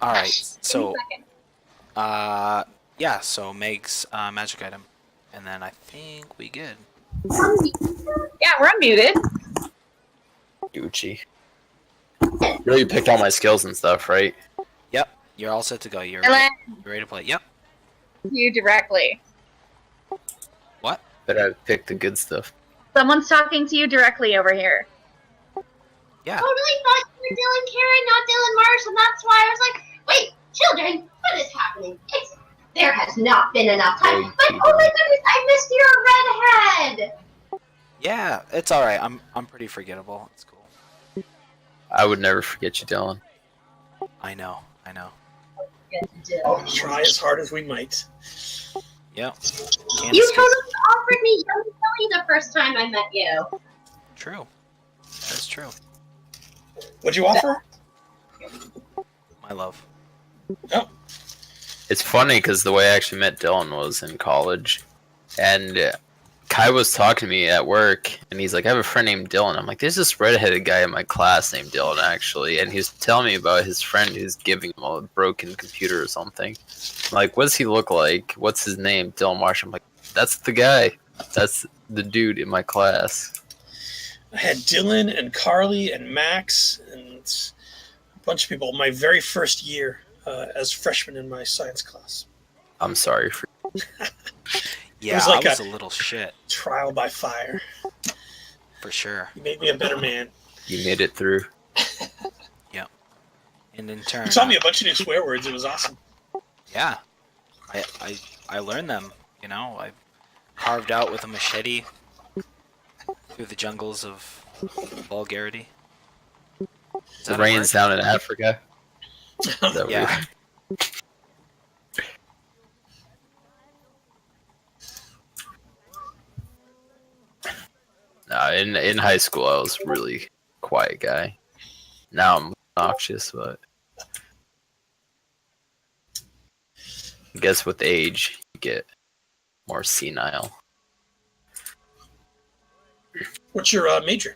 All right. Give me a So, second. yeah. So Meg's magic item, and then I think we good. Yeah, we're unmuted. Gucci. Really picked all my skills and stuff, right? Yep. You're all set to go. You're Dylan, ready to play. Yep. you directly. What? But I picked the good stuff. Someone's talking to you directly over here. Yeah. Totally thought you were Dylan Karen, not Dylan Marsh, and that's why I was like, wait, children, what is happening? There has not been enough time. But oh my goodness, I missed your redhead! Yeah. It's all right. I'm pretty forgettable. It's cool. I would never forget you, Dylan. I know. Try as hard as we might. Yep. Can't You escape. totally offered me young Billy the first time I met you. True. That's true. What'd you offer? My love. Oh, It's funny because the way I actually met Dylan was in college, and Kai was talking to me at work, and he's like, "I have a friend named Dylan." I'm like, "There's this redheaded guy in my class named Dylan, actually," and he was telling me about his friend who's giving him a broken computer or something. I'm like, what does he look like? What's his name? Dylan Marsh. I'm like, that's the guy. That's the dude in my class. I had Dylan and Carly and Max and a bunch of people my very first year as freshmen in my science class. I'm sorry for. Yeah, was like I was a- a little shit Trial by fire. for sure. You made me a better man. You made it through. And in turn, You taught me a bunch of new swear words. It was awesome. yeah, I learned them. You know, I carved out with a machete through the jungles of vulgarity. Is It that a rains word? down in Africa. Is that Yeah. No, in high school I was really quiet guy. Now I'm obnoxious, but I guess with age you get more senile. What's your major?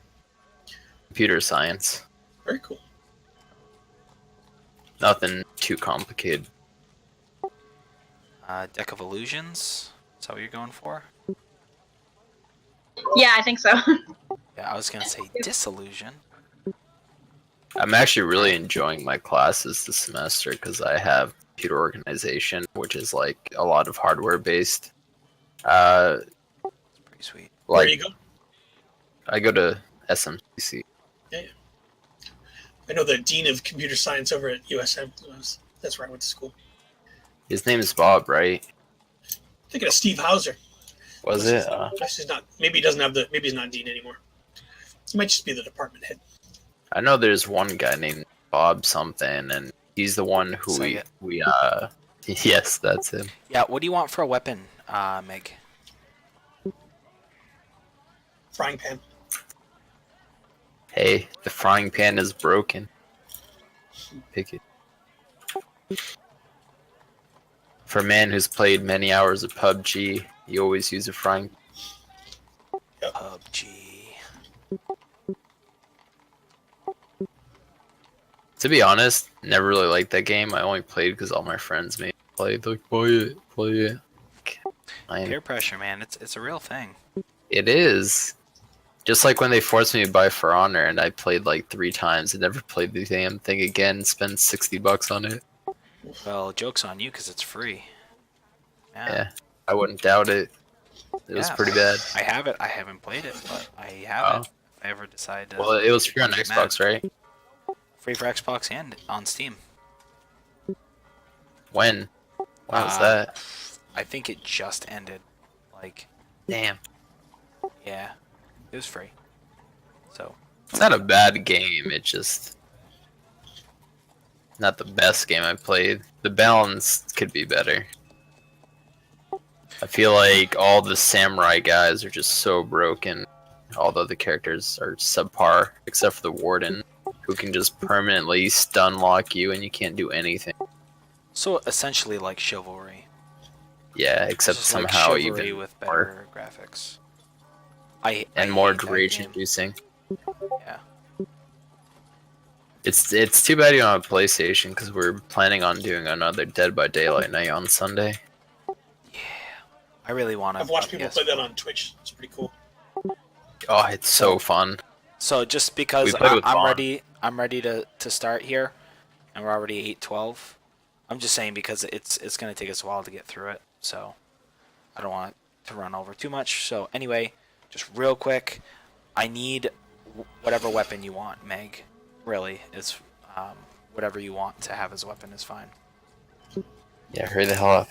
Computer science. Very cool. Nothing too complicated. Deck of Illusions. Is that what you're going for? Yeah, I think so. Yeah, I was gonna say Disillusion. I'm actually really enjoying my classes this semester because I have computer organization, which is like a lot of hardware based. It's pretty sweet. Where Like you go? I go to SMCC. I know the dean of computer science over at USM. That's where I went to school. His name is Bob, right? Thinking of Steve Hauser. Was it? Actually, he's not. Maybe he doesn't have the. Maybe he's not dean anymore. He might just be the department head. I know there's one guy named Bob something, and he's the one who Say we yes, that's him. Yeah. What do you want for a weapon, Meg? Frying pan. Hey, the frying pan is broken. Pick it. For a man who's played many hours of PUBG, you always use a frying. PUBG. To be honest, never really liked that game. I only played because all my friends made me play. They're like, play it. Peer pressure, man. It's a real thing. It is. Just like when they forced me to buy For Honor, and I played like 3 times and never played the damn thing again. Spent $60 on it. Well, joke's on you because it's free. Yeah, I wouldn't doubt it. It was Yeah. pretty bad. I have it. I haven't played it, but I have Oh. it. If I ever decide to. Well, it was free on get Xbox, right? Free for Xbox and on Steam. When? When was Uh, that? I think it just ended. Like, Damn. yeah, it was free. So It's not a bad game. It just not the best game I played. The balance could be better. I feel like all the samurai guys are just so broken. Although the characters are subpar, except for the warden, who can just permanently stun lock you and you can't do anything. So essentially like Chivalry. Yeah, except Just like somehow Chivalry even with more, better graphics. I and more hate that rage game. inducing. Yeah. It's too bad you don't have PlayStation because we're planning on doing another Dead by Daylight night on Sunday. Yeah, I really want to. I've watched people play that on Twitch. It's pretty cool. Oh, it's so fun. So just because We played with I'm Vaughn. ready, I'm ready to start here, and we're already 8:12. I'm just saying because it's gonna take us a while to get through it, so I don't want to run over too much. So anyway, just real quick, I need whatever weapon you want, Meg. Really, it's whatever you want to have as a weapon is fine. Yeah, hurry the hell up.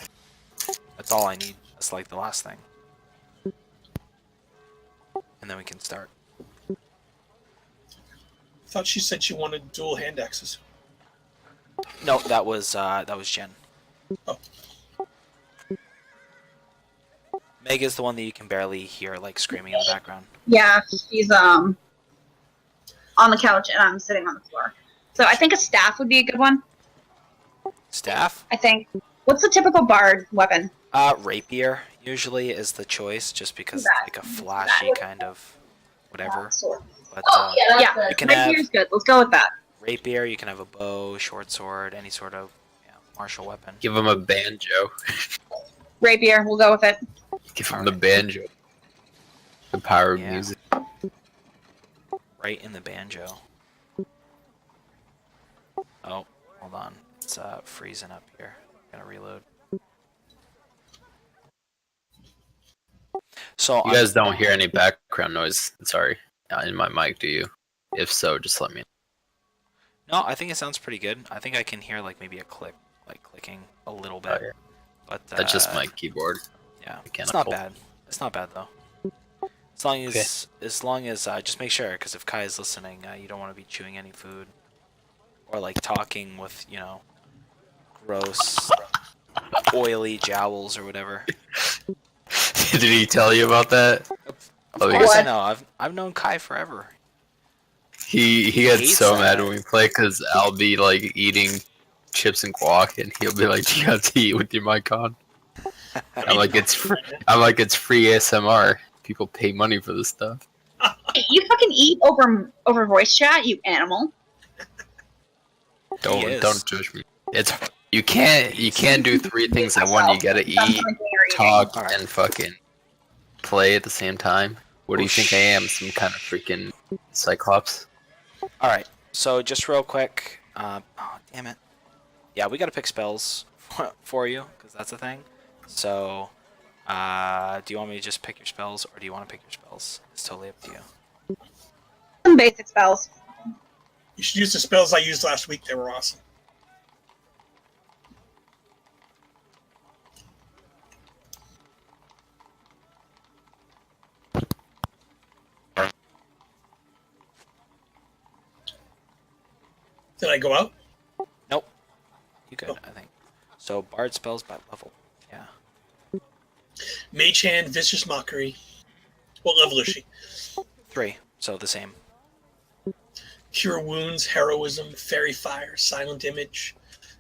That's all I need. That's like the last thing, and then we can start. I thought she said she wanted dual hand axes. No, that was Jen. Oh. Meg is the one that you can barely hear, like screaming in the background. Yeah, she's on the couch and I'm sitting on the floor. So I think a staff would be a good one. Staff? I think. What's the typical bard weapon? Rapier usually is the choice, just because That- it's like a flashy kind of whatever. Sword. But Oh, yeah, that's Yeah. you it. can have Rapier's good. Let's go with that. rapier. You can have a bow, short sword, any sort of martial weapon. Give him a banjo. Rapier. We'll go with it. Give him the banjo. The power of Yeah. music. Right in the banjo. Oh, hold on. It's freezing up here. Gotta reload. So You guys don't hear any background noise, sorry, in my mic, do you? If so, just let me know. No, I think it sounds pretty good. I think I can hear like maybe a click, like clicking a little bit. Oh, yeah. But That's just my keyboard. Yeah, it's mechanical. not bad. It's not bad though. As long as just make sure, because if Kai is listening, you don't want to be chewing any food or like talking with gross, oily jowls or whatever. Did he tell you about that? Of Oh, course I What? know. I've known Kai forever. He gets hates so that. mad when we play because I'll be like eating chips and guac, and he'll be like, "Do you have to eat with your mic on?" I'm like, "It's free." I'm like, "It's free ASMR. People pay money for this stuff." Hey, you fucking eat over voice chat, you animal. Don't is. don't judge me. It's you can't do three things at once. You gotta eat, talk, Alright. and fucking play at the same time. What do Oh, you think I am? Some kind of freaking cyclops? All right. So just real quick. Oh damn it. Yeah, we gotta pick spells for you because that's the thing. So, do you want me to just pick your spells, or do you want to pick your spells? It's totally up to you. Some basic spells. You should use the spells I used last week. They were awesome. Did I go out? Nope. You good? Oh. I think. So bard spells by level. Yeah. Mage Hand, Vicious Mockery. What level is she? 3. So the same. Cure Wounds, Heroism, Fairy Fire, Silent Image,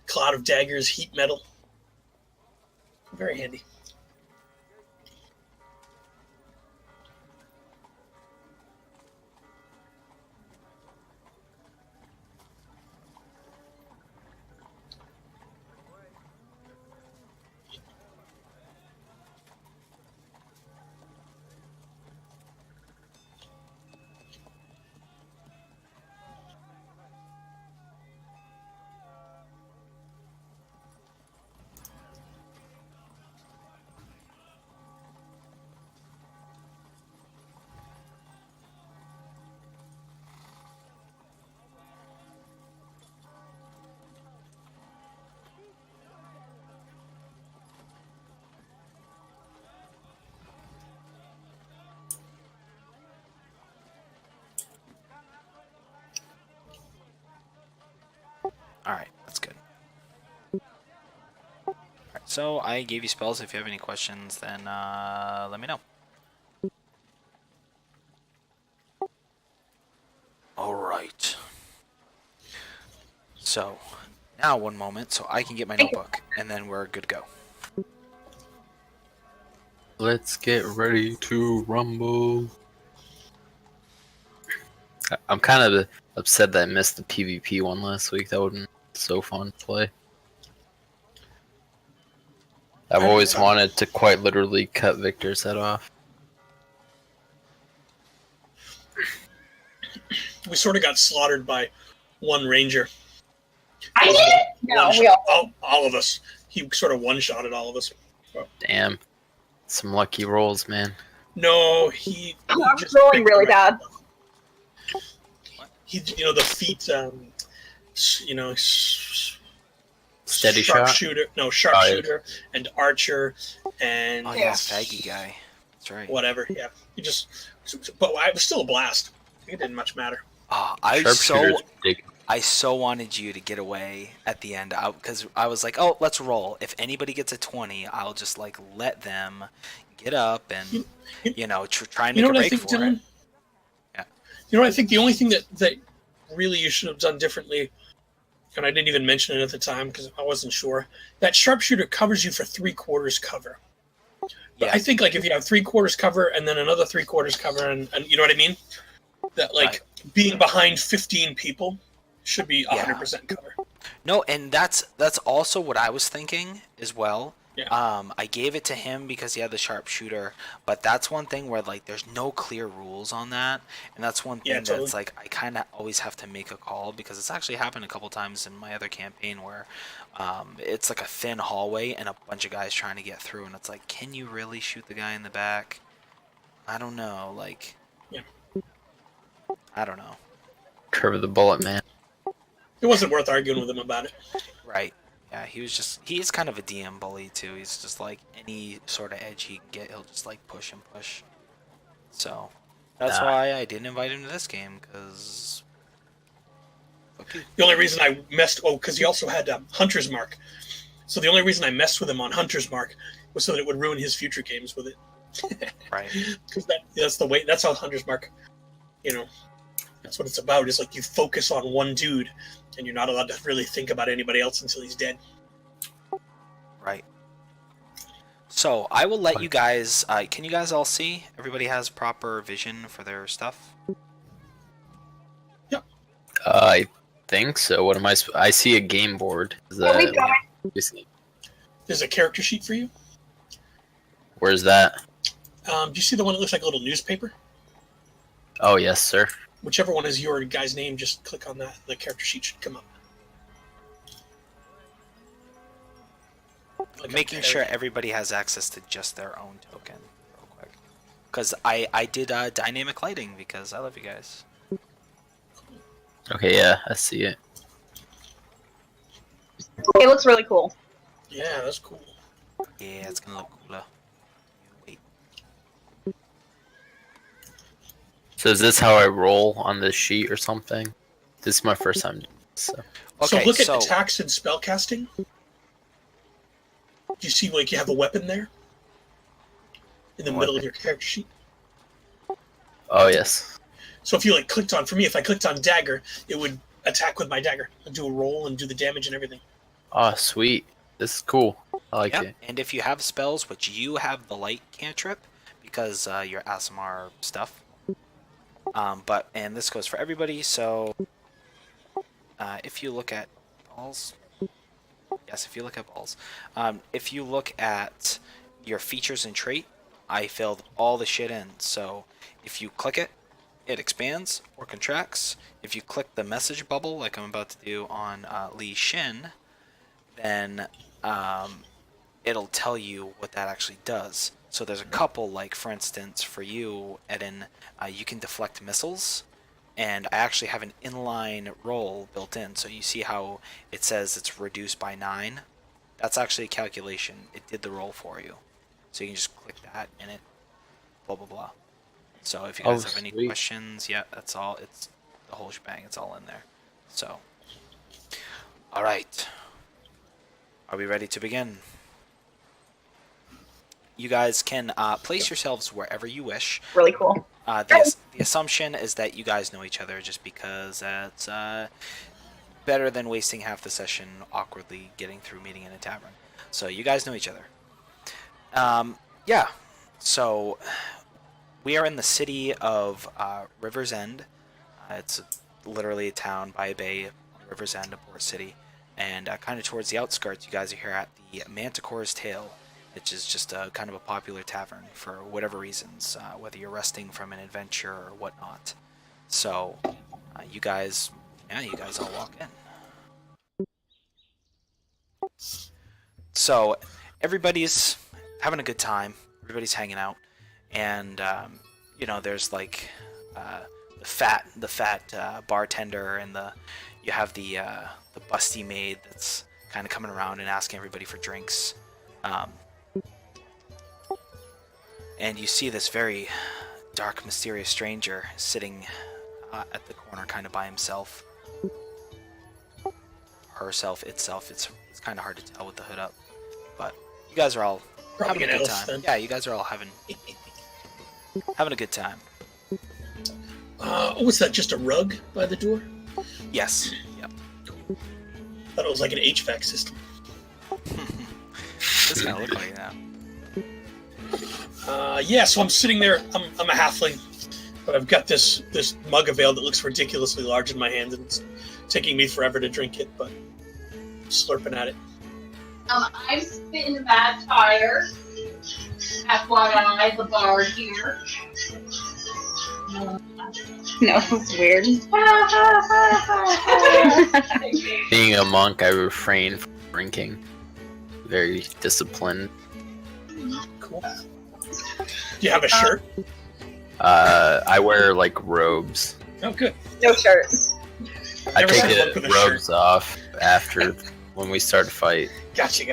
Cloud of Daggers, Heat Metal. Very handy. All right. That's good. All right. So I gave you spells. If you have any questions, then let me know. All right. So now one moment, so I can get my notebook, and then we're good to go. Let's get ready to rumble. I'm kind of Upset that I missed the PvP one last week. That would have been so fun to play. I've always wanted to quite literally cut Victor's head off. We sort of got slaughtered by one ranger. I did it. No, we all of us. He sort of one-shotted all of us. Damn. Some lucky rolls, man. No, he I was just rolling picked really the right- bad. He, the feet, Steady shot? sharpshooter, no sharpshooter, and archer, and Oh yeah, faggy guy. That's right. whatever. Yeah, he just. But it was still a blast. It didn't much matter. Oh, Sharpshooter's big. I so wanted you to get away at the end because I was like, oh, let's roll. If anybody gets a 20, I'll just like let them get up and try and make a break for Dylan? it. Yeah. You know what I think? The only thing that really you should have done differently, and I didn't even mention it at the time because I wasn't sure, that sharpshooter covers you for 3/4 cover. But Yeah. I think like if you have 3/4 cover and then another 3/4 cover and you know what I mean? That like being behind 15 people should be 100% cover. No, and that's also what I was thinking as well. Yeah. I gave it to him because he had the sharpshooter, but that's one thing where like there's no clear rules on that, and that's one thing totally. that's like I kind of always have to make a call because it's actually happened a couple times in my other campaign where it's like a thin hallway and a bunch of guys trying to get through, and it's like, can you really shoot the guy in the back? I don't know, like, Yeah. I don't know. Curve of the bullet, man. It wasn't worth arguing with him about it. Right. Yeah, he's kind of a DM bully too. He's just like any sort of edge he can get, he'll just like push and push. So that's why I didn't invite him to this game, because fuck you. The only reason I messed, because he also had Hunter's Mark. So the only reason I messed with him on Hunter's Mark was so that it would ruin his future games with it. Right. Because that's the way, that's how Hunter's Mark, that's what it's about. Is like you focus on one dude and you're not allowed to really think about anybody else until he's dead. Right. So I will let you guys. Can you guys all see? Everybody has proper vision for their stuff. I think so. What am I? I see a game board. Is Yeah, we've that? got There's a character sheet for you. Where's that? Do you see the one that looks like a little newspaper? Oh yes, sir. Whichever one is your guy's name, just click on that. The character sheet should come up. Like Making sure everybody has access to just their own token, real quick. Because I did dynamic lighting because I love you guys. Okay, yeah, I see it. It looks really cool. Yeah, that's cool. Yeah, it's gonna look cooler. Wait. So is this how I roll on this sheet or something? This is my first time doing this, so. Okay, So look at attacks and spellcasting. Do you see like you have a weapon there? In the middle of your character sheet? Oh yes. So if you like clicked on, for me, if I clicked on dagger, it would attack with my dagger and do a roll and do the damage and everything. Oh sweet. This is cool. I like Yep. it. And if you have spells, which you have the light cantrip, because your ASMR stuff. And this goes for everybody. So if you look at balls, yes, if you look at balls, if you look at your features and trait, I filled all the shit in. So if you click it, it expands or contracts. If you click the message bubble, like I'm about to do on Li Shin, then it'll tell you what that actually does. So there's a couple, like for instance, for you, Eden, you can deflect missiles, and I actually have an inline roll built in. So you see how it says it's reduced by 9? That's actually a calculation. It did the roll for you. So you can just click that and it blah blah blah. So if you guys have any questions, yeah, that's all. It's the whole shebang. It's all in there. So, all right. Are we ready to begin? You guys can place yourselves wherever you wish. Really cool. The assumption is that you guys know each other, just because that's better than wasting half the session awkwardly getting through meeting in a tavern. So you guys know each other. Yeah. So we are in the city of River's End. It's literally a town by a bay on the river's end of Port City. And kind of towards the outskirts, you guys are here at the Manticore's Tail, which is just a kind of a popular tavern for whatever reasons, whether you're resting from an adventure or whatnot. So, you guys all walk in. So, everybody's having a good time. Everybody's hanging out, and there's like the fat bartender, and you have the busty maid that's kind of coming around and asking everybody for drinks. And you see this very dark, mysterious stranger sitting at the corner, kind of by himself. Herself, itself. It's kind of hard to tell with the hood up, but you guys are all Probably having a an good elf, time. then. Yeah, you guys are all having a good time. Was that just a rug by the door? Yes. Yep. Thought it was like an HVAC system. This kind of look like that. Yeah, so I'm sitting there. I'm a halfling, but I've got this mug of ale that looks ridiculously large in my hand, and it's taking me forever to drink it, but I'm slurping at it. I'm spitting bad tires. FYI, the bar here. No, it's weird. Being a monk, I refrain from drinking. Very disciplined. Cool. Do you have a shirt? I wear like robes. Oh, good. No shirts. I Never take seen a monk the with a robes off after when we start a fight. Gotcha.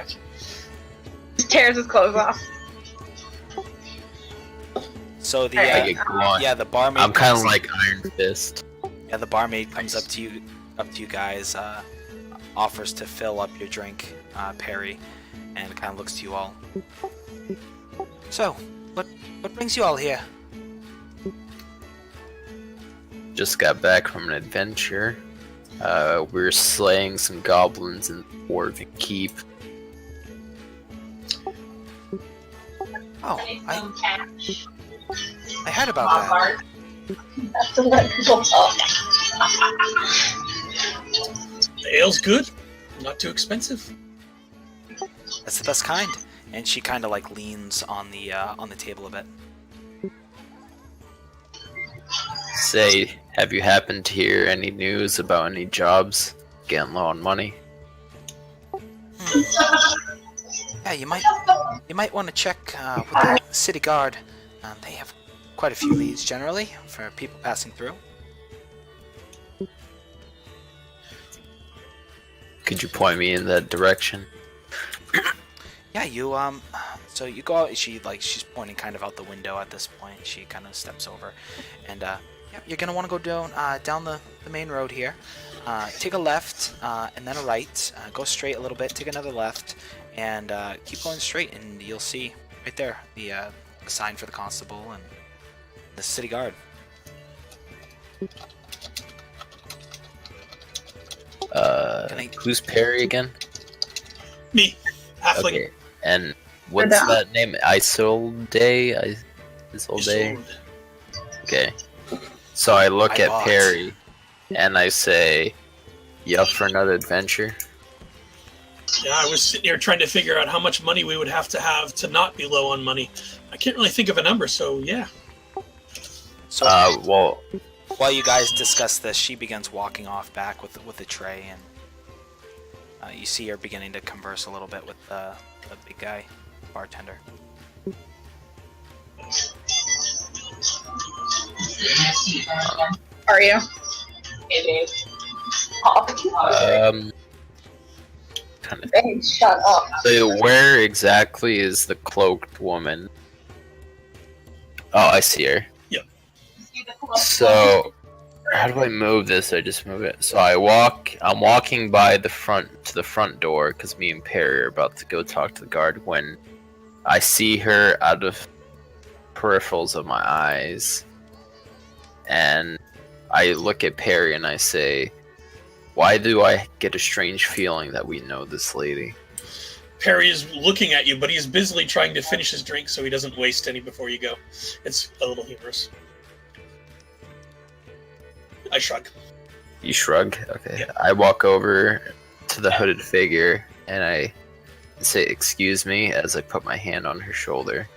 Just tears his clothes off. So the I get going. the barmaid. I'm kind of comes- like Iron Fist. Yeah, the barmaid comes up to you guys, offers to fill up your drink, Perry, and kind of looks to you all. So, what brings you all here? Just got back from an adventure. We were slaying some goblins in Dwarven Keep. Oh, Some cash. I heard about that. Bart. That's to let people talk. The ale's good. Not too expensive. That's the best kind. And she kind of like leans on the table a bit. Say, have you happened to hear any news about any jobs getting low on money? Yeah, you might want to check with the city guard. They have quite a few leads generally for people passing through. Could you point me in that direction? Yeah, you so you go out. She's pointing kind of out the window at this point. She kind of steps over, and yeah, you're gonna want to go down the main road here. Take a left and then a right. Go straight a little bit. Take another left, and keep going straight, and you'll see right there the sign for the constable and the city guard. Who's Perry again? Me, halfling. Okay, and what's that name? Isolde? Isolde? Okay. So I look at Perry, and I say, "You up for another adventure?" Yeah, I was sitting here trying to figure out how much money we would have to not be low on money. I can't really think of a number, so yeah. So Well, while you guys discuss this, she begins walking off back with the tray, and you see her beginning to converse a little bit with the big guy, bartender. Are you? It is. kind of. Babe, shut up. So where exactly is the cloaked woman? Oh, I see her. So, how do I move this? I just move it. So I'm walking by the front door because me and Perry are about to go talk to the guard when I see her out of peripherals of my eyes. And I look at Perry and I say, why do I get a strange feeling that we know this lady? Perry is looking at you, but he's busily trying to finish his drink so he doesn't waste any before you go. It's a little humorous. I shrug. You shrug. Okay. Yeah. I walk over to the hooded figure and I say, "Excuse me," as I put my hand on her shoulder.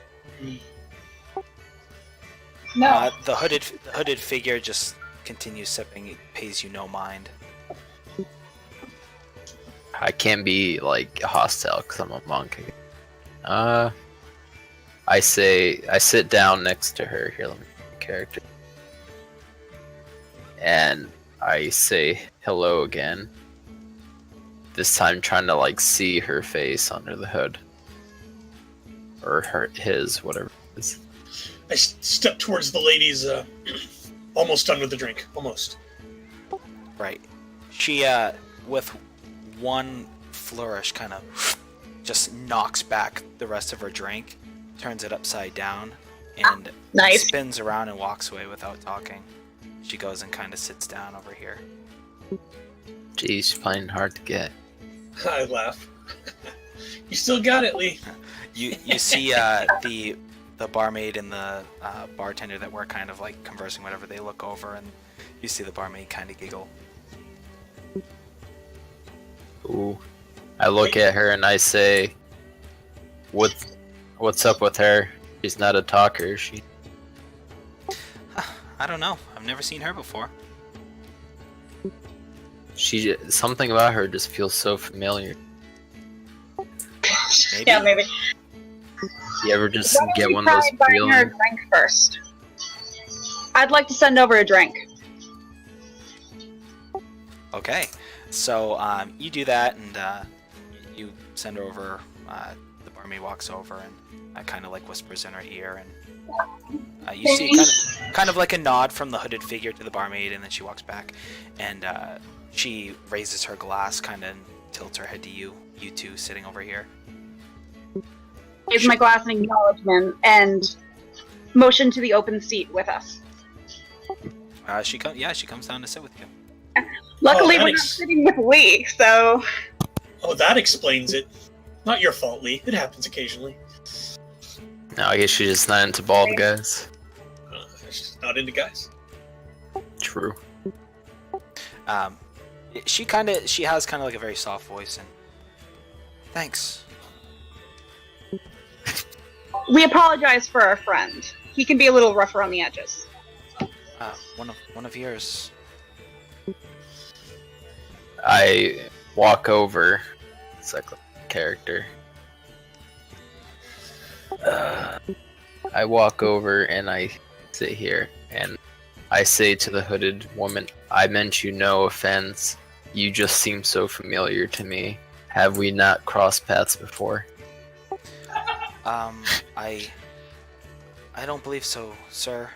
No. The hooded figure just continues sipping. It pays you no mind. I can't be like hostile because I'm a monk. I sit down next to her. Here, let me get the character. And I say hello again. This time trying to like see her face under the hood. Or his, whatever it is. I step towards the ladies, almost done with the drink. Almost. Right. She, with one flourish, kind of just knocks back the rest of her drink, turns it upside down, and Nice. spins around and walks away without talking. She goes and kind of sits down over here. Geez, she's finding it hard to get. I laugh. You still got it, Lee. You see the barmaid and the bartender that were kind of like conversing, whatever. They look over and you see the barmaid kind of giggle. Ooh. I look at her and I say, "What's up with her? She's not a talker. She." I don't know. I've never seen her before. Something about her just feels so familiar. Maybe. Yeah, maybe. You ever just Why don't get we one of those try buying her a feelings? drink first? I'd like to send over a drink. Okay, so you do that, and you send her over. The barmaid walks over and kind of like whispers in her ear, and you see kind of like a nod from the hooded figure to the barmaid, and then she walks back, and she raises her glass, kind of tilts her head to you two sitting over here. Raise my glass in acknowledgement and motion to the open seat with us. She comes down to sit with you. Luckily, that we're not sitting with Lee, so Oh, that explains it. Not your fault, Lee. It happens occasionally. No, I guess she's just not into bald guys. She's not into guys. True. She has kind of like a very soft voice, and thanks. we apologize for our friend. He can be a little rougher on the edges. One of yours. I walk over. It's like a character. I walk over and I sit here and I say to the hooded woman, "I meant you no offense. You just seem so familiar to me. Have we not crossed paths before?" I don't believe so, sir.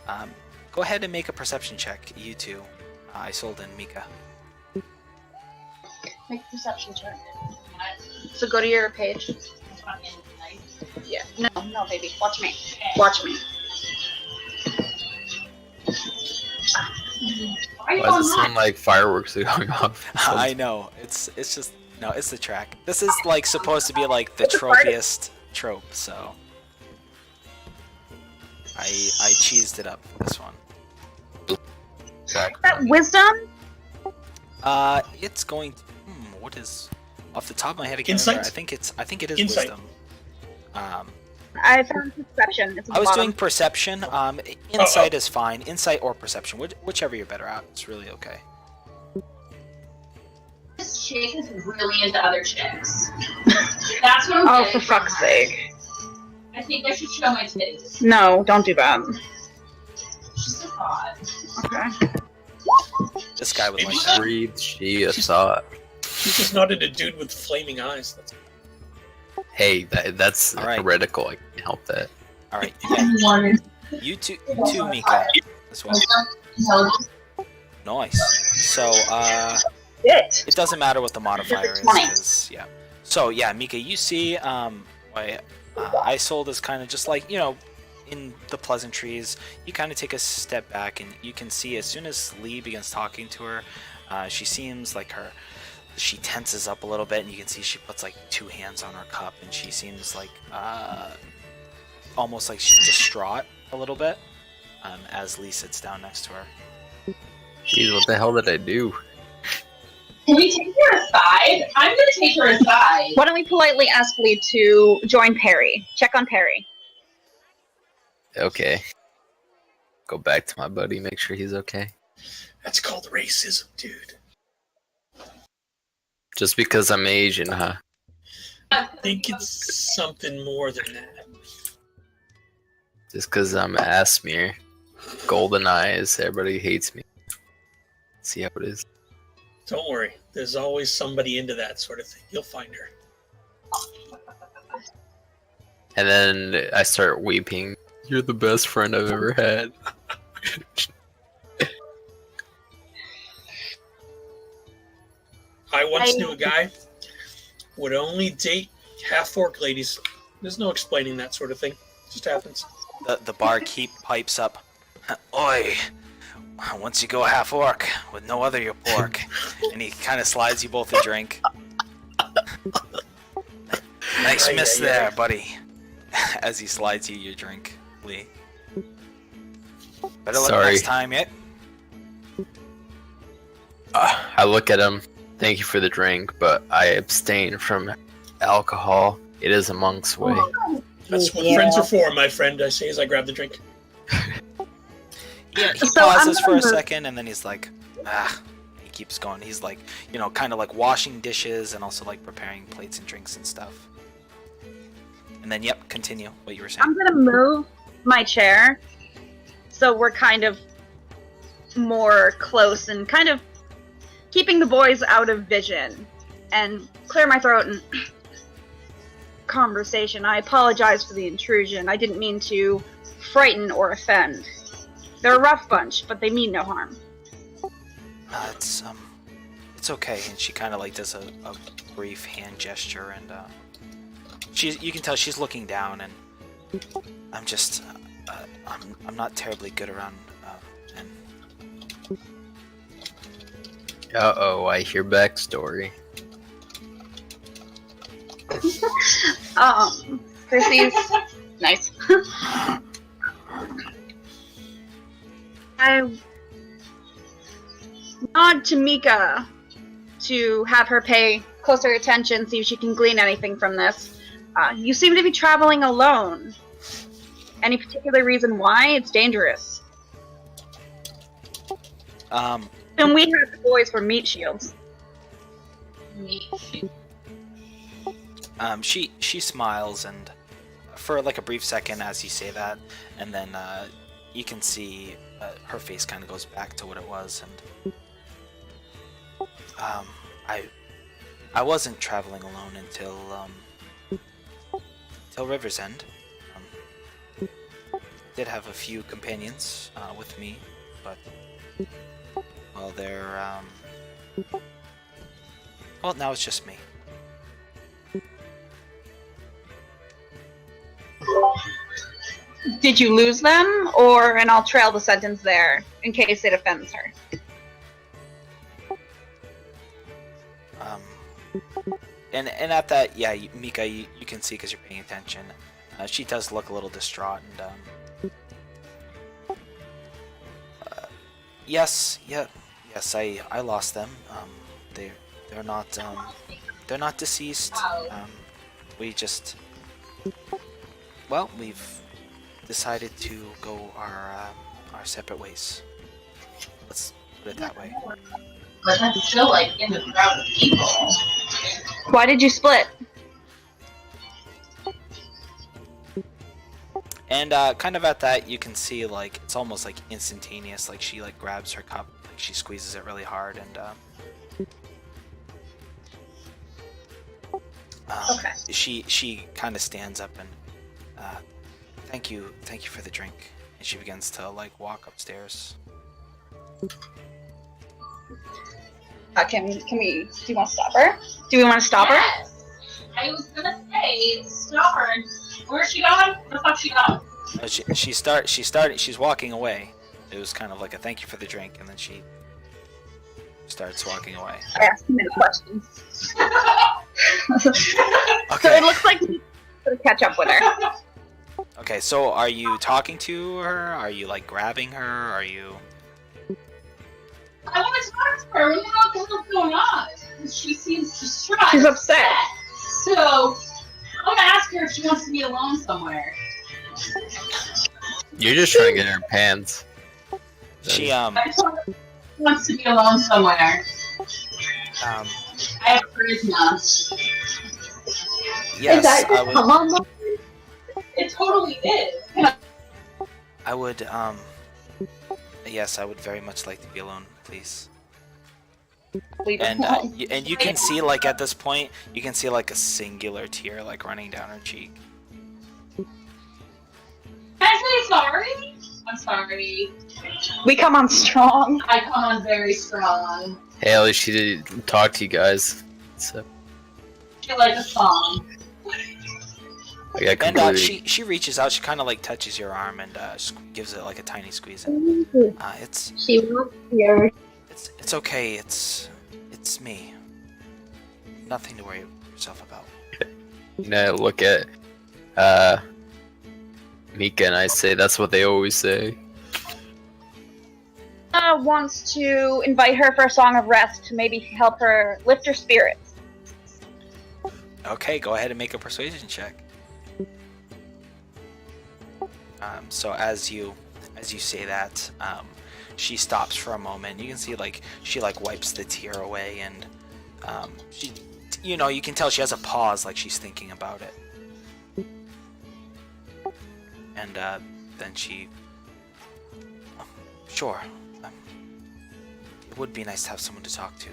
And go ahead and make a perception check, you two. Isolde and Mika. Make a perception check. So go to your page. Yeah. No, baby. Watch me. Watch me. Why does it sound like fireworks are going off? I know. It's just no. It's the track. This is like supposed to be like the tropiest trope, so I cheesed it up for this one. That wisdom? It's going to. What is off the top of my head? I can't Insight? remember. I think it is Insight. wisdom. I found perception. It's at the I was bottom. doing perception. Insight is fine. Insight or perception, whichever you're better at. It's really okay. This chick is really into other chicks. That's what I'm Oh, getting for from fuck's her. sake. I think I should show my titties. No, don't do that. Just a thought. Okay. This guy would Maybe like that. Breathe she a thought. She's just not into dude with flaming eyes. That's Hey, that's All right. heretical. I can't help that. All right, yeah, you two, Mika, as well. Nice. So, It. it doesn't matter what the modifier is, 20. 'cause, yeah. So yeah, Mika, you see, Isolde is kind of just like, in the pleasantries. You kind of take a step back, and you can see as soon as Lee begins talking to her, she seems like she tenses up a little bit, and you can see she puts like two hands on her cup, and she seems like almost like she's distraught a little bit as Lee sits down next to her. Jeez, what the hell did I do? Can we take her aside? I'm gonna take her aside. Why don't we politely ask Lee to join Perry? Check on Perry. Okay. Go back to my buddy, make sure he's okay. That's called racism, dude. Just because I'm Asian, huh? I think it's something more than that. Just because I'm Asmir. Golden eyes, everybody hates me. See how it is. Don't worry. There's always somebody into that sort of thing. You'll find her. And then I start weeping. You're the best friend I've ever had. I once knew a guy would only date half-orc ladies. There's no explaining that sort of thing. It just happens. The barkeep pipes up. Oi! Once you go half orc, with no other you pork. And he kind of slides you both a drink. Nice miss there, buddy. As he slides you your drink, Lee. Better luck Sorry. next time, yet. I look at him. Thank you for the drink, but I abstain from alcohol. It is a monk's way. That's what friends are for, my friend, I say as I grab the drink. Yeah, he So pauses I'm for a gonna- second and then he's like, He keeps going. He's like, kind of like washing dishes and also like preparing plates and drinks and stuff. And then, yep, continue what you were saying. I'm gonna move my chair so we're kind of more close and kind of keeping the boys out of vision and clear my throat and conversation. I apologize for the intrusion. I didn't mean to frighten or offend. They're a rough bunch, but they mean no harm. It's okay. And she kind of like does a brief hand gesture, and you can tell she's looking down, and I'm just, I'm not terribly good around, and Uh-oh, I hear backstory. Chrissy's nice. I nod to Mika to have her pay closer attention, see if she can glean anything from this. You seem to be traveling alone. Any particular reason why? It's dangerous. And we have the boys for meat shields. She smiles, and for like a brief second as you say that, and then you can see her face kind of goes back to what it was, and I wasn't traveling alone until River's End. Did have a few companions with me, but well, well, now it's just me. Did you lose them, or and I'll trail the sentence there in case it offends her. And at that, yeah, Mika, you can see because you're paying attention. She does look a little distraught, and yes, I lost them. They're not deceased. We just, well, we've decided to go our separate ways. Let's put it that way. But I'm still like in the crowd of people. Why did you split? And kind of at that, you can see like it's almost like instantaneous. Like she like grabs her cup, like she squeezes it really hard, and Okay. She kind of stands up and thank you for the drink, and she begins to like walk upstairs. Can we? Do you want to stop her? Do we want to stop her? Yes. I was gonna say, stop her. Where's she going? Where the fuck's she going? She's walking away. It was kind of like a thank you for the drink, and then she starts walking away. I asked too many questions. Okay. So it looks like we should catch up with her. Okay, so are you talking to her? Are you like grabbing her? Are you? I want to talk to her. We don't know what the hell's going on. She seems distraught. She's upset. So, I'm going to ask her if she wants to be alone somewhere. You're just trying to get in her pants. She I told her she wants to be alone somewhere. um I have charisma. yes, It totally is. I would yes, I would very much like to be alone, please. Leave her And alone. and you can see like at this point, you can see like a singular tear like running down her cheek. Can I say sorry? I'm sorry. We come on strong. I come on very strong. Hey, at least she did talk to you guys. So She like a song. I got And completely. she reaches out, she kind of like touches your arm and gives it like a tiny squeeze. And it's She wants your. it's okay. It's me. Nothing to worry yourself about. Look at Mika and I say that's what they always say. Wants to invite her for a song of rest to maybe help her lift her spirits. Okay, go ahead and make a persuasion check. So as you say that, she stops for a moment. You can see like she like wipes the tear away, and she, you know, you can tell she has a pause, like she's thinking about it. And then she, sure, it would be nice to have someone to talk to.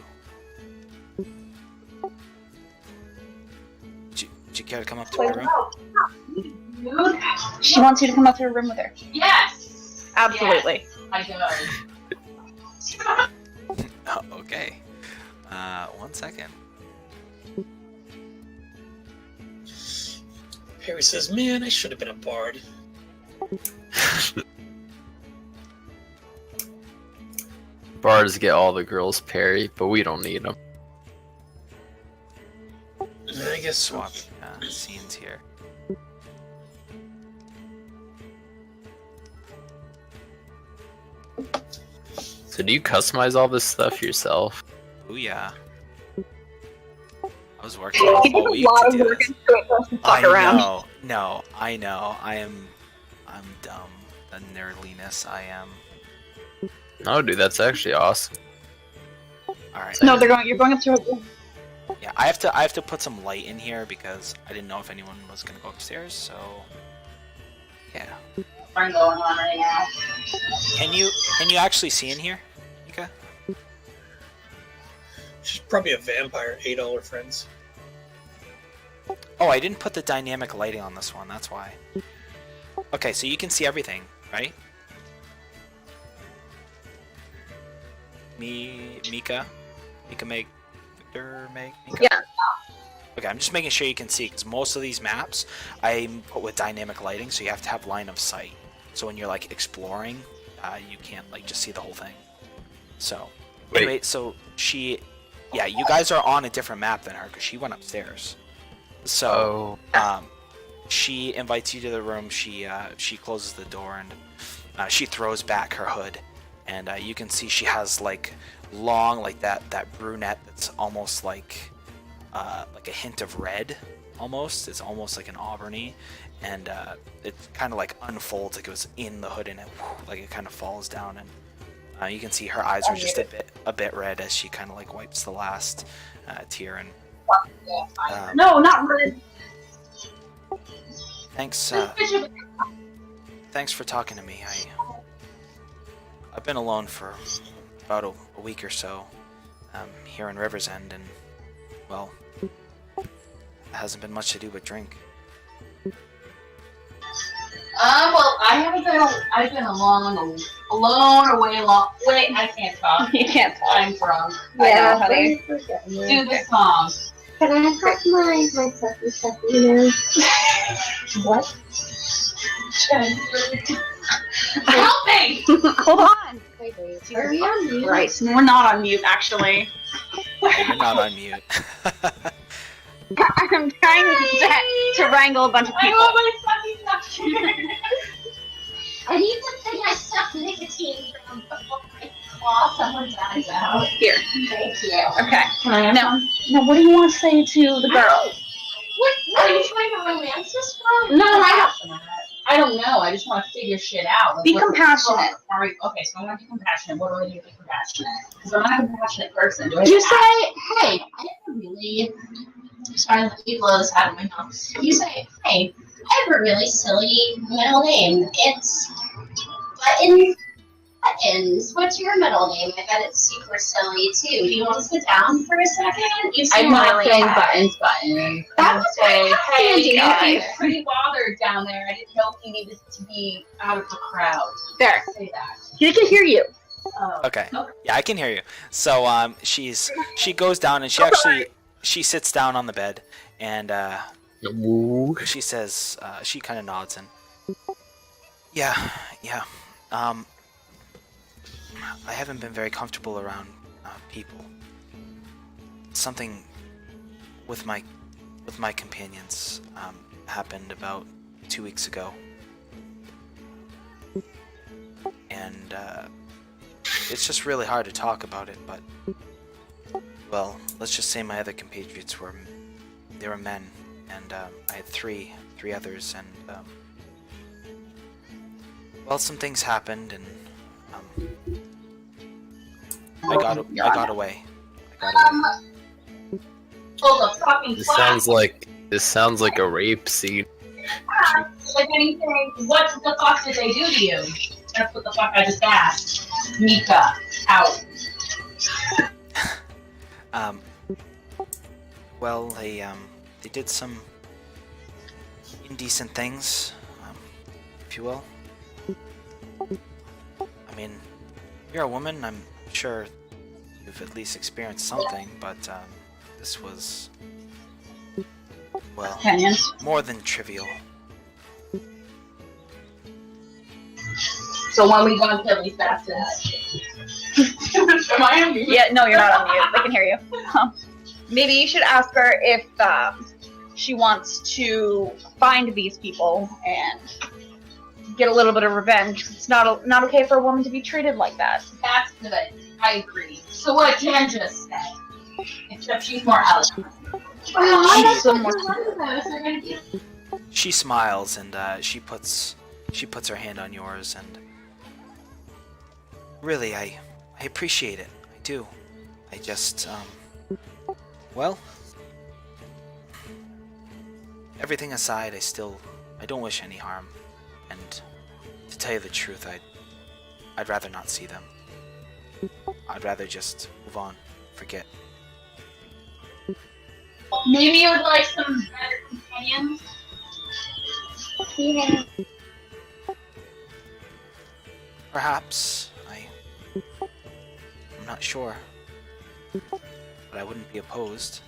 Would you care to come up to my room? Dude. She wants you to come up to her room with her. Yes. Absolutely. Yes, I go. Oh, okay. 1 second. Harry says, "Man, I should have been a bard." Bards get all the girls, Perry, but we don't need them. I guess Swap scenes here. So do you customize all this stuff yourself? Oh yeah. I was working the He whole did a week lot to of do work this. into it. Doesn't fuck I around. know. No, I know. I'm dumb. The nerdliness I am. Oh, dude, that's actually awesome. All right. No, you're going up to her room. Yeah, I have to put some light in here because I didn't know if anyone was gonna go upstairs. So yeah. I'm going on right now. Can you actually see in here, Mika? she's probably a vampire. Ate all her friends. Oh, I didn't put the dynamic lighting on this one. That's why. Okay, so you can see everything, right? Mika, Meg, Victor, Meg, Mika. Yeah. Okay, I'm just making sure you can see because most of these maps I put with dynamic lighting, so you have to have line of sight. So when you're like exploring, you can't like just see the whole thing. So anyway, so yeah, you guys are on a different map than her because she went upstairs. So she invites you to the room. She closes the door and she throws back her hood, and you can see she has like long, like that brunette that's almost like a hint of red. Almost, it's almost like an auburny, and it kind of like unfolds like it was in the hood, and it kind of falls down, and you can see her eyes are just a bit red as she kind of like wipes the last tear. And No, not red. thanks for talking to me. I've been alone for about a week or so here in River's End, and well, it hasn't been much to do but drink. Well, I've been alone away long. Wait, I can't talk. You can't talk. I'm drunk. Yeah, I honey. know. Do the song. Can I have my stuffy, you know? What? Help me! Hold on. Are we on mute? Right, we're not on mute actually. You're not on mute. I'm trying to wrangle a bunch of I people. want my sucky sucky. I need to take my stuff nicotine from Aw, someone's eyes out. Here. Thank you. Okay. Can I have Now, some? now, what do you want to say to the girl? What? Are you trying to romance this one? No, I don't know. I just want to figure shit out. Like, Be what's compassionate. wrong? Are we, okay, so I want to be compassionate. What do I do to be compassionate? Because I'm not a compassionate person. You say, hey, I have a really, sorry that you blow this out of my house. You say, hey, I have a really silly middle name. It's Buttons. What's your middle name? I bet it's super silly too. Do you want to sit down for a second? You seem I'm not really saying happy. buttons. That I'm was saying, hey, guys. he's pretty bothered down there. I didn't know he needed to be out of the crowd. There. Say that. He can hear you. Oh. Okay. Yeah, I can hear you. So she goes down and she sits down on the bed and Ooh. she says she kind of nods and yeah. I haven't been very comfortable around people. Something with my companions happened about 2 weeks ago, and it's just really hard to talk about it. But well, let's just say my other compatriots were men, and I had three others, and well, some things happened, and I got away. Hold the fucking This fuck. sounds like a rape scene. Like anything. What the fuck did they do to you? That's what the fuck I just asked. Mika, out. Well, they did some indecent things, if you will. I mean, you're a woman. I'm sure you've at least experienced something, but this was, well, Companions. more than trivial. So when we gonna kill these bastards? Am I on mute? Yeah, no, you're not on mute. They can hear you. Maybe you should ask her if she wants to find these people and get a little bit of revenge. It's not okay for a woman to be treated like that. That's good. I agree. So what Jen just said. Except she's more eloquent. Well, that's So what more- you're wondering about. Is there gonna be She smiles and she puts her hand on yours, and really, I appreciate it. I do. I just well, everything aside, I don't wish any harm, and to tell you the truth, I'd rather not see them. I'd rather just move on, forget. Maybe you would like some better companions? Yeah. Perhaps. I'm not sure, but I wouldn't be opposed.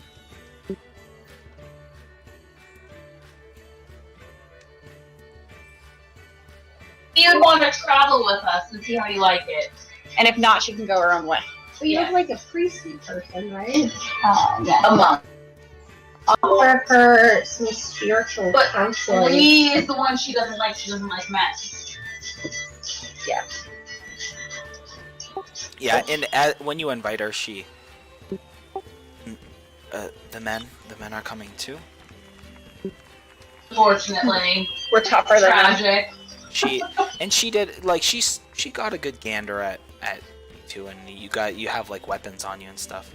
You'd want to travel with us and see how you like it. And if not, she can go her own way. Well, you Yeah. look like a priestly person, right? A month. Offer her some spiritual But counseling. Lee is the one she doesn't like. She doesn't like men. Yeah, and when you invite her, the men are coming too. Fortunately. We're tougher than them. Tragic. She did like she got a good gander at you two, and you have like weapons on you and stuff.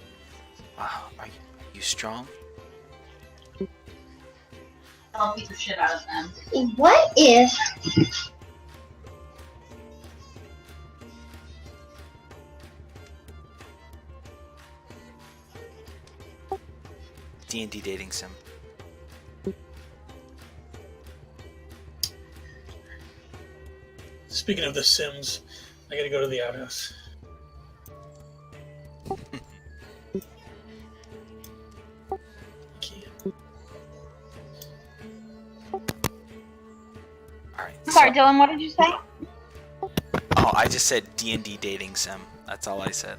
Are you strong? I'll beat the shit out of them. What if D&D dating sim. Speaking of the Sims, I gotta go to the outhouse. All right. Sorry, Dylan, what did you say? Oh, I just said D&D dating sim. That's all I said.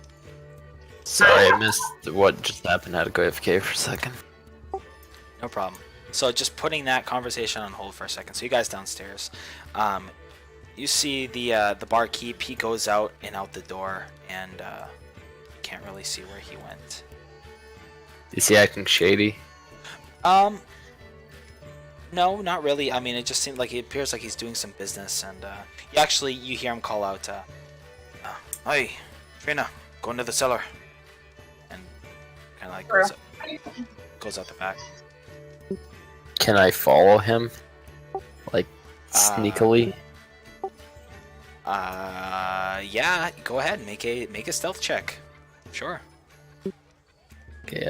Sorry, I missed what just happened. I had to go AFK for a second. No problem. So just putting that conversation on hold for a second. So you guys downstairs, you see the barkeep. He goes out and out the door, and you can't really see where he went. Is he acting shady? No, not really. I mean, it just seemed like it appears like he's doing some business, and you hear him call out, "Hey, Trina, go into the cellar," and kind of like goes out the back. Can I follow him? Like, sneakily? Yeah, go ahead, make a stealth check. Sure. Okay,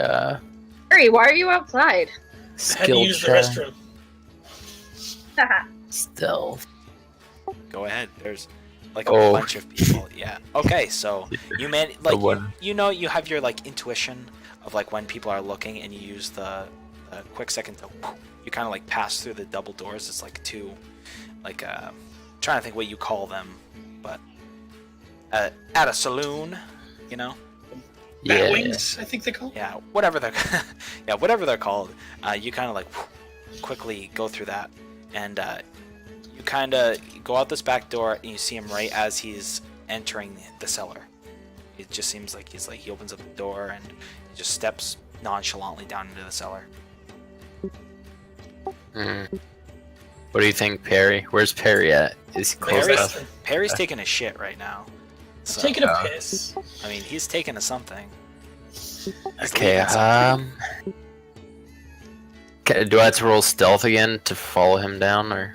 Harry, why are you outside? I had to skill use the check. restroom. Stealth. Go ahead. There's like a Oh. bunch of people. Yeah. Okay, so you one. you have your like intuition of like when people are looking, and you use the quick second to you kind of like pass through the double doors. It's like two, like trying to think what you call them, but at a saloon, you know. Yeah. Batwings, I think they call. Yeah, whatever they're called. You kind of like quickly go through that, and you kind of go out this back door, and you see him right as he's entering the cellar. It just seems like he opens up the door and he just steps nonchalantly down into the cellar. What do you think, Perry? Where's Perry at? Is he close Perry's, enough? Perry's taking a shit right now. So, Taking a piss. I mean, he's taking a something. He's Okay, leaving something. do I have to roll stealth again to follow him down, or?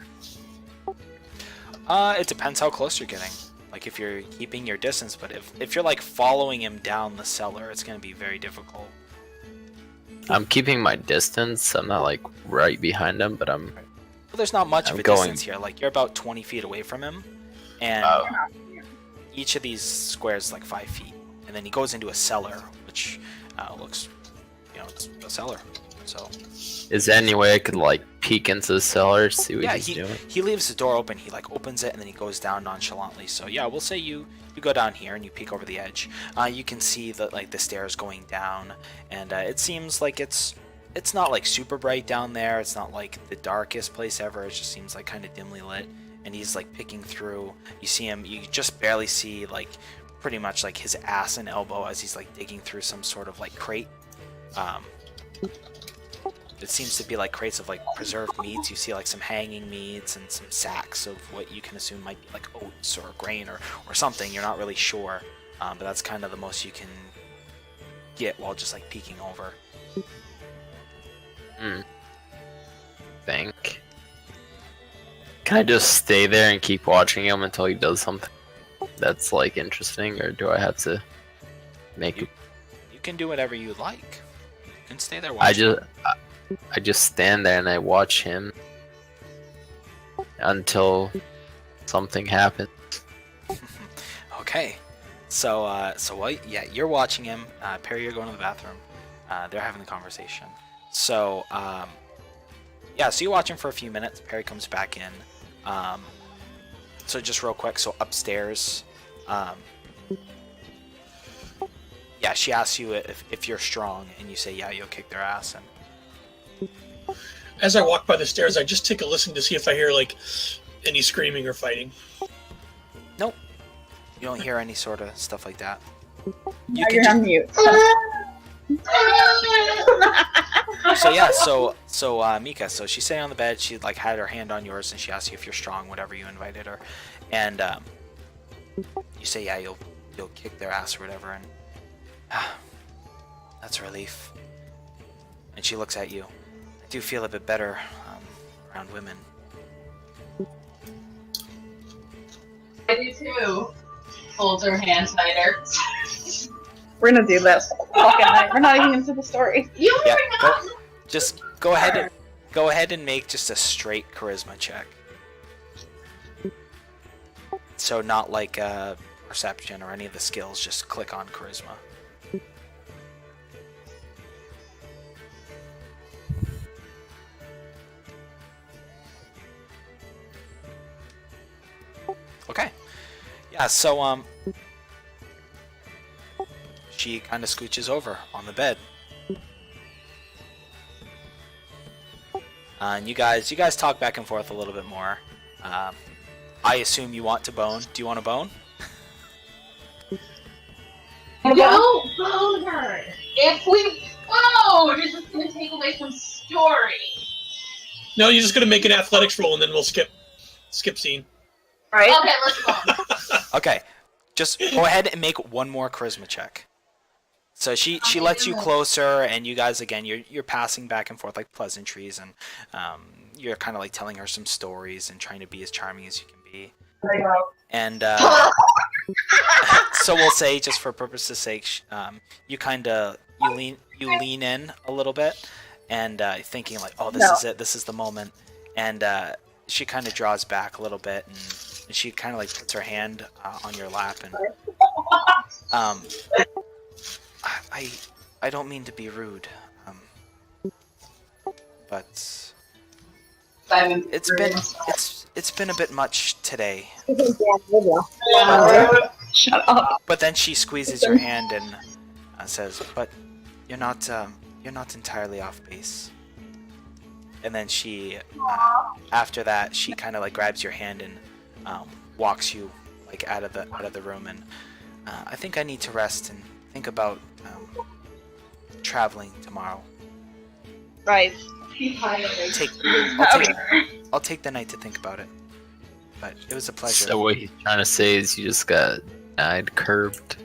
It depends how close you're getting. Like if you're keeping your distance, but if you're like following him down the cellar, it's gonna be very difficult. I'm keeping my distance. I'm not like right behind him, but I'm. Well, there's not much of I'm a going- distance here. Like you're about 20 feet away from him, and Oh. each of these squares is like 5 feet, and then he goes into a cellar, which looks, it's a cellar. So Is there any way I could like peek into the cellar, see what yeah, he's doing? he leaves the door open. He like opens it, and then he goes down nonchalantly. So yeah, we'll say you go down here and you peek over the edge. You can see the stairs going down, and it seems like it's not like super bright down there. It's not like the darkest place ever. It just seems like kind of dimly lit. And he's like picking through. You see him. You just barely see like pretty much like his ass and elbow as he's like digging through some sort of like crate. It seems to be like crates of like preserved meats. You see like some hanging meats and some sacks of what you can assume might be like oats or grain or something. You're not really sure, but that's kind of the most you can get while just like peeking over. Think. Can I just stay there and keep watching him until he does something that's like interesting, or do I have to make? You can do whatever you like. You can stay there watching. I just stand there and I watch him until something happens. Okay. So what? Yeah, you're watching him. Perry, you're going to the bathroom. They're having the conversation. So yeah, so you watch him for a few minutes. Perry comes back in. So just real quick. So upstairs. Yeah, she asks you if you're strong, and you say yeah, you'll kick their ass. And As I walk by the stairs, I just take a listen to see if I hear like any screaming or fighting. nope, you don't hear any sort of stuff like that. Now you're on mute. So yeah, so Mika, so she's sitting on the bed. She like had her hand on yours, and she asks you if you're strong, whatever you invited her, and you say yeah, you'll kick their ass or whatever, and that's a relief. And she looks at you. I do feel a bit better around women. I do too. Holds her hand tighter. We're gonna do this. Fucking night. We're not even into the story. You Yeah, were not. just go ahead and make just a straight charisma check. So not like perception or any of the skills. Just click on charisma. Okay. Yeah, so she kind of scooches over on the bed. And you guys talk back and forth a little bit more. I assume you want to bone. Do you want to bone? Don't bone her. If we bone, it's just gonna take away from story. No, you're just gonna make an athletics roll, and then we'll skip scene. Right? Okay, let's go. Okay, just go ahead and make one more charisma check. So she lets you closer, and you guys again you're passing back and forth like pleasantries, and you're kind of like telling her some stories and trying to be as charming as you can be. And so we'll say, just for purpose's sake, you lean in a little bit, and thinking like, oh, this is it, this is the moment, and she kind of draws back a little bit, and she kind of like puts her hand on your lap, and I don't mean to be rude, but it's been a bit much today. Shut up. But then she squeezes your hand and says, "But you're not entirely off base." And then she, after that, she kind of like grabs your hand and walks you like out of the room. And I think I need to rest and think about traveling tomorrow. Right. I'll take the night to think about it. But it was a pleasure. So what he's trying to say is you just got curbed.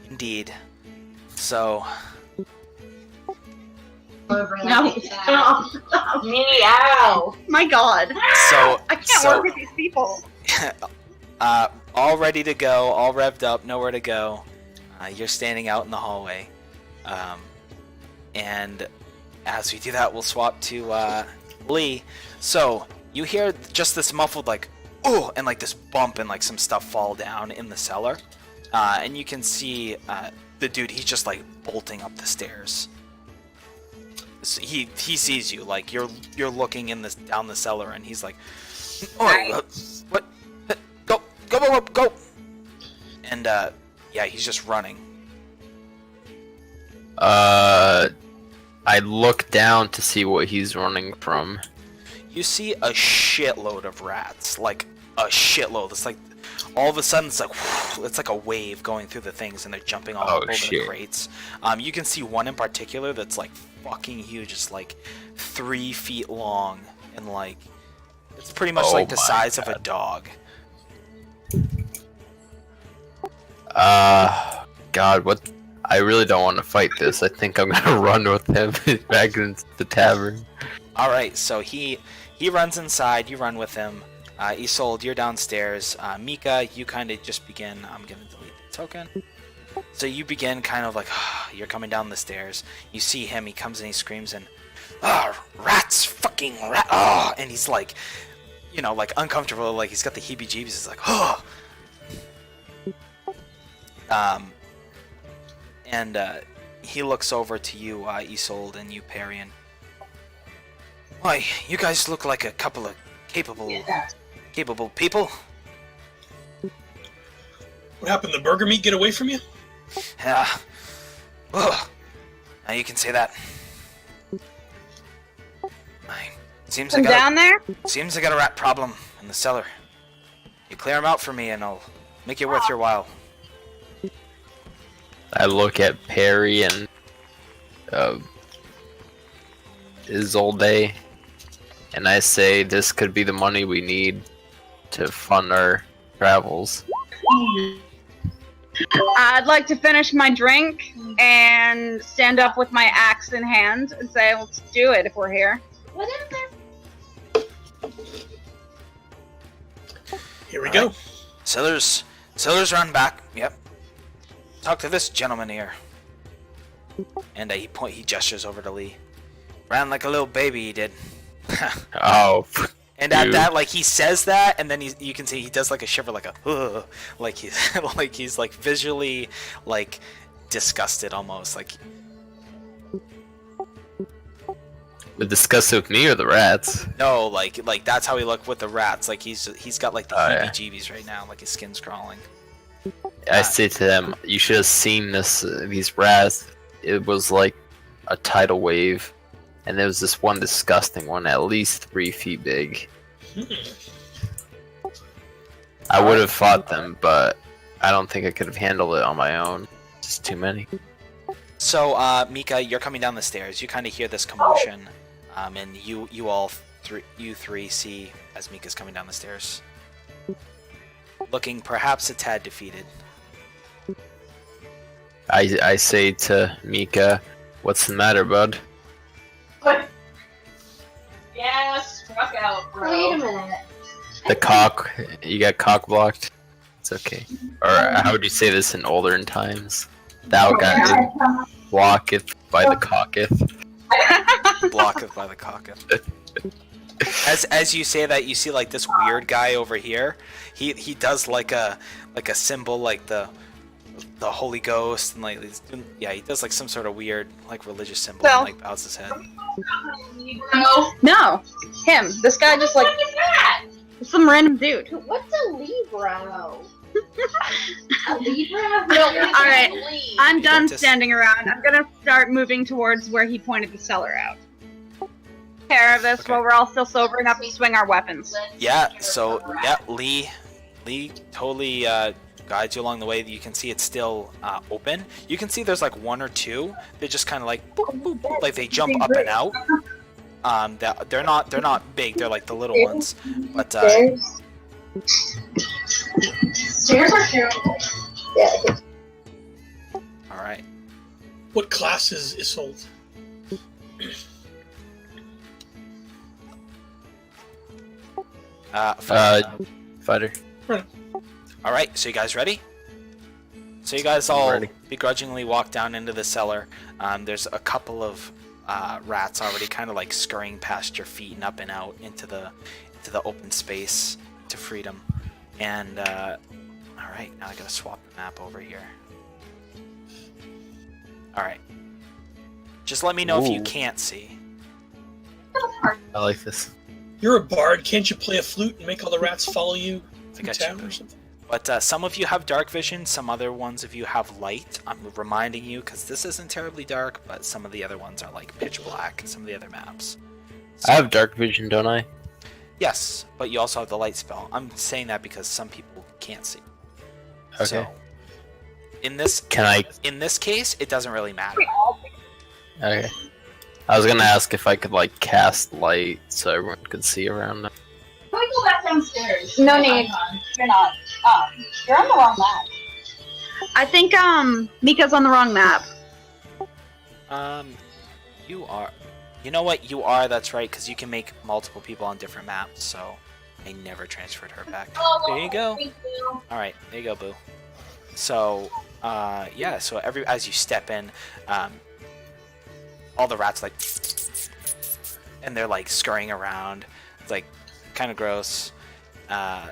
Indeed. So No. Meow. My God. so I can't work with these people. all ready to go, all revved up, nowhere to go. You're standing out in the hallway. And as we do that, we'll swap to Lee. So you hear just this muffled like, oh, and like this bump and like some stuff fall down in the cellar. And you can see the dude, he's just like bolting up the stairs. So he sees you, like you're looking in this down the cellar, and he's like, oh, what? Go! And yeah, he's just running. I look down to see what he's running from. You see a shitload of rats, like a shitload. It's like all of a sudden it's like a wave going through the things, and they're jumping all over the crates. You can see one in particular that's like fucking huge. It's like 3 feet long, and like it's pretty much like the size of a dog. God, what? I really don't want to fight this. I think I'm gonna run with him back into the tavern. All right, so he runs inside. You run with him. Isolde, you're downstairs. Mika, you kind of just begin. I'm gonna delete the token. So you begin kind of like you're coming down the stairs. You see him. He comes and he screams and rats, fucking rat! Oh, and he's like, you know, like uncomfortable. Like he's got the heebie-jeebies. He's like, oh. And he looks over to you, Isolde, and you, Parian. Why, you guys look like a couple of capable people. What happened? The burger meat get away from you? Yeah. Ugh. Now you can say that. Seems I Down there? Seems I got a rat problem in the cellar. You clear them out for me, and I'll make it worth your while. I look at Perry and Isolde, and I say this could be the money we need to fund our travels. I'd like to finish my drink and stand up with my axe in hand and say, let's do it if we're here. What is there? Here we go. Cellars run back. Yep. Talk to this gentleman here. And he gestures over to Lee. Ran like a little baby, he did. Oh. And at that, like he says that, and then you can see he does like a shiver, like a like he's like visually like disgusted almost, like. Disgusted with me or the rats? No, like that's how he looked with the rats. Like he's got like the heebie-jeebies right now, like his skin's crawling. I say to them, you should have seen these rats. It was like a tidal wave. and there was this one disgusting one, at least 3 feet big. I would have fought them, but I don't think I could have handled it on my own. Just too many. So, Mika, you're coming down the stairs. You kind of hear this commotion, and you three see as Mika's coming down the stairs, looking perhaps a tad defeated. I say to Mika, "What's the matter, bud?" What? Yeah, struck out, bro. Wait a minute. The cock. You got cock blocked. It's okay. Or how would you say this in olden times? Thou got blocketh by the cocketh. Blocketh by the cocketh. As you say that, you see like this weird guy over here. He does like a symbol, like the Holy Ghost, and like he does like some sort of weird like religious symbol, Well- and like bows his head. No. No, him. This guy just like What is that? some random dude. What's a Libra? A Libra? No, alright. I'm done Dentist. standing around. I'm gonna start moving towards where he pointed the cellar out. Care of this Okay. while we're all still sober enough to swing our weapons. Yeah. So yeah, Lee totally guides you along the way. You can see it's still open. You can see there's like one or two. They just kind of like boop, boop, boop, like they jump up and out. They're not big. They're like the little ones. But Stairs? Stairs are terrible. Yeah. all right. What class is sold? Fighter. All right, so you guys ready? So you guys all Ready. begrudgingly walk down into the cellar. There's a couple of rats already kind of like scurrying past your feet and up and out into the open space to freedom. And all right, now I gotta swap the map over here. All right, just let me know if you Ooh. can't see. I like this. You're a bard. Can't you play a flute and make all the rats follow you I through got town you. or something? But some of you have dark vision, some other ones of you have light. I'm reminding you because this isn't terribly dark, but some of the other ones are like pitch black. Some of the other maps. I have dark vision, don't I? Yes, but you also have the light spell. I'm saying that because some people can't see. Okay. So, in this case, it doesn't really matter. Okay. I was gonna ask if I could like cast light so everyone could see around them. Can we go back downstairs? No need. You're not. You're on the wrong map. I think Mika's on the wrong map. You are. You know what? You are. That's right, because you can make multiple people on different maps. So, I never transferred her back. There you go. Thank you. All right, there you go, Boo. So, yeah. So as you step in, all the rats like, and they're like scurrying around. It's like kind of gross. Yeah.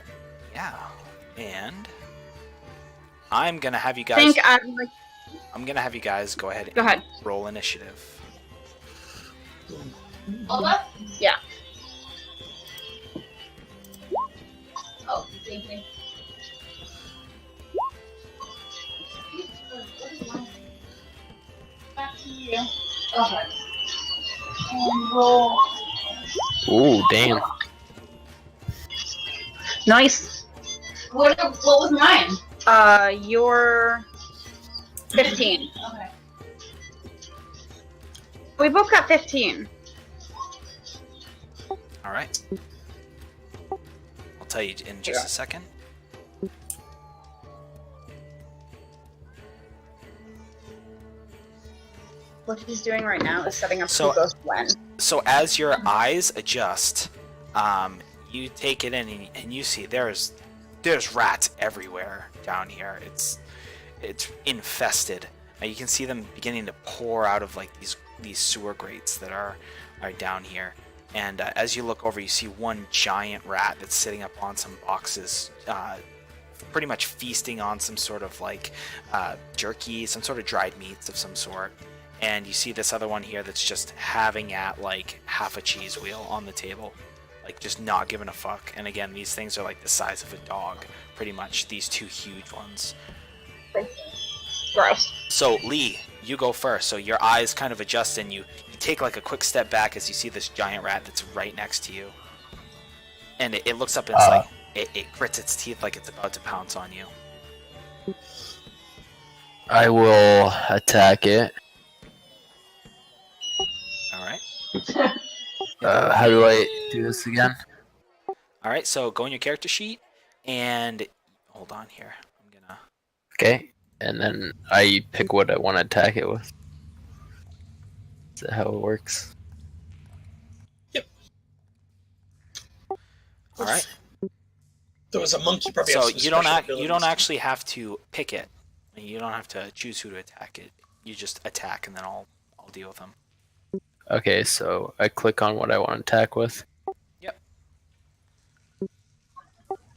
And I'm gonna have you I guys. think I'm like, I'm gonna have you guys go ahead and go ahead. roll initiative. All that? Yeah. Oh, same thing. Back to you. Okay. And roll. Ooh, damn. Nice. What was mine? You're 15. Okay. We both got 15. All right. I'll tell you in just a second. What he's doing right now is setting up So- who goes when. So as your eyes adjust, you take it in and you see there's rats everywhere down here. It's infested. You can see them beginning to pour out of like these sewer grates that are down here. And as you look over, you see one giant rat that's sitting up on some boxes, pretty much feasting on some sort of like jerky, some sort of dried meats of some sort. And you see this other one here that's just having at like half a cheese wheel on the table, like just not giving a fuck. And again, these things are like the size of a dog, pretty much, these two huge ones. Gross. So Lee, you go first. So your eyes kind of adjust and you take like a quick step back as you see this giant rat that's right next to you, and it looks up and it's like it grits its teeth like it's about to pounce on you. I will attack it. All right. How do I do this again? All right. So go in your character sheet and hold on here. I'm gonna. Okay, and then I pick what I want to attack it with. Is that how it works? All right. There was a monkey. Probably So has some you don't special you don't abilities. actually have to pick it. You don't have to choose who to attack it. You just attack, and then I'll deal with them. Okay, so I click on what I want to attack with. Yep.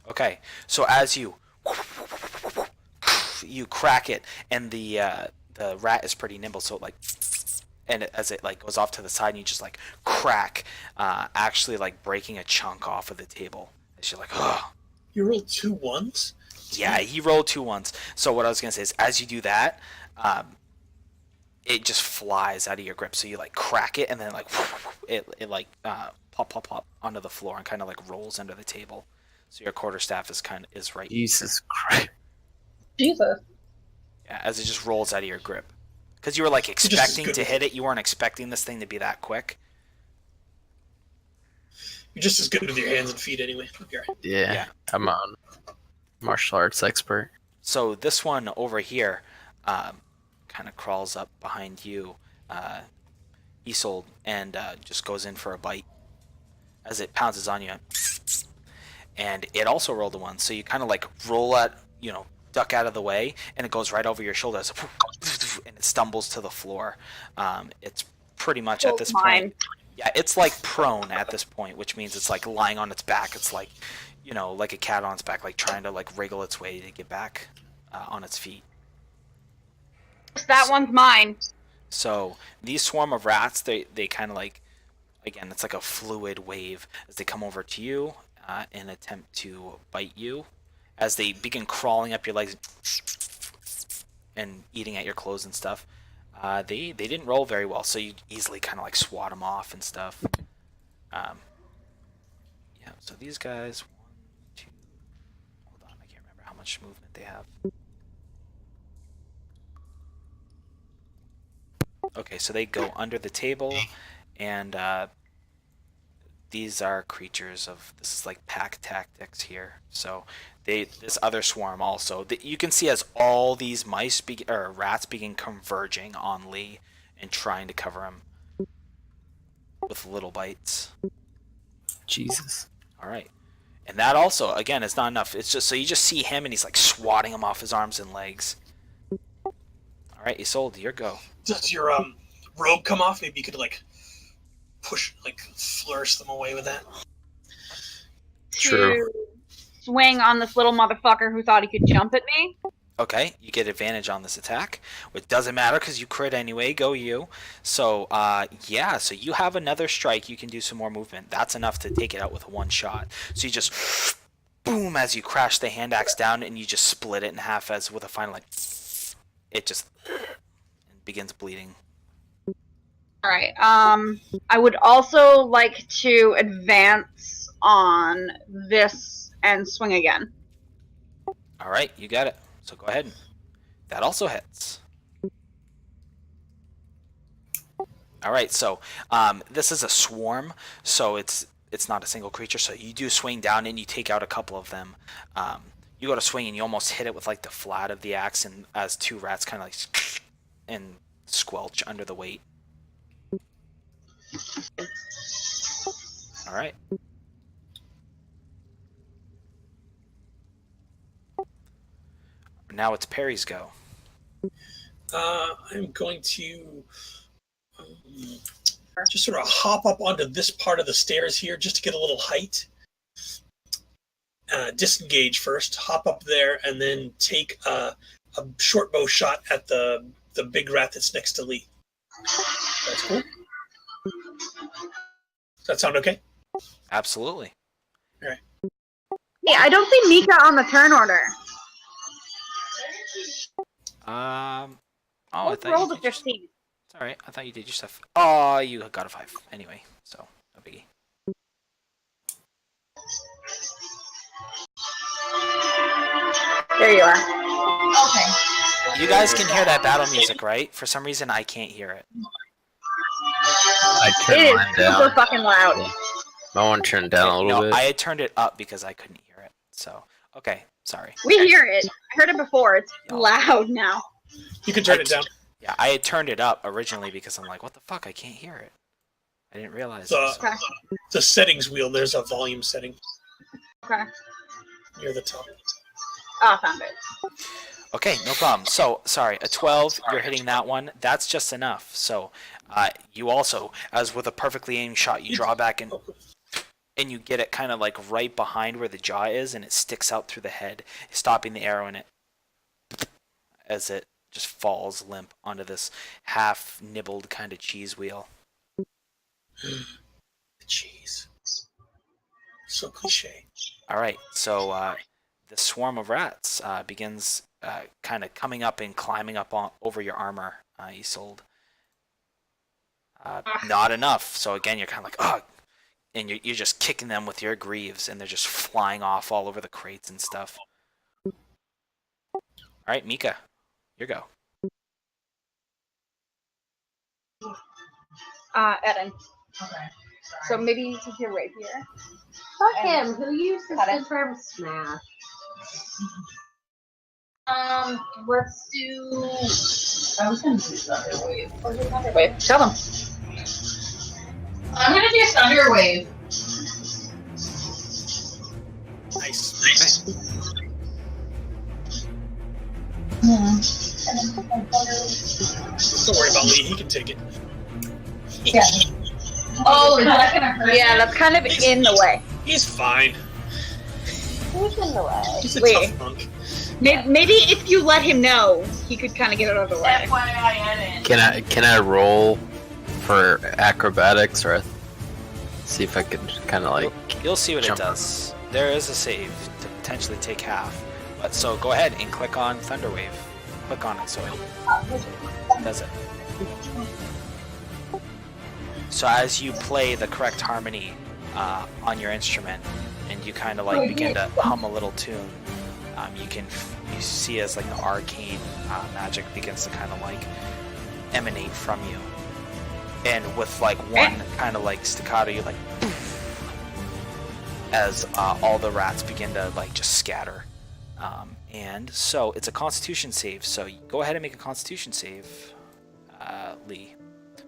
Okay. So as you crack it, and the rat is pretty nimble, so it like, and as it like goes off to the side, and you just like crack, actually like breaking a chunk off of the table. As you're like, oh. You rolled 2 1s? Yeah, he rolled 2 1s. So what I was gonna say is, as you do that, it just flies out of your grip. So you like crack it, and then like it like pop onto the floor and kind of like rolls under the table. So your quarterstaff is right. Jesus Christ. Jesus. Yeah, as it just rolls out of your grip. Because you were like expecting to hit it, you weren't expecting this thing to be that quick. You're just as good with your hands and feet anyway. Yeah, I'm a martial arts expert. So this one over here kind of crawls up behind you, Isolde, and just goes in for a bite as it pounces on you. And it also rolled a 1, so you kind of like roll out, duck out of the way, and it goes right over your shoulder, and it stumbles to the floor. It's pretty much at this point. Yeah, it's like prone at this point, which means it's like lying on its back. It's like, like a cat on its back, like trying to like wriggle its way to get back on its feet. That one's mine. So these swarm of rats, they kind of like, again, it's like a fluid wave as they come over to you and attempt to bite you. As they begin crawling up your legs and eating at your clothes and stuff. They didn't roll very well, so you easily kind of like swat them off and stuff. Yeah, so these guys, 1, 2, hold on, I can't remember how much movement they have. Okay, so they go under the table, and these are creatures of, this is like pack tactics here. So this other swarm also, you can see as all these rats begin converging on Lee and trying to cover him with little bites. Jesus. All right. And that also, again, is not enough. It's just, so you just see him and he's like swatting him off his arms and legs. All right, Isolde, your go. Does your robe come off? Maybe you could like push, like flourish them away with that. True. To swing on this little motherfucker who thought he could jump at me. Okay, you get advantage on this attack, which doesn't matter because you crit anyway. Go you. So, yeah, so you have another strike. You can do some more movement. That's enough to take it out with one shot. So you just boom as you crash the hand axe down, and you just split it in half as with a final like it just begins bleeding. All right. I would also like to advance on this and swing again. All right, you got it. So go ahead. That also hits. All right, so this is a swarm, so it's not a single creature. So you do swing down and you take out a couple of them. You go to swing and you almost hit it with like the flat of the axe, and as 2 rats kind of like and squelch under the weight. All right. Now it's Perry's go. I'm going to just sort of hop up onto this part of the stairs here just to get a little height. Disengage first, hop up there, and then take a short bow shot at the big rat that's next to Lee. That's cool. Does that sound okay? Absolutely. Hey, I don't see Mika on the turn order. Oh, I Let's thought roll you the could just- 15. It's alright. I thought you did your stuff. Oh, you got a 5. Anyway, so, no biggie. There you are. Okay. You guys can hear that battle music, right? For some reason, I can't hear it. I It turned is mine super down. fucking loud. My one turned down a Okay, little no, bit. I had turned it up because I couldn't hear it. So, okay, sorry. We hear it. I heard it before. It's Yeah. loud now. You can turn it down. Yeah, I had turned it up originally because I'm like, what the fuck? I can't hear it. I didn't realize. The, This. Okay. the settings wheel, there's a volume setting Okay. near the top. Oh, found it. Okay, no problem. So, sorry, a 12, you're hitting that one. That's just enough. So, you also, as with a perfectly aimed shot, you draw back and you get it kind of like right behind where the jaw is, and it sticks out through the head, stopping the arrow in it as it just falls limp onto this half-nibbled kind of cheese wheel. Jeez. So cliche. All right, so the swarm of rats begins kind of coming up and climbing up over your armor, Isolde. Not enough. So again, you're kind of like, oh, and you're just kicking them with your greaves, and they're just flying off all over the crates and stuff. All right, Mika, your go. Eden. Okay. So maybe you take your rapier. Fuck him. Who uses Cut the it. term smash? Let's do. I was gonna do Thunderwave. Wait, tell them. I'm gonna do Thunderwave. Nice. Don't worry about Lee. He can take it. Yeah. Oh, is that gonna hurt? Yeah, that's kind of in the way. He's fine. Who's in the way? He's a Wait. tough monk. Maybe if you let him know, he could kind of get it out of the way. FYI, Eden. Can I roll for acrobatics or see if I can kind of like? You'll see what it Jump. does. There is a save to potentially take half. But so go ahead and click on Thunderwave. Click on it so it does it. So as you play the correct harmony on your instrument, and you kind of like begin to hum a little tune, you see as like the arcane magic begins to kind of like emanate from you, and with like one kind of like staccato, you like as all the rats begin to like just scatter. And so it's a Constitution save. So go ahead and make a Constitution save, Lee.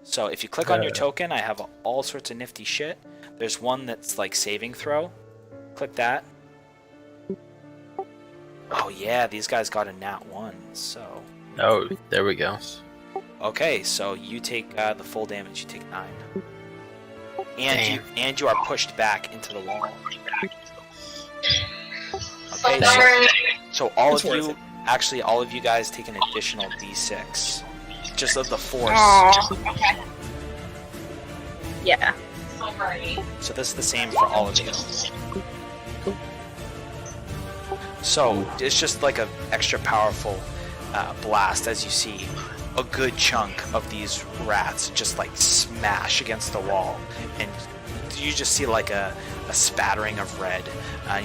So if you click on your token, I have all sorts of nifty shit. There's one that's like saving throw. Click that. Oh yeah, these guys got a nat 1. So Oh, there we go. okay, so you take the full damage. You take 9, and you are pushed back into the wall. Okay, so all It's of worth you, it. actually all of you guys take an additional d6, just of the force. Aww. Okay. Yeah. So pretty. So this is the same for all of you. So it's just like an extra powerful blast as you see a good chunk of these rats just like smash against the wall, and you just see like a spattering of red.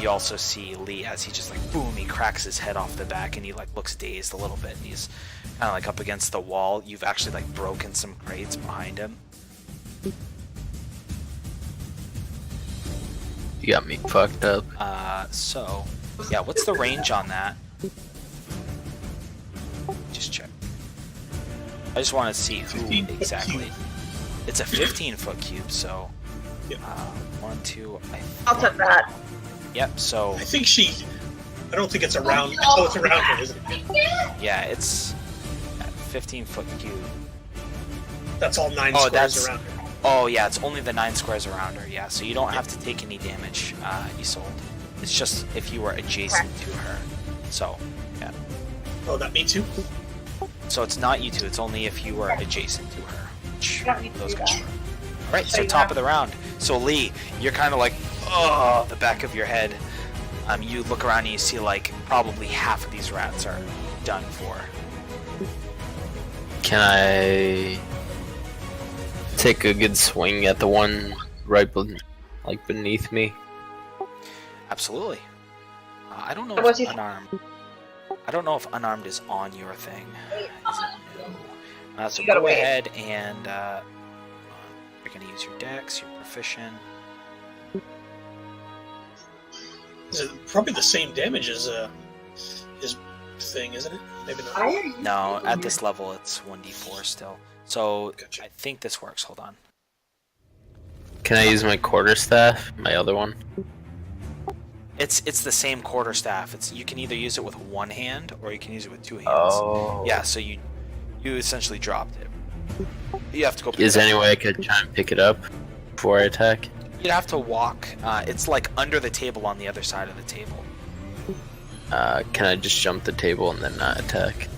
You also see Lee as he just like boom, he cracks his head off the back and he like looks dazed a little bit, and he's kind of like up against the wall. You've actually like broken some crates behind him. You got me fucked up. So yeah, what's the range on that? Just check. I just want to see who 15 foot exactly. cube. It's a 15-foot cube, so Yep. 1, 2. I'll take that. Yep. So I think I don't think it's around. Oh, it's around here, isn't it? yeah, it's a 15-foot cube. That's all 9 Oh, squares that's- around here. Oh yeah, it's only the 9 squares around her. Yeah, so you don't have to take any damage, Isolde. It's just if you were adjacent to her. So yeah. Oh, that me too? So it's not you two. It's only if you were adjacent to her. Which don't need to those do guys that. were. All right, so you top have- of the round. So Lee, you're kind of like, oh, the back of your head. You look around and you see like probably half of these rats are done for. Can I take a good swing at the one right beneath me? Absolutely. I don't know What's if he- unarmed. I don't know if unarmed is on your thing. Is it? No. So You gotta go wait. ahead and you're gonna use your dex. You're proficient. Is it probably the same damage as his thing, isn't it? Maybe not. No, at this level it's 1d4 still. So Gotcha. I think this works. Hold on. Can I use my quarterstaff? My other one? It's the same quarterstaff. You can either use it with one hand or you can use it with two hands. Oh. Yeah, so you essentially dropped it. You have to go. Pick Is it there up. any way I could try and pick it up before I attack? You'd have to walk. It's like under the table on the other side of the table. Can I just jump the table and then not attack?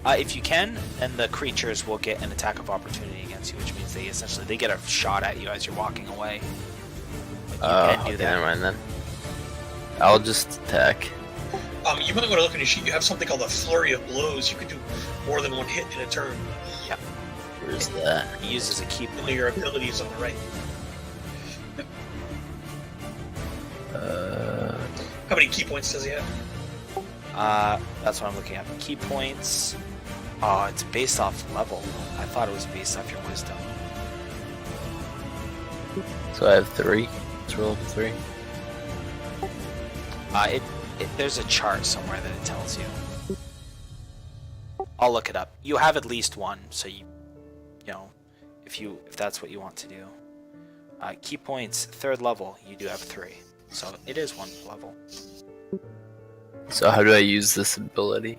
If you can, then the creatures will get an attack of opportunity against you, which means they get a shot at you as you're walking away. But you can do Okay, that. never mind then. I'll just attack. You might want to look at your sheet. You have something called a flurry of blows. You can do more than one hit in a turn. Where's that? He uses a key And point. your abilities on the right. How many key points does he have? That's what I'm looking at. Key points. Oh, it's based off level. I thought it was based off your wisdom. So I have 3. Let's roll 3. There's a chart somewhere that it tells you. I'll look it up. You have at least one, so you know, if that's what you want to do. Key points, 3rd level, you do have 3. So it is 1 level. So how do I use this ability?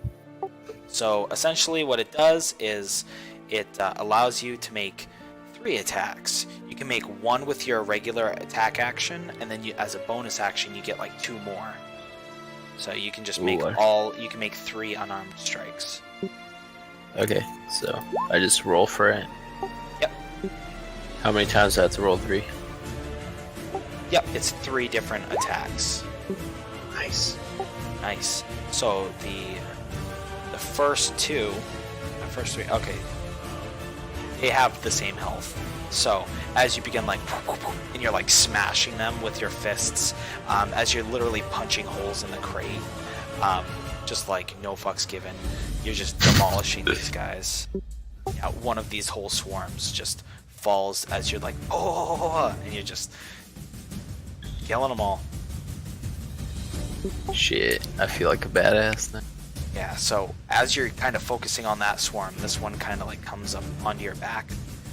So essentially what it does is it allows you to make 3 attacks. You can make 1 with your regular attack action, and then as a bonus action you get like 2 more. So you can just make you can make 3 unarmed strikes. Okay, so I just roll for it. Yep. How many times do I have to roll 3? Yep, it's 3 different attacks. Nice. Nice. So the first 3, okay, they have the same health. So as you begin like, and you're like smashing them with your fists, as you're literally punching holes in the crate, just like no fucks given, you're just demolishing these guys. Yeah, one of these whole swarms just falls as you're like, oh, and you're just killing them all. Shit, I feel like a badass now. Yeah, so as you're kind of focusing on that swarm, this one kind of like comes up onto your back.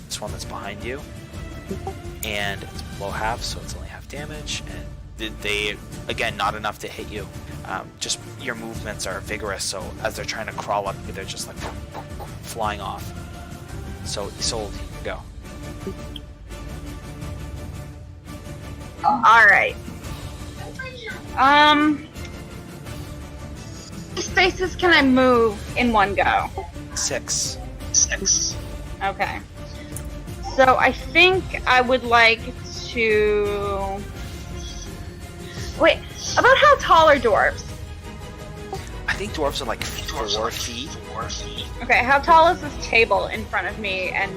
This one that's behind you. And it's below half, so it's only half damage. And they, again, not enough to hit you. Just your movements are vigorous, so as they're trying to crawl up you, they're just like flying off. So Isolde, go. Alright. How many spaces can I move in one go? 6. Okay. So I think I would like to... Wait, about how tall are dwarves? I think dwarves are like 4 feet. Okay, how tall is this table in front of me and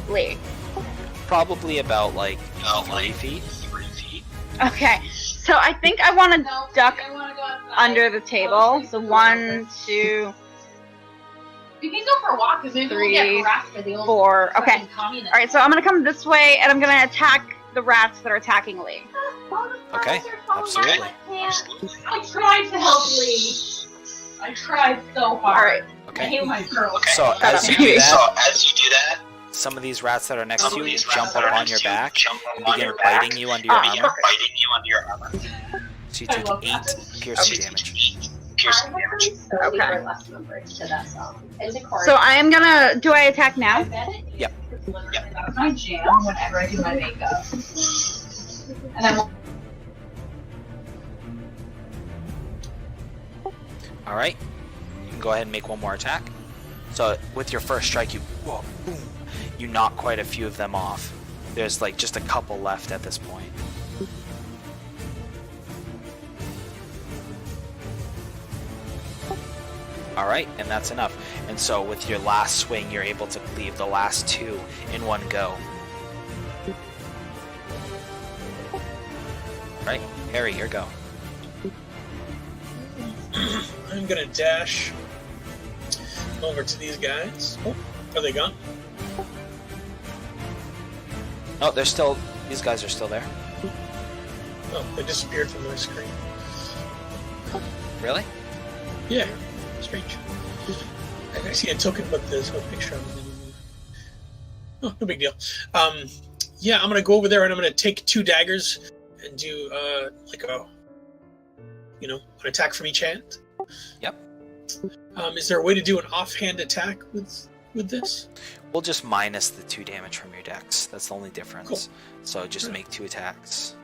Lee? Probably about like 3 feet. Okay, so I think I want to duck I want to go outside. under the table. So 1, 2, We can go for a walk because maybe we'll 3, get harassed by the old 4. Okay. fucking communists. Alright, so I'm gonna come this way and I'm gonna attack the rats that are attacking Lee. Okay, absolutely. I tried to help Lee. I tried so hard. Alright. I Okay. hate my girl. So Shut as up. you do that, some of these rats that are next to you jump up on your back and begin biting you under your armor. So you take 8 piercing damage. Okay. Less numbers to that song. And the chorus. So I am gonna. Do I attack I now? bet it is. Yep. That's my jam whenever I do my makeup. And then Alright. You can go ahead and make one more attack. So with your first strike, you boom, you knock quite a few of them off. There's like just a couple left at this point. All right, and that's enough. And so with your last swing, you're able to cleave the last 2 in one go. All right, Harry, your go. I'm gonna dash over to these guys. Oh, are they gone? Oh, these guys are still there. Oh, they disappeared from my screen. Really? Yeah, strange. I see a token, but there's no picture of it. Oh, no big deal. Yeah, I'm gonna go over there and I'm gonna take 2 daggers and do like a, an attack from each hand. Yep. Is there a way to do an offhand attack with this? We'll just minus the 2 damage from your dex. That's the only difference. Cool. So just make 2 attacks.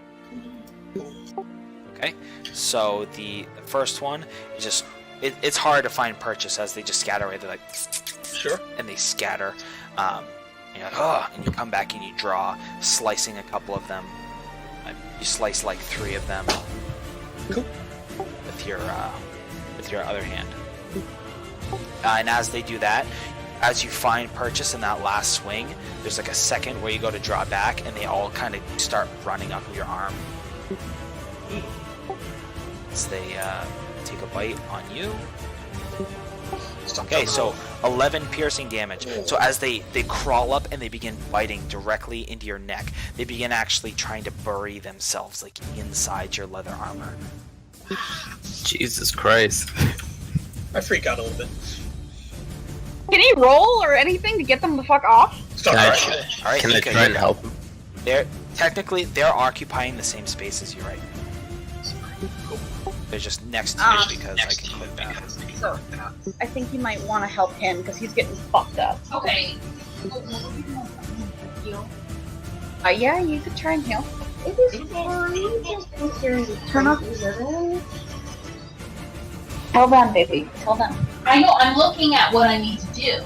Cool. Okay. So the first one is just it's hard to find purchase as they just scatter away. They're like, Sure. and they scatter. And you're like, oh, and you come back and you draw, slicing a couple of them. You slice like 3 of them. Cool. With your other hand. And as they do that, as you find purchase in that last swing, there's like a second where you go to draw back, and they all kind of start running up your arm. As they take a bite on you. Okay, so 11 piercing damage. So as they crawl up and they begin biting directly into your neck, they begin actually trying to bury themselves like inside your leather armor. Jesus Christ. I freak out a little bit. Can he roll or anything to get them the fuck off? Stop. Can I, All right, can I Nika, try and you're help him? they're occupying the same space as you, right? They're just next to you because I can click that. So, I think you might want to help him because he's getting fucked up. Okay. Yeah, you could try and heal. It is fine. Turn off. Tell them, baby. Tell them. I know, I'm looking at what I need to do.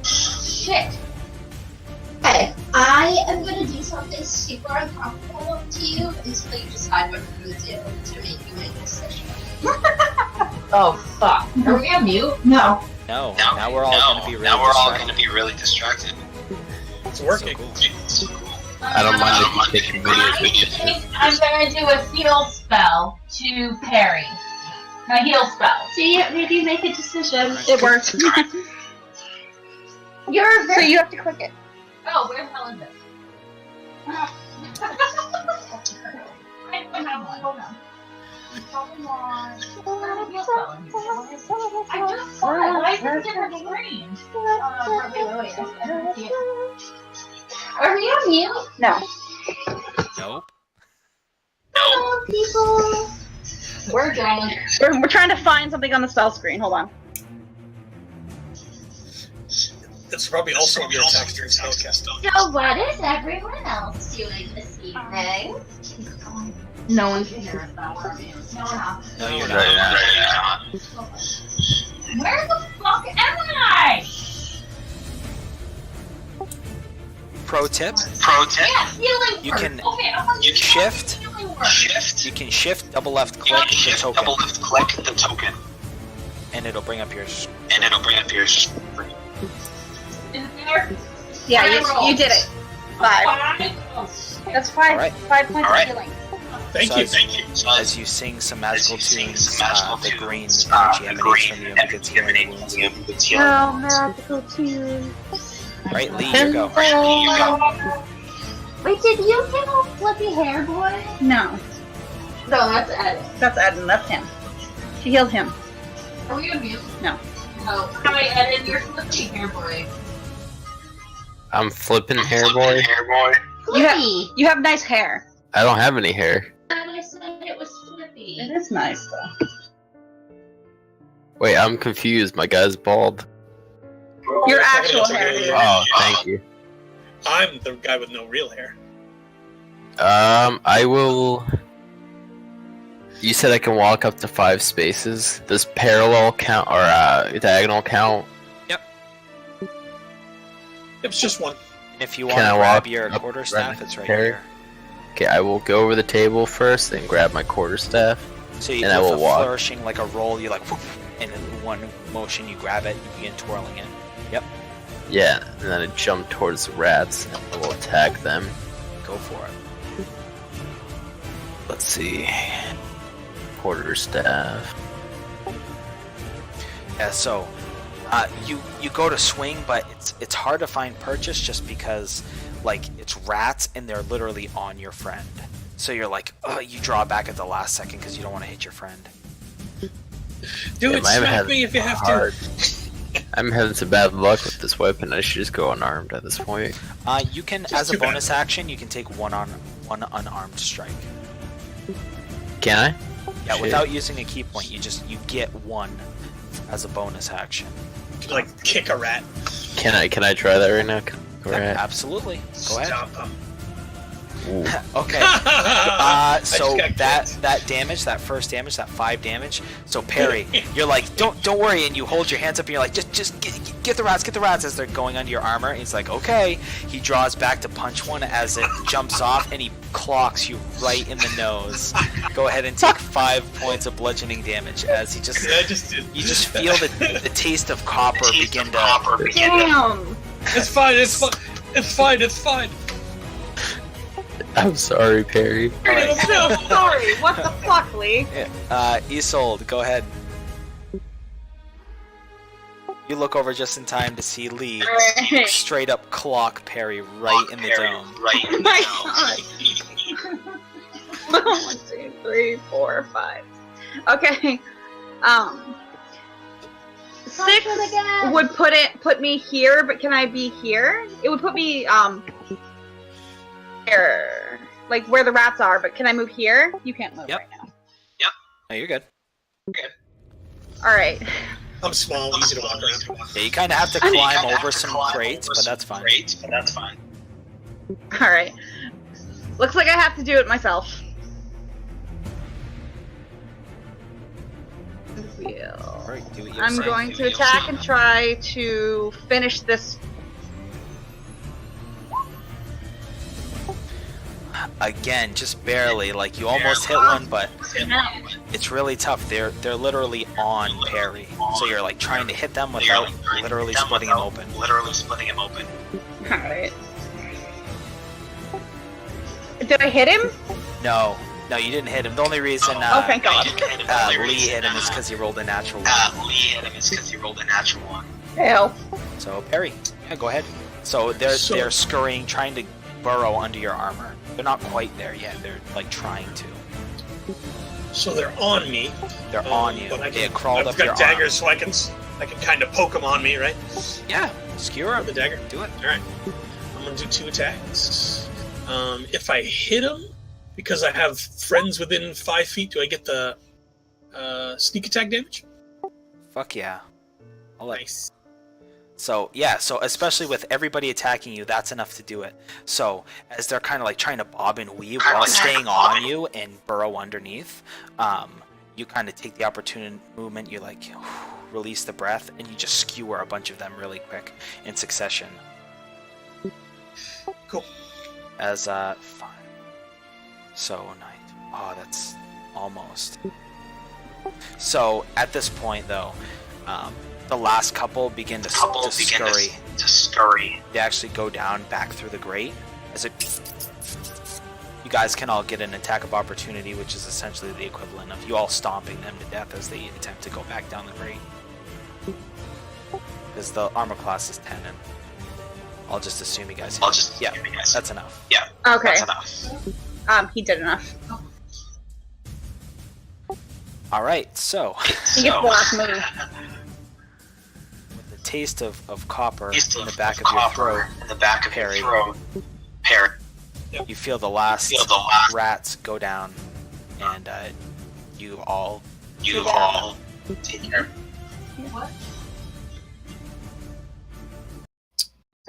Shit. Okay, I am gonna do something super uncomfortable to you until you decide what you're gonna do to make you make a decision. Oh, fuck. Are we on mute? No. No, now we're all going to be really distracted. It's working. So cool. I don't mind if you take your videos with you. I'm gonna do a heal spell to parry. My heal spell. See, maybe you make a decision. It works. You're So very. you have to click it. Oh, where the hell is it? I don't have one. Hold on. I just saw it. Why is it a different screen? Are we on mute? No. Nope. Hello, people. We're done. We're trying to find something on the spell screen. Hold on. That's probably also on your attacks during spellcast. So what is everyone else doing this evening? No one. No, you're Right not. now. Where the fuck am I? Pro tip: Yeah, healing You first. can- Okay, I'm gonna shift. healing work. You can shift, double left click the token, and it'll bring up your. Is it there? Yeah, Roll. you did it. 5. Oh, That's 5. Alright. 5 points of healing. Thank you. As you sing some magical tunes, the green energy emanates from you and begins healing wounds. Oh, magical tune. Right, Lee, your go. Wait, did you kill Flippy Hair Boy? No. No, that's Ed. That's Eden. That's him. She healed him. Are we on mute? No. Oh, hi, Ed, you're flipping hair boy. I'm flipping hair boy. Flippy. You have nice hair. I don't have any hair. And I said it was Flippy. It is nice though. Wait, I'm confused. My guy's bald. Your It's not actual gonna hair. take Dude. any- Oh, thank you. I'm the guy with no real hair. I will. You said I can walk up to 5 spaces. Does parallel count or diagonal count? It's just one. And if you Can want I to grab walk your up quarterstaff, right it's right here? here. Okay, I will go over the table first, then grab my quarterstaff. So you And I with will a walk. flourishing like a roll, you like, whoop, and in one motion you grab it, you begin twirling it. Yep, Yeah, and then I jump towards the rats and I will attack them. go for it. Let's see. Quarterstaff. Yeah, so you go to swing, but it's hard to find purchase just because like it's rats and they're literally on your friend. So you're like, oh, you draw back at the last second because you don't want to hit your friend. Do it, I haven't smack had me if you have hard- to. I'm having some bad luck with this weapon. I should just go unarmed at this point. You can, Just as a too bad. bonus action, you can take one unarmed strike. Can I? Yeah, Shit. without using a key point, you get one as a bonus action. Like kick a rat. Can I try that right now? Go Yeah, ahead. absolutely. Go ahead. Stop him. Ooh. Okay. I just So got that damage, that first damage, that 5 damage. So parry. You're like, don't worry, and you hold your hands up, and you're like, just get the rats as they're going under your armor. And he's like, okay. He draws back to punch one as it jumps off, and he clocks you right in the nose. Go ahead and take 5 points of bludgeoning damage as he just. Yeah, I just did. You just feel the taste of copper begin to. Damn. It's fine. It's fine. It's fine. It's fine. I'm sorry, Perry. I'm so sorry. What the fuck, Lee? Isolde, go ahead. You look over just in time to see Lee Alright. straight up clock parry right in the dome. Oh my god. 1, 2, 3, 4, 5. Okay. 6 would put me here, but can I be here? It would put me here, like where the rats are. But can I move here? You can't move Yep. right now. No, you're good. All right. I'm small, easy to walk around. Yeah, you kind of have to climb over some crates, but that's fine. All right. Looks like I have to do it myself. Feel. Alright, do what you I'm say. going to attack and try to finish this. Again, just barely. Like you almost hit one, but it's really tough. They're literally on parry, so you're like trying to hit them without literally splitting them open. All right. Did I hit him? No, you didn't hit him. The only reason Oh, thank God. Lee hit him is because he rolled a natural one. Ew. So parry. Yeah, go ahead. So they're scurrying, trying to burrow under your armor. They're not quite there yet. They're like trying to. So they're on me. They're on you. But They crawled I've up got your daggers, so I can kind of poke them on me, right? arm. Yeah, skewer With the him. dagger. Do it. All right. I'm gonna do 2 attacks. If I hit him, because I have friends within 5 feet, do I get the sneak attack damage? Fuck yeah. I'll let Nice. So yeah, so especially with everybody attacking you, that's enough to do it. So as they're kind of like trying to bob and weave while staying on you and burrow underneath, you kind of take the opportune movement. You like release the breath and you just skewer a bunch of them really quick in succession. Cool. As 5. So 9. Oh, that's almost. So at this point though. The last couple begin to scurry. They actually go down back through the grate. As it, you guys can all get an attack of opportunity, which is essentially the equivalent of you all stomping them to death as they attempt to go back down the grate. Because the armor class is 10, and I'll just assume you guys hit. Yeah, that's enough. Okay. He did enough. All right, so He gets the last move. with the taste of copper in the back of your throat, Perry, you feel the last rats go down, and you all Take care. What?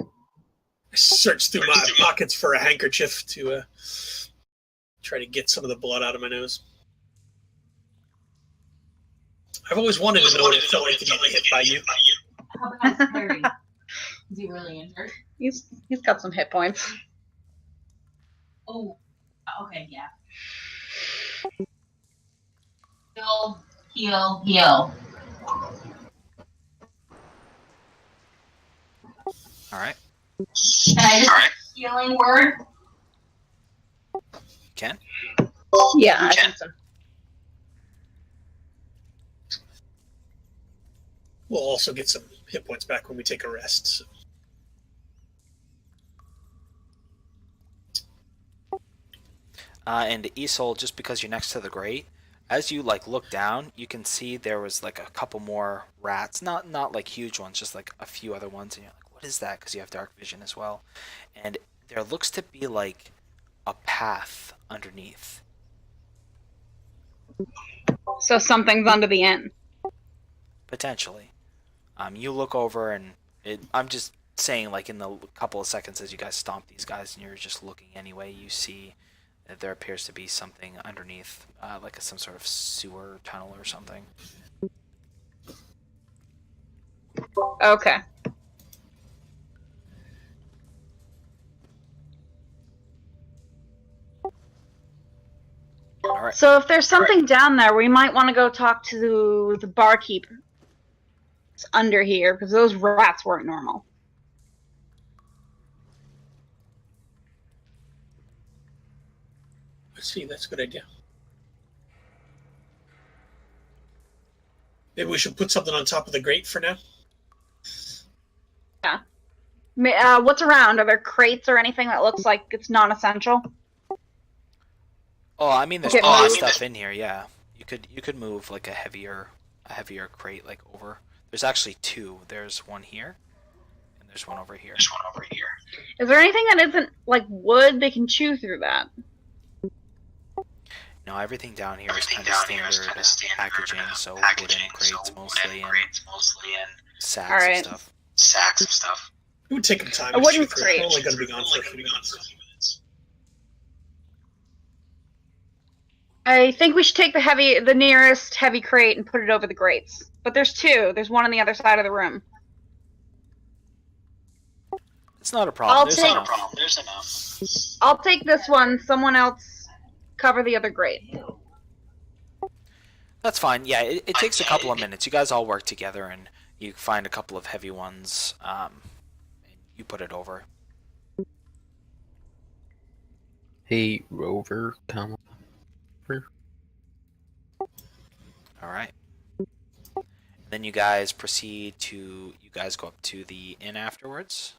I searched through my pockets for a handkerchief to try to get some of the blood out of my nose. I've always wanted to know what it felt like to be hit by you. How bad is Harry? Is he really injured? He's got some hit points. Oh, okay, yeah. Heal, heal, heal. All right. Can I just healing word? Ken? Yeah, I think so. We'll also get some hit points back when we take a rest. So. And Isol, just because you're next to the grate, as you like look down, you can see there was like a couple more rats, not like huge ones, just like a few other ones, and you're like, what is that? Because you have dark vision as well, and there looks to be like a path underneath. So something's under the inn. Potentially. You look over and I'm just saying, like in the couple of seconds as you guys stomp these guys and you're just looking anyway, you see that there appears to be something underneath, like some sort of sewer tunnel or something. Okay. All right. So if there's something down there, we might want to go talk to the barkeep. It's under here because those rats weren't normal. Let's see, that's a good idea. Maybe we should put something on top of the grate for now. Yeah. What's around? Are there crates or anything that looks like it's non-essential? Oh, I mean, there's Okay, plenty of move. stuff in here. Yeah, you could move like a heavier crate like over. There's actually two. There's one here, and there's one over here. Is there anything that isn't like wood they can chew through that? No, everything down here is kind of standard packaging, so wooden crates mostly, and sacks Alright. of stuff. It would take them time. A to wooden shoot through. crate. We're only going to be gone for a few minutes. I think we should take the nearest heavy crate and put it over the grates. But there's two. There's one on the other side of the room. It's not a problem. There's take- enough. I'll take this one. Someone else cover the other grate. That's fine. Yeah, it takes a couple of minutes. You guys all work together, and you find a couple of heavy ones. And you put it over. Hey, Rover, come over. All right. Then you guys proceed to. You guys go up to the inn afterwards.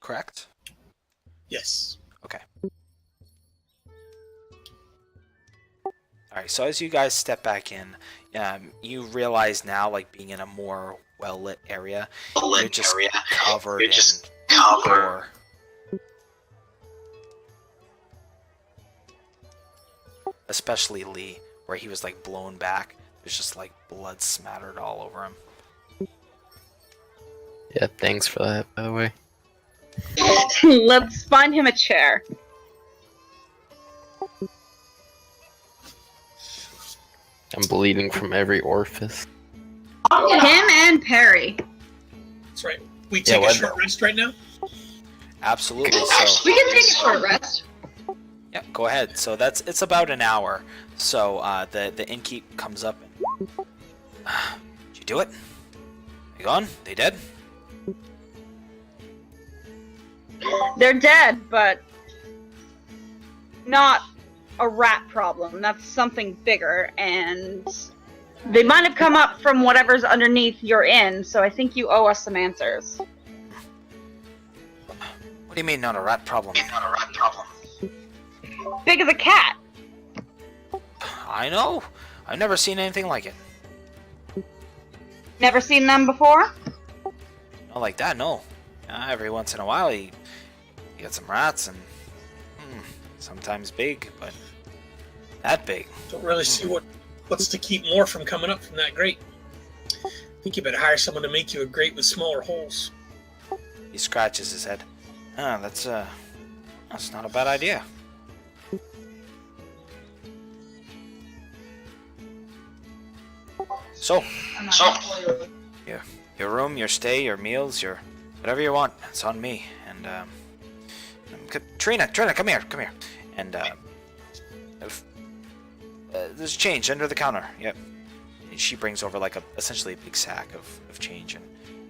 Correct? Yes. Okay. Alright, so as you guys step back in, you realize now, like being in a more well-lit area, you're just covered in gore. Especially Lee, where he was like blown back. There's just like blood smattered all over him. Yeah, thanks for that, by the way. Let's find him a chair. I'm bleeding from every orifice. Him and Perry. That's right. We take what? a short rest right now? Absolutely. So We can take a short rest. yeah, go ahead. So it's about an hour. So the innkeep comes up and did you do it? They gone? They dead? They're dead, but not a rat problem. That's something bigger, and they might have come up from whatever's underneath your inn, so I think you owe us some answers. What do you mean not a rat problem? Big as a cat. I know. I've never seen anything like it. Never seen them before? Not like that, no. Every once in a while you get some rats and sometimes big, but that big. Don't really see what's to keep more from coming up from that grate. I think you better hire someone to make you a grate with smaller holes. He scratches his head. That's not a bad idea. So, your room, your stay, your meals, your Whatever you want, it's on me. And Trina, come here. And there's change under the counter. Yep. And she brings over like essentially a big sack of change, and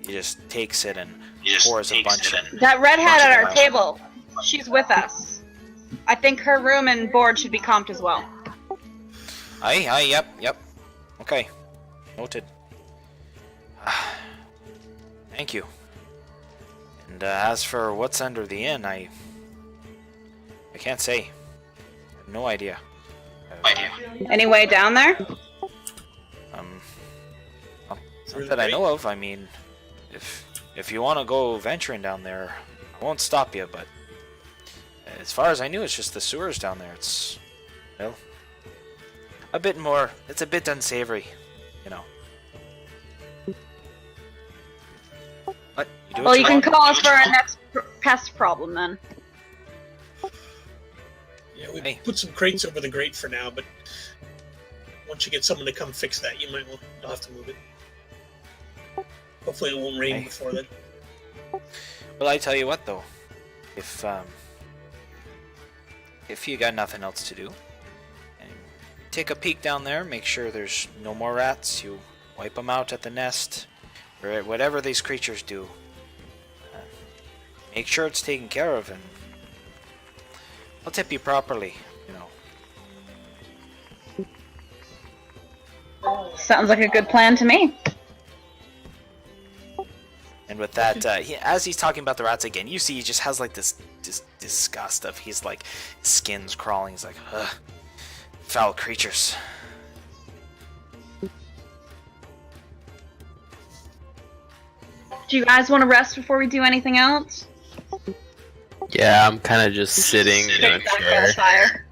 he just takes it and pours a bunch. That redhead at our table, she's with us. I think her room and board should be comped as well. Aye, yep. Okay, noted. Thank you. And as for what's under the inn, I can't say. I have no idea. Any way down there? Not that I know of. I mean, if you want to go venturing down there, I won't stop you. But as far as I knew, it's just the sewers down there. It's, well, a bit more. It's a bit unsavory, you know. What? You do what Well, you can want. call us for our next pest problem then. Yeah, we Hey. put some crates over the grate for now, but once you get someone to come fix that, you'll have to move it. Hopefully it won't rain Hey. before then. Well, I tell you what, though, if you got nothing else to do, and take a peek down there, make sure there's no more rats. You wipe them out at the nest, or whatever these creatures do. Make sure it's taken care of, and I'll tip you properly. You know. Sounds like a good plan to me. And with that, as he's talking about the rats again, you see he just has like this disgust of he's like skin's crawling. He's like, ugh, foul creatures. Do you guys want to rest before we do anything else? Yeah, I'm kind of just sitting in a chair. Fire.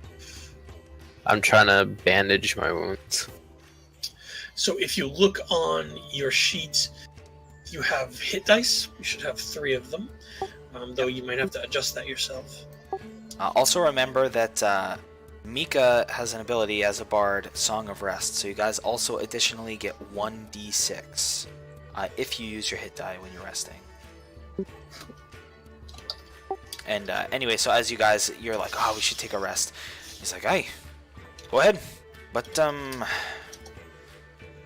I'm trying to bandage my wounds. So if you look on your sheet, you have hit dice. You should have 3 of them, though you might have to adjust that yourself. Also remember that Mika has an ability as a bard, Song of Rest. So you guys also additionally get 1d6 if you use your hit die when you're resting. And anyway, so as you're like, oh, we should take a rest. He's like, hey, go ahead, but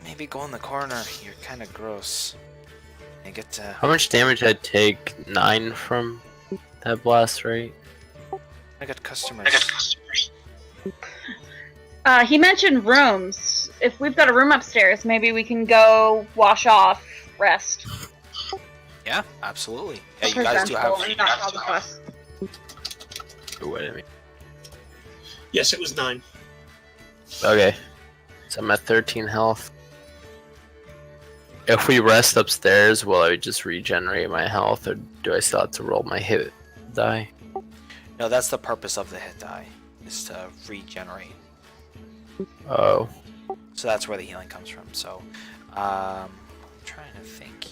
maybe go in the corner. You're kind of gross. You get to. How much damage did I take? 9 from that blast, right? I got customers. He mentioned rooms. If we've got a room upstairs, maybe we can go wash off, rest. Yeah, absolutely. Yeah, you guys do have. Or what I mean. Yes, it was 9. Okay, so I'm at 13 health. If we rest upstairs, will I just regenerate my health, or do I still have to roll my hit die? No, that's the purpose of the hit die, is to regenerate. Oh, So that's where the healing comes from. So, I'm trying to think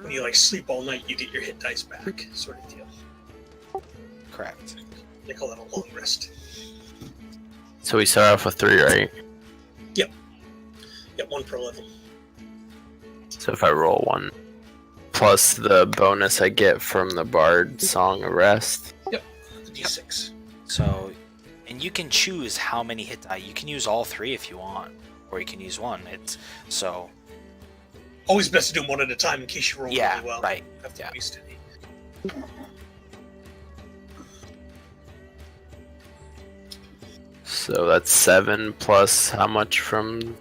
When here. you sleep all night, you get your hit dice back, sort of deal. Correct. They call that a long rest. so we start off with 3, right? Yep, 1 per level. So if I roll 1, plus the bonus I get from the Bard Song of Rest. The d6. So, and you can choose how many hit die. You can use all 3 if you want, or you can use 1. It's so. Always best to do them one at a time in case you roll Yeah, really well. right. You have to Yeah. waste any. So that's 7 plus how much from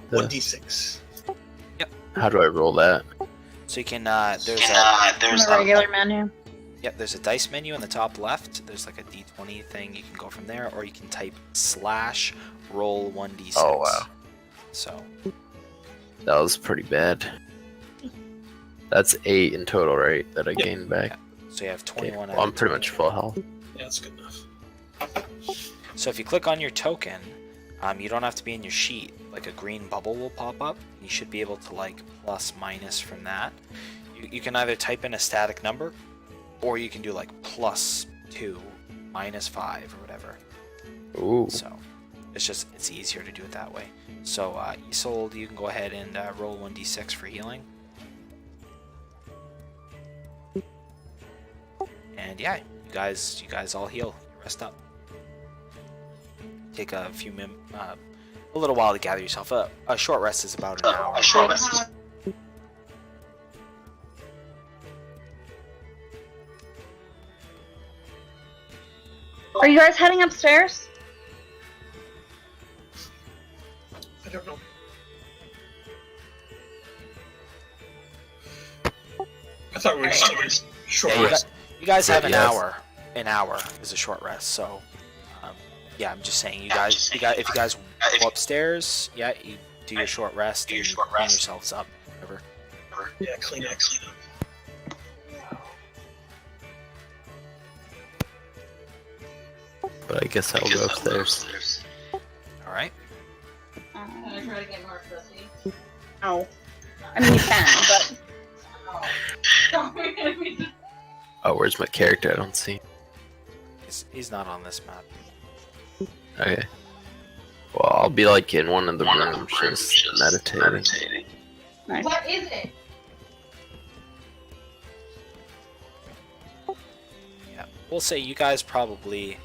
the... 1d6. How do I roll that? So you can. There's a regular menu. Yep, there's a dice menu in the top left. There's like a d20 thing. You can go from there, or you can type / roll 1d6. Oh, wow. So. That was pretty bad. That's 8 in total, right? That I gained back. Yeah. So you have Okay. 21. Well, I'm pretty much full health. Yeah, that's good enough. So if you click on your token, you don't have to be in your sheet. Like a green bubble will pop up. You should be able to like plus minus from that. You can either type in a static number, or you can do like +2, -5, or whatever. Ooh. So it's easier to do it that way. So Isolde, you can go ahead and roll 1d6 for healing. And yeah, you guys all heal. Rest up. Take a little while to gather yourself up. A short rest is about an hour. Are you guys heading upstairs? I don't know. I thought we were just taking a short Yeah, rest. you guys have an Yes. hour. An hour is a short rest. So, yeah, I'm just saying, if you guys go upstairs, yeah, you do your short rest and clean yourselves up, whatever. Yeah, clean up. But I guess I'll go upstairs. All right. Can I try to get more pussy? No. I mean, you can, but Oh. Oh, where's my character? I don't see. He's not on this map. Okay. Well, I'll be like in one of the rooms just meditating. nice. What is it? Yeah, we'll say you guys probably.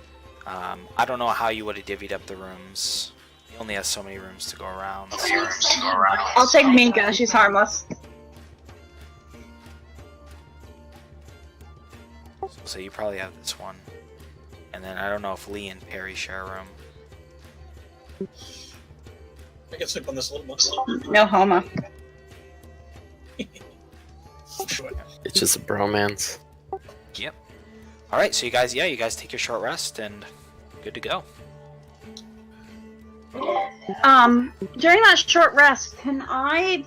I don't know how you would have divvied up the rooms. He only has so many rooms to go around. So, I'll take Minka. She's harmless. so you probably have this one, and then I don't know if Lee and Perry share a room. I can sleep on this little one. No homo. Sure. It's just a bromance. Yep. All right, so you guys take your short rest and good to go. During that short rest, can I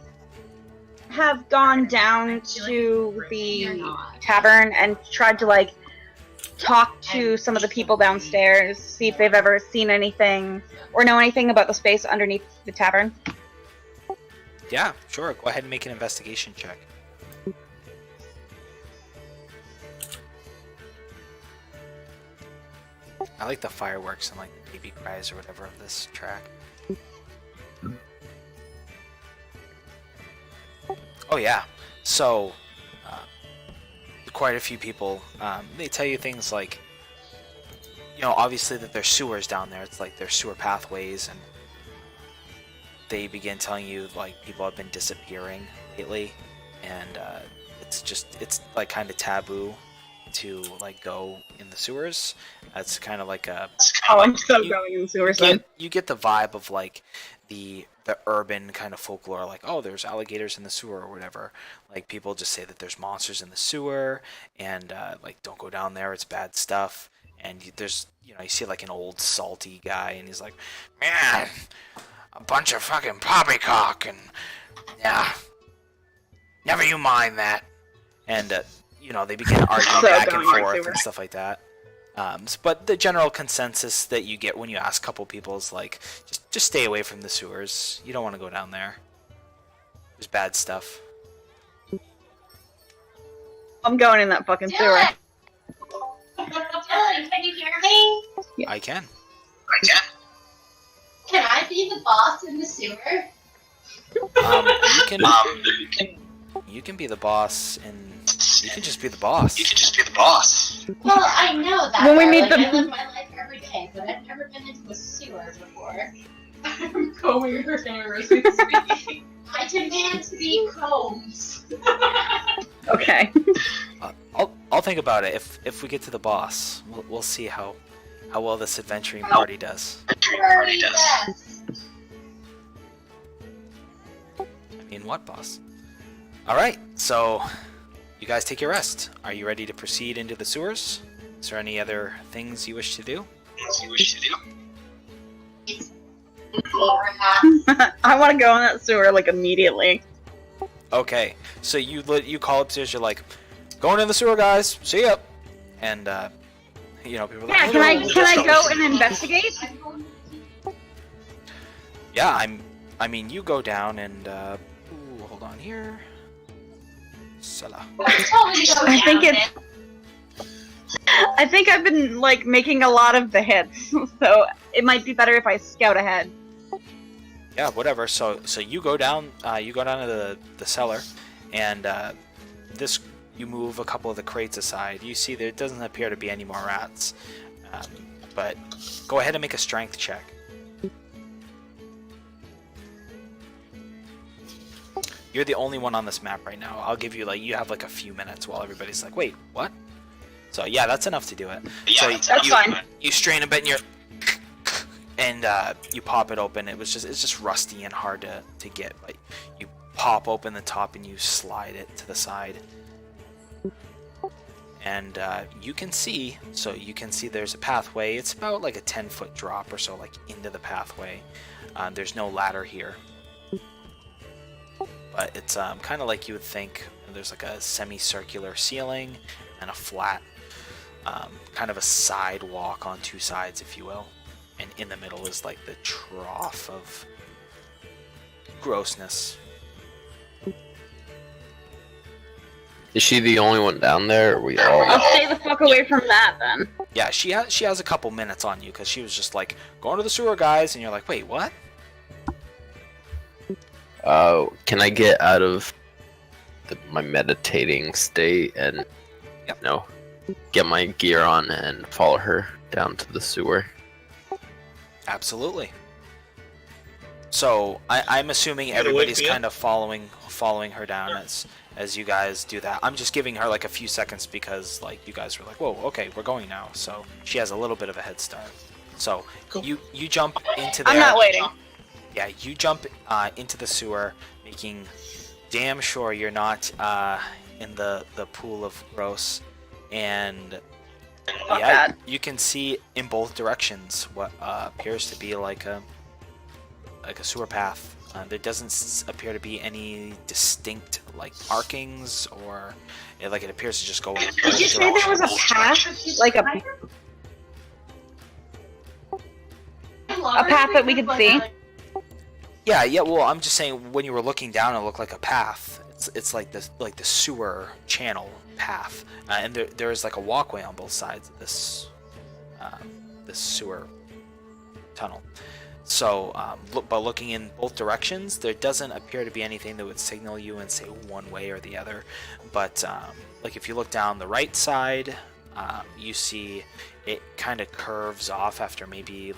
have gone down to the tavern and tried to like talk to some of the people downstairs, see if they've ever seen anything or know anything about the space underneath the tavern? Yeah, sure. Go ahead and make an investigation check. I like the fireworks and like the baby cries or whatever of this track. Oh yeah. So, quite a few people, they tell you things like, you know, obviously that there's sewers down there. It's like there's sewer pathways, and they begin telling you like people have been disappearing lately, and it's like kind of taboo to like go in the sewers. That's kind of like a I'm so going in the sewers then. you get the vibe of like the urban kind of folklore, like, oh, there's alligators in the sewer or whatever. Like people just say that there's monsters in the sewer, and like don't go down there, it's bad stuff. And there's, you know, you see like an old salty guy, and he's like, man, a bunch of fucking poppycock, and yeah, never you mind that. And you know, they begin arguing So back and going right forth sewer. and stuff like that. But the general consensus that you get when you ask a couple people is like, just stay away from the sewers. You don't want to go down there. There's bad stuff. I'm going in that fucking sewer. Dylan, can you hear me? I can. Can I be the boss in the sewer? You can be the boss, and you can just be the boss. Well, I know that. When we meet darling. the- I live my life every day, but I've never been into a sewer before. I'm combing her hair as we speak. I demand to be combs. Okay. I'll think about it. If we get to the boss, we'll see how well this adventuring party does. Yes. I mean, what boss? All right, so you guys take your rest. Are you ready to proceed into the sewers? Is there any other things you wish to do? I want to go in that sewer like immediately. Okay, so you call upstairs. You're like, going in the sewer, guys. See ya. And you know, people are Yeah, like, can I go and investigate? yeah, I mean, you go down and ooh, hold on here. Sala. I think I've been like making a lot of the hits, so it might be better if I scout ahead. Yeah, whatever. So you go down to the cellar, and you move a couple of the crates aside, you see there doesn't appear to be any more rats. But go ahead and make a strength check. You're the only one on this map right now. I'll give you you have a few minutes while everybody's like, wait, what? So yeah, that's enough to do it. So That's fine. You strain a bit and you pop it open. It's just rusty and hard to get. But you pop open the top and you slide it to the side. And you can see there's a pathway. It's about a 10-foot drop or so into the pathway. There's no ladder here. But it's kind of like you would think. There's a semicircular ceiling and a flat, kind of a sidewalk on two sides, if you will. And in the middle is the trough of grossness. Is she the only one down there, or are we all? I'll stay the fuck away from that then. Yeah, she has a couple minutes on you because she was just going to the sewer, guys, and you're like, wait, what? Can I get out of my meditating state and get my gear on and follow her down to the sewer? Absolutely. So I'm assuming everybody's kind of following her down as you guys do that. I'm just giving her a few seconds because you guys were whoa, okay, we're going now. So she has a little bit of a head start. So Cool. you jump into there. I'm not waiting. Yeah, you jump into the sewer, making damn sure you're not in the pool of gross. And yeah, you can see in both directions what appears to be like a sewer path. There doesn't appear to be any distinct markings, or it appears to just go. Did you say there was a path? A path that we could see? Yeah. Well, I'm just saying when you were looking down, it looked like a path. It's like the sewer channel path, and there is a walkway on both sides of this sewer tunnel. So, but looking in both directions, there doesn't appear to be anything that would signal you and say one way or the other. But if you look down the right side, you see it kind of curves off after maybe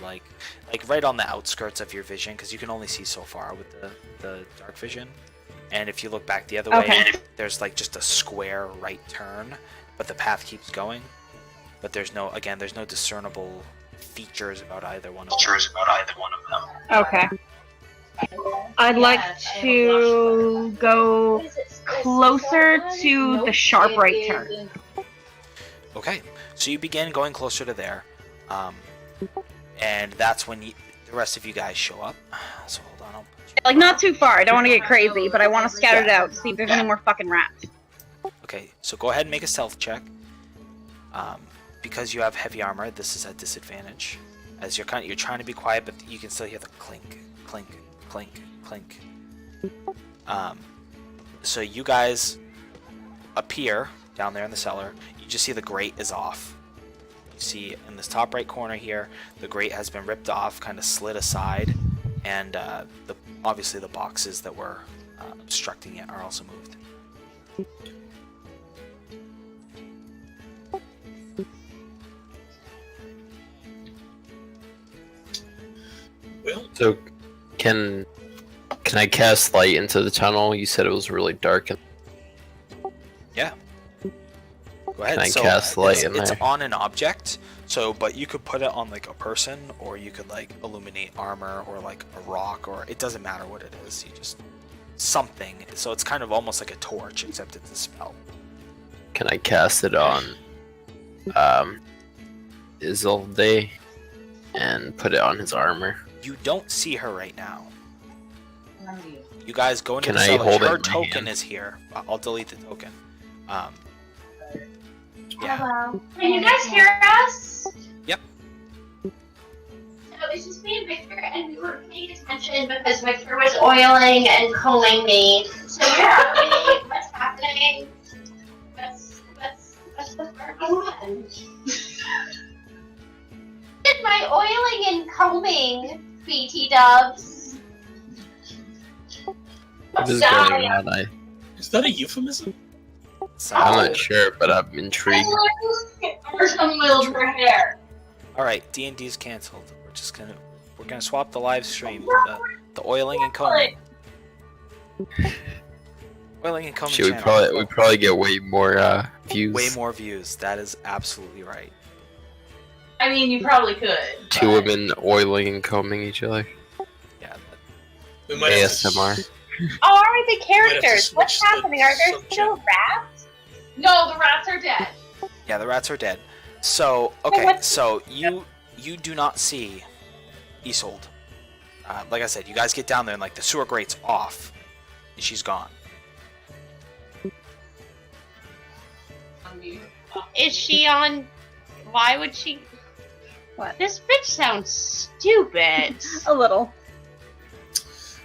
right on the outskirts of your vision, because you can only see so far with the dark vision. And if you look back the other way, there's just a square right turn, but the path keeps going. But there's no discernible features about either one of them. Okay. I'd like to go closer to the sharp right turn. Okay, so you begin going closer to there, and that's when the rest of you guys show up. So hold on, Not too far. I don't want to get crazy, but I want to scatter it out to see if there's any more fucking rats. Okay, so go ahead and make a stealth check. Because you have heavy armor, this is at disadvantage. As you're trying to be quiet, but you can still hear the clink, clink, clink, clink. So you guys appear down there in the cellar. You just see the grate is off. You see in this top right corner here, the grate has been ripped off, kind of slid aside, and obviously the boxes that were obstructing it are also moved. Well, So, can I cast light into the tunnel? You said it was really dark. Yeah. Go ahead. Can I So, cast light in it's there? on an object, but you could put it on a person, or you could illuminate armor or a rock, or it doesn't matter what it is. You just something. So it's kind of almost like a torch, except it's a spell. Can I cast it on Isolde and put it on his armor? You don't see her right now. You guys go into Can the I cellar. hold it Her in my token hand? is here. I'll delete the token. Yeah. Hello. Can you guys hear us? Yep. So it's just me and Victor, and we were paying attention because Victor was oiling and combing me. So tell me what's happening. What's the first one? Did my oiling and combing, BT Dubs? What is Sorry. going on? is that a euphemism? So, I'm not sure, but I'm intrigued. Or some oils for hair. all right, D&D's canceled. We're gonna swap the live stream. The oiling and combing. Oiling and combing Should we channel. probably get way more views. Way more views. That is absolutely right. I mean, you probably could. Two but- women oiling and combing each other. Yeah. We might have to ASMR. Oh, are the characters? switch What's the happening? Are there subject. still rats? No, the rats are dead. Yeah, the rats are dead. So, okay, so you do not see Isolde. Like I said, you guys get down there and like the sewer grate's off, and she's gone. Is she on? Why would she? What? This bitch sounds stupid. A little.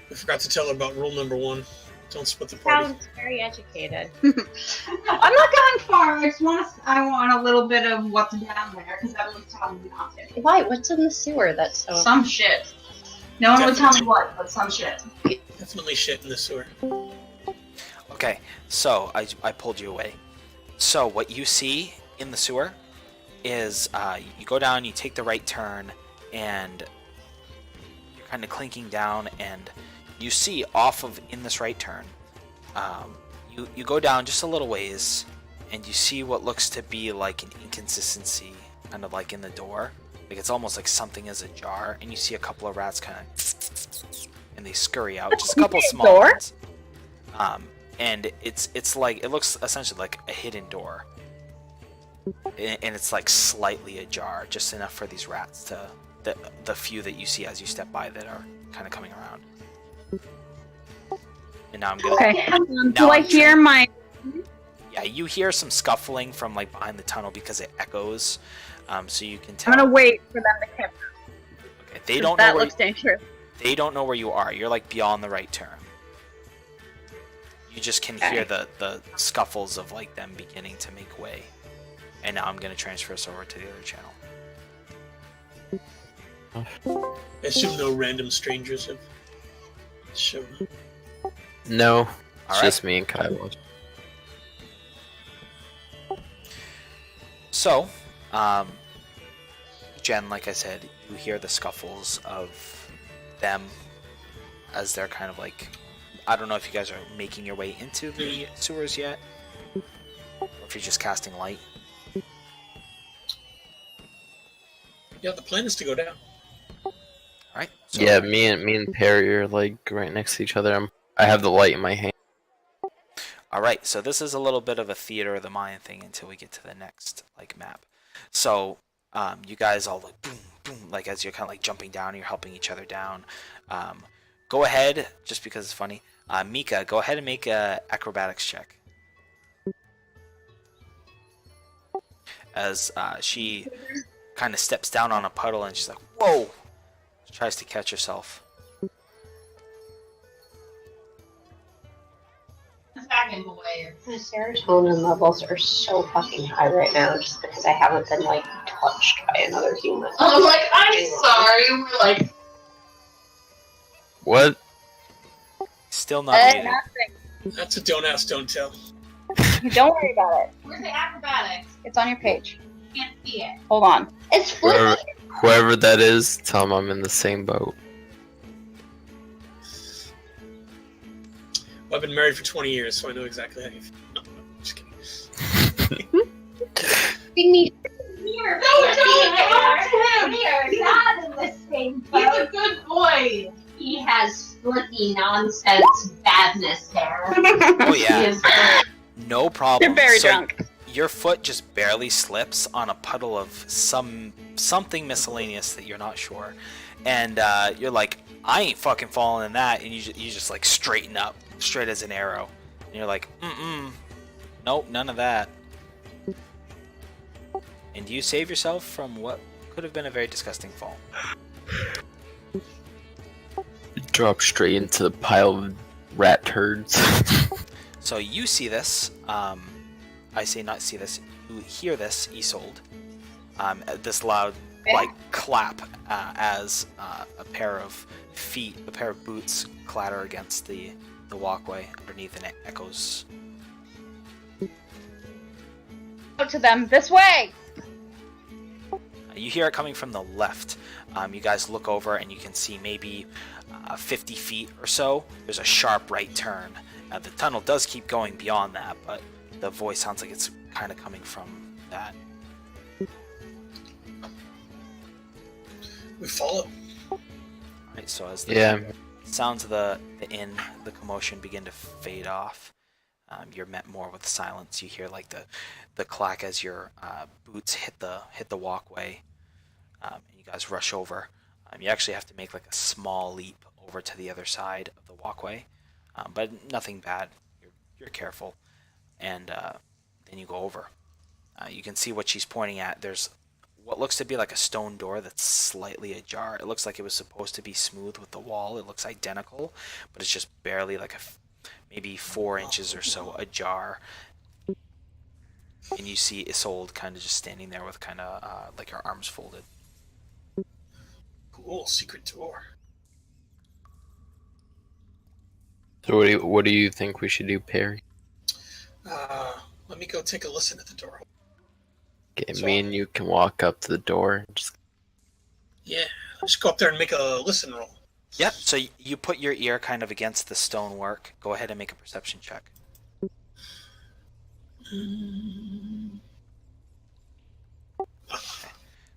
We forgot to tell her about rule number 1. Don't split the party. Sounds very educated. I'm not going far. I want a little bit of what's down there because everyone's telling me not to. Why? What's in the sewer that's so? Some shit. No one would tell me what, but some shit. Definitely shit in the sewer. Okay, so I pulled you away. So what you see in the sewer is you go down, you take the right turn, and you're kind of clinking down, and you see off of in this right turn, you go down just a little ways, and you see what looks to be like an inconsistency, kind of like in the door. Like it's almost like something is ajar, and you see a couple of rats kind of, and they scurry out. Just a couple of small Door? ones. And it's like it looks essentially like a hidden door, and it's like slightly ajar, just enough for these rats to the few that you see as you step by that are kind of coming around. And now I'm gonna. Okay. Now Do I I'm hear trying- my? Yeah, you hear some scuffling from like behind the tunnel because it echoes, so you can I'm tell. gonna wait for them to catch. Okay, they don't know That where looks dangerous. they don't know where you are. You're like beyond the right turn. You just can hear the scuffles of like them beginning to make way. And now I'm gonna transfer us over to the other channel. I assume no random strangers have shown up. No, it's Alright. just me and Kyle. So, Jen, like I said, you hear the scuffles of them as they're kind of like, I don't know if you guys are making your way into the sewers yet, or if you're just casting light. Yeah, the plan is to go down. Alright? So, Yeah, me and Perry are like right next to each other. I have the light in my hand. Alright, so this is a little bit of a theater of the mind thing until we get to the next like map. So, you guys all like boom, boom, like as you're kind of like jumping down, you're helping each other down. Go ahead, just because it's funny. Mika, go ahead and make a acrobatics check. As she kind of steps down on a puddle and she's like, whoa! She tries to catch herself. Second boy. My serotonin levels are so fucking high right now just because I haven't been like touched by another human. I'm like, I'm sorry. We're like, What? Still not muted. That's a don't ask, don't tell. Don't worry about it. where's the acrobatics? It's on your page. Can't see it. Hold on. It's Whoever, flipping. whoever that is, tell them I'm in the same boat. Well, I've been married for 20 years, so I know exactly how you feel. No, just kidding. Me. No, Here. we We're not in the same He's boat. a good boy. He has flicky nonsense badness there. Oh He yeah, is good. no problem. You're very So drunk. your foot just barely slips on a puddle of something miscellaneous that you're not sure, and you're like, I ain't fucking falling in that, and you just like straighten up, straight as an arrow, and you're like, nope, none of that. And you save yourself from what could have been a very disgusting fall. Drop straight into the pile of rat turds. So you see this, I say not see this, you hear this, Isolde, this loud like clap as a pair of feet, a pair of boots clatter against the walkway underneath, and it echoes. out to them, this way! You hear it coming from the left. You guys look over and you can see maybe 50 feet or so. There's a sharp right turn. The tunnel does keep going beyond that, but the voice sounds like it's kind of coming from that. We follow. Right, so as the Yeah. sounds of the commotion begin to fade off, you're met more with silence. You hear like the clack as your boots hit the walkway, and you guys rush over. You actually have to make like a small leap over to the other side of the walkway, but nothing bad. You're careful, and then you go over. You can see what she's pointing at. There's what looks to be like a stone door that's slightly ajar. It looks like it was supposed to be smooth with the wall. It looks identical, but it's just barely like maybe 4 inches or so ajar. And you see Isolde kind of just standing there with kind of like her arms folded. Cool, secret door. So what do you think we should do, Perry? Let me go take a listen at the door. Okay, So- me and you can walk up to the door and just Yeah, just go up there and make a listen roll. Yep. So you put your ear kind of against the stonework. Go ahead and make a perception check.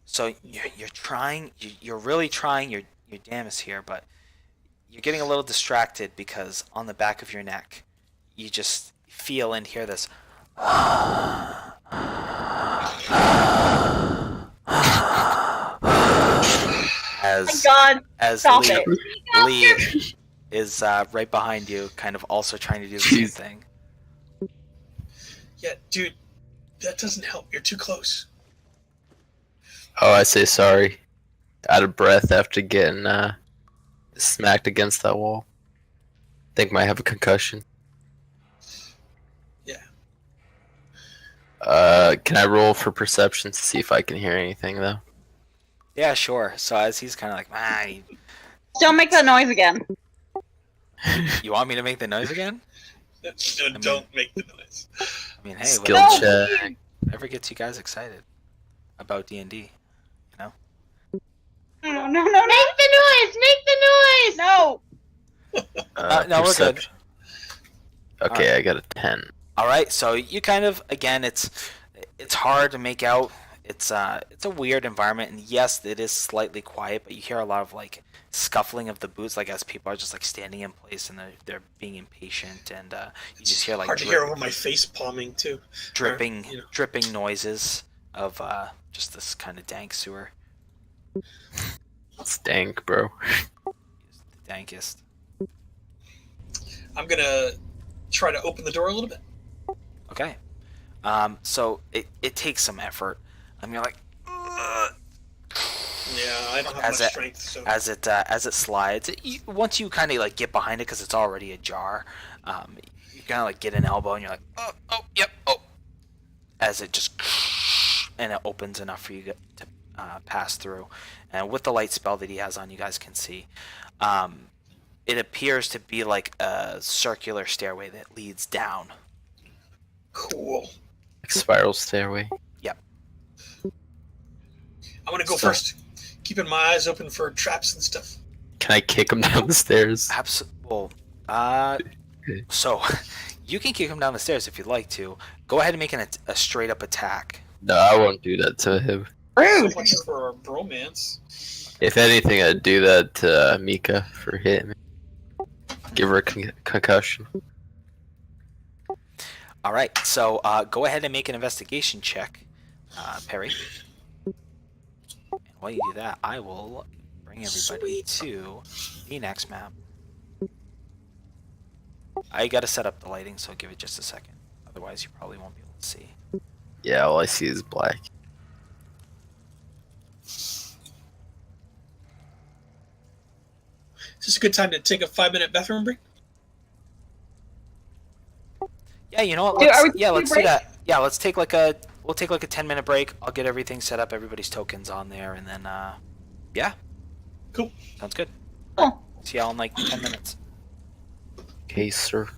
So you're trying. You're really trying your damnest here, but you're getting a little distracted because on the back of your neck, you just feel and hear this. Oh my god, As stop Lee, it. Lee is right behind you, kind of also trying to do the same thing. Yeah, dude, that doesn't help. You're too close. Oh, I say sorry. Out of breath after getting smacked against that wall. Think might have a concussion. Yeah. Can I roll for perception to see if I can hear anything though? Yeah, sure. So as he's kind of like, Don't make that noise again. you want me to make the noise again? Don't make the noise. I mean, hey, Skill whatever, check. whatever gets you guys excited about D&D. No, no, no, no. Make the noise! Make the noise! No! No, we're good. Perception. Okay, I got a 10. All right, so you kind of again, it's hard to make out. It's a weird environment, and yes, it is slightly quiet, but you hear a lot of like scuffling of the boots, like as people are just like standing in place and they're being impatient, and you just hear like Hard to hear over my face palming too. dripping Or, you know. dripping noises of just this kind of dank sewer. Stank, bro. The dankest. I'm gonna try to open the door a little bit. Okay. So it takes some effort. You're like, "Ugh." Yeah, I don't have As much it- strength, so as it slides. Once you kind of like get behind it because it's already ajar, you kind of like get an elbow and you're like, oh, yep, oh, as it just and it opens enough for you to pass through. And with the light spell that he has on, you guys can see. It appears to be like a circular stairway that leads down. cool. Like spiral stairway. I'm gonna go So- first. Keeping my eyes open for traps and stuff. Can I kick him down the stairs? Well, so you can kick him down the stairs if you'd like to. Go ahead and make a straight up attack. No, I won't do that to him. So much for our bromance. If anything, I'd do that to Mika for hitting me. Give her a concussion. All right, so go ahead and make an investigation check, Perry. And while you do that, I will bring everybody to the next map. I got to set up the lighting, so give it just a second. Otherwise, you probably won't be able to see. Yeah, all I see is black. Is this a good time to take a 5-minute bathroom break? Yeah, you know what? Dude, are we Let's, yeah, taking a let's do break? that. Yeah, let's take like we'll take like a 10-minute break. I'll get everything set up, everybody's tokens on there, and then yeah. Cool. Sounds good. Cool. See y'all in like 10 minutes. Okay, sir.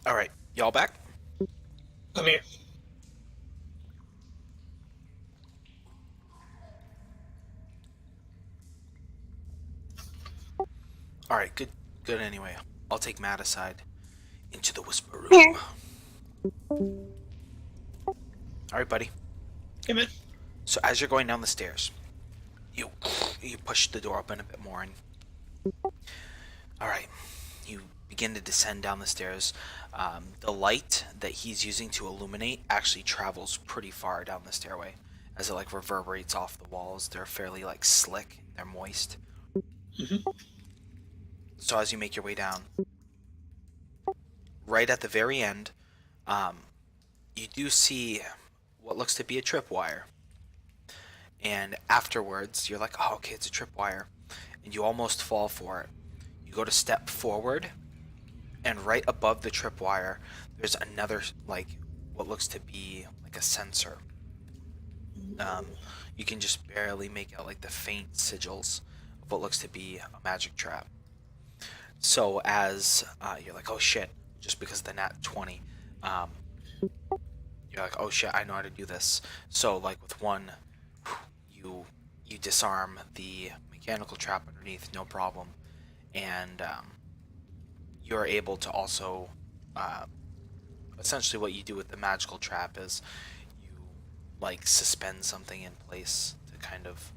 All right, y'all back? I'm here. All right, good, good. Anyway, I'll take Matt aside into the whisper room. Here. All right, buddy. Hey, man. So as you're going down the stairs, you push the door open a bit more, and all right, you begin to descend down the stairs. The light that he's using to illuminate actually travels pretty far down the stairway, as it like reverberates off the walls. They're fairly like slick. They're moist. Mm-hmm. So as you make your way down, right at the very end, you do see what looks to be a tripwire. And afterwards, you're like, oh, okay, it's a tripwire. And you almost fall for it. You go to step forward, And right above the tripwire, there's another, like, what looks to be like a sensor. You can just barely make out like the faint sigils of what looks to be a magic trap. So as you're like, oh shit, just because of the nat 20, you're like, oh shit, I know how to do this. So like with one, you disarm the mechanical trap underneath, no problem, and you're able to also, essentially what you do with the magical trap is you like suspend something in place to kind of,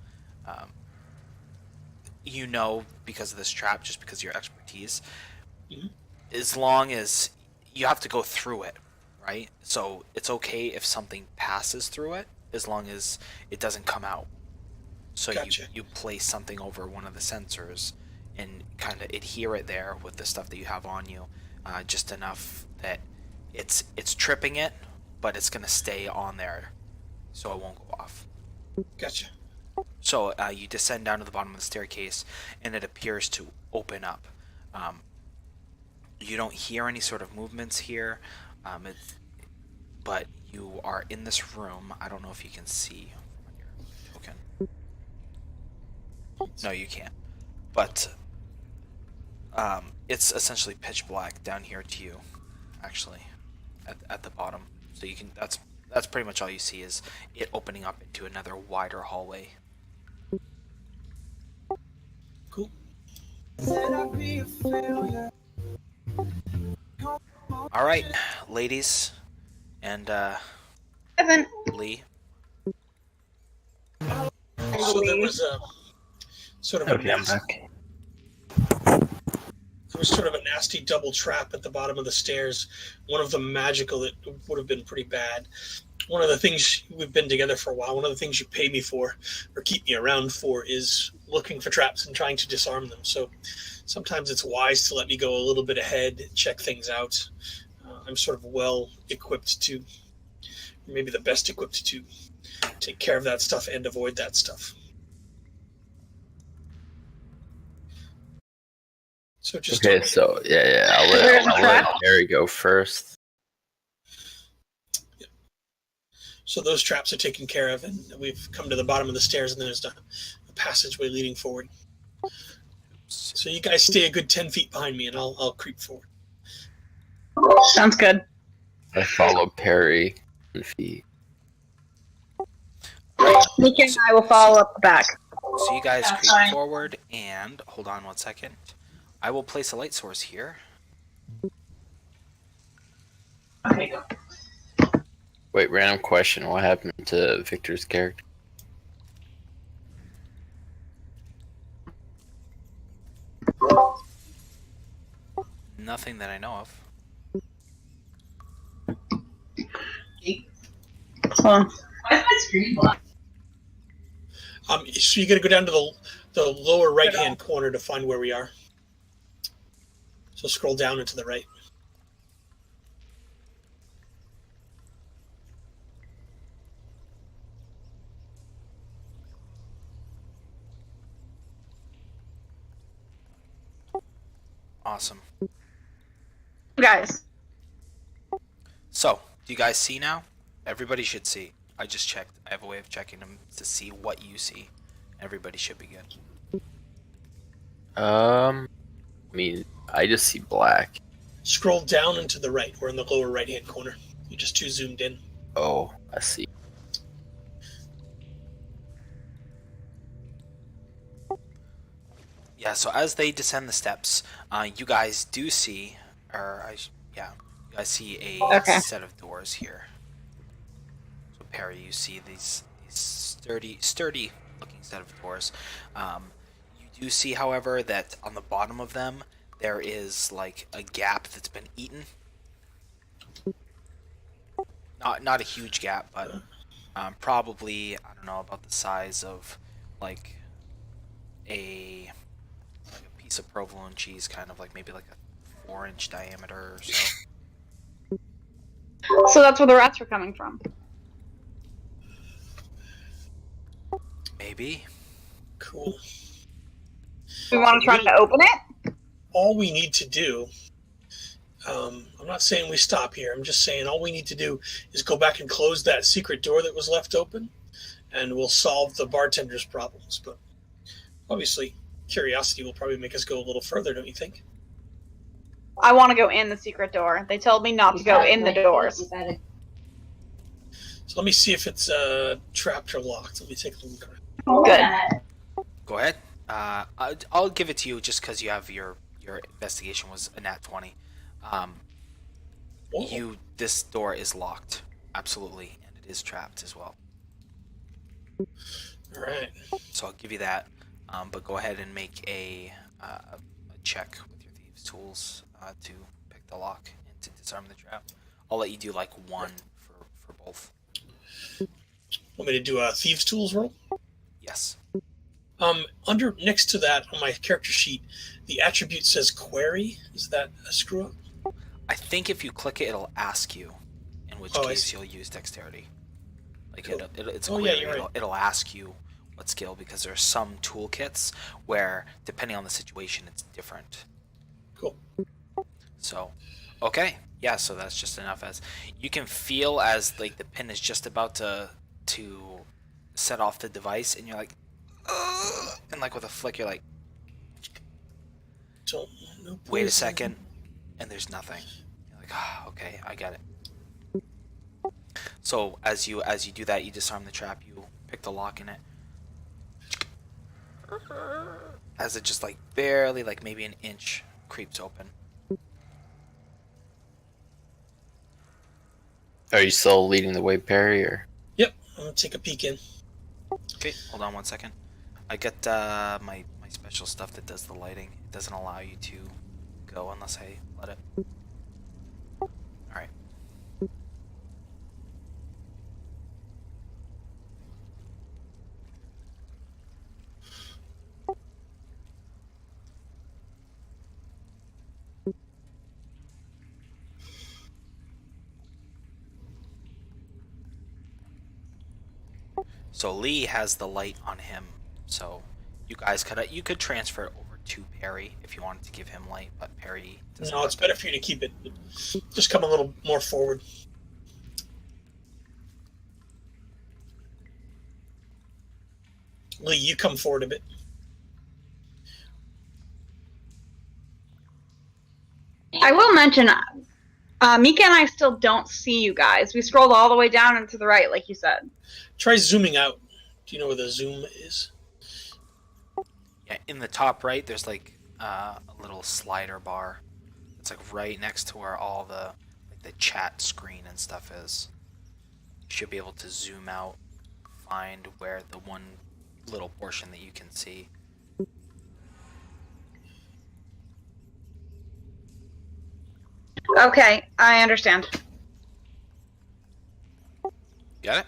because of this trap, just because of your expertise, as long as you have to go through it, right? So it's okay if something passes through it as long as it doesn't come out. So Gotcha. you place something over one of the sensors and kind of adhere it there with the stuff that you have on you, just enough that it's tripping it, but it's gonna stay on there, so it won't go off. Gotcha. So you descend down to the bottom of the staircase, and it appears to open up. You don't hear any sort of movements here, but you are in this room. I don't know if you can see on your token. No, you can't. But it's essentially pitch black down here to you, actually, at the bottom. So you can. That's pretty much all you see is it opening up into another wider hallway. Cool. All right, ladies, and Evan, Lee. So there was a sort of a Okay, I'm nasty, back. there was sort of a nasty double trap at the bottom of the stairs. One of them magical that would have been pretty bad. One of the things, we've been together for a while, one of the things you pay me for or keep me around for is looking for traps and trying to disarm them. So sometimes it's wise to let me go a little bit ahead, check things out. I'm sort of well equipped to, maybe the best equipped to take care of that stuff and avoid that stuff. So just Okay, so yeah, I'll let Harry go first. So those traps are taken care of, and we've come to the bottom of the stairs, and then there's a passageway leading forward. So you guys stay a good 10 feet behind me, and I'll creep forward. sounds good. I follow Perry 10 feet. Nika and I will follow up the back. So you guys Yeah, creep fine. forward, and hold on 1 second. I will place a light source here. Okay, go. Wait, random question. What happened to Victor's character? Nothing that I know of. Hold on. Why is my screen black? So you got to go down to the lower right-hand corner to find where we are. So scroll down and to the right. Awesome. Guys, So, do you guys see now? Everybody should see. I just checked. I have a way of checking them to see what you see. Everybody should be good. I mean, I just see black. Scroll down and to the right. We're in the lower right-hand corner. You just too zoomed in. Oh, I see. Yeah, so as they descend the steps, you guys do see, you guys see a Okay. set of doors here. So Perry, you see these sturdy looking set of doors. You do see, however, that on the bottom of them there is like a gap that's been eaten. Not a huge gap, but probably, I don't know, about the size of like a piece of provolone cheese, kind of like maybe like a 4-inch diameter or so. so that's where the rats were coming from. Maybe. Cool. We want to try to open it? All we need to do I'm not saying we stop here. I'm just saying all we need to do is go back and close that secret door that was left open, and we'll solve the bartender's problems. But obviously, curiosity will probably make us go a little further, don't you think? I want to go in the secret door. They told me not to go in the doors. So let me see if it's trapped or locked. Let me take a look around. Good. Go ahead. I'll give it to you just because you have your investigation was a nat 20. This door is locked, absolutely, and it is trapped as well. All right. So I'll give you that. But go ahead and make a check with your thieves' tools to pick the lock and to disarm the trap. I'll let you do like one for both. Want me to do a thieves' tools roll? Yes. Under next to that on my character sheet, the attribute says query. Is that a screw up? I think if you click it, it'll ask you, in which case you'll use dexterity. Like cool. It's a Oh, query. yeah, you're right. It'll ask you what skill, because there are some toolkits where, depending on the situation, it's different. Cool. So, okay, yeah. So that's just enough. As you can feel as like the pin is just about to set off the device, and you're like, ugh! And like with a flick, you're like, wait a second, and there's nothing. You're like, ah, okay, I get it. So as you do that, you disarm the trap. You pick the lock in it. As it just like barely, like maybe an inch, creeps open. Are you still leading the way, Perry? Or Yep. I'm gonna take a peek in. Okay, hold on one second. I got my special stuff that does the lighting. It doesn't allow you to go unless I let it. Alright. So Lee has the light on him, so you guys could transfer it over to Perry if you wanted to give him light, but Perry doesn't. No, it's better for you to keep it. Just come a little more forward. Lee, you come forward a bit. I will mention, Mika and I still don't see you guys. We scrolled all the way down and to the right, like you said. Try zooming out. Do you know where the zoom is? Yeah, in the top right, there's like a little slider bar. It's like right next to where all the chat screen and stuff is. You should be able to zoom out, find where the one little portion that you can see. Okay, I understand. Got it?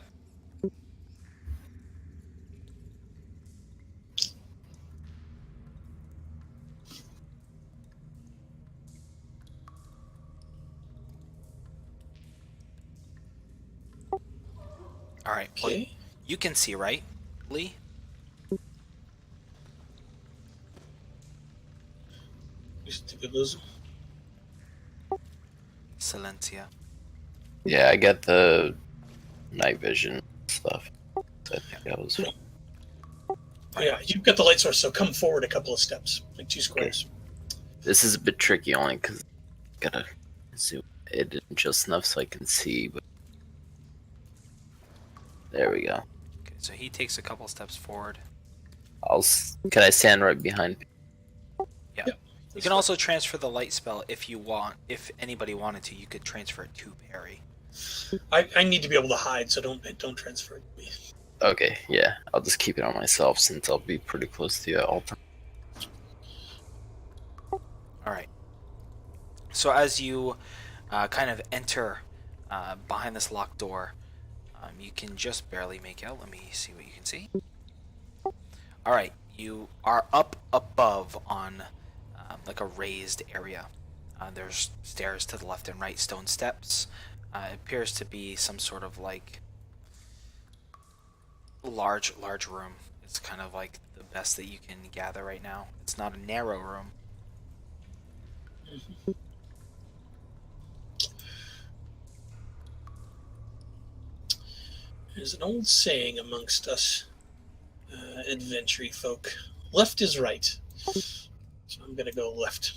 All right. Okay. Well, you can see, right, Lee? Just take a lose. Silencia. yeah, I get the night vision stuff. So I think that was fun. Yeah, you've got the light source, so come forward a couple of steps, like 2 squares. This is a bit tricky only because I gotta zoom it in just enough so I can see. But there we go. Okay, so he takes a couple steps forward. Can I stand right behind? Yeah. Yep. You can also transfer the light spell if you want. If anybody wanted to, you could transfer it to Perry. I need to be able to hide, so don't transfer it to me. Okay, yeah, I'll just keep it on myself since I'll be pretty close to you at all times. All right. So as you kind of enter behind this locked door, you can just barely make out. Let me see what you can see. All right, you are up above on like a raised area. There's stairs to the left and right, stone steps. It appears to be some sort of like large room. It's kind of like the best that you can gather right now. It's not a narrow room. There's an old saying amongst us adventure folk. Left is right. So I'm going to go left.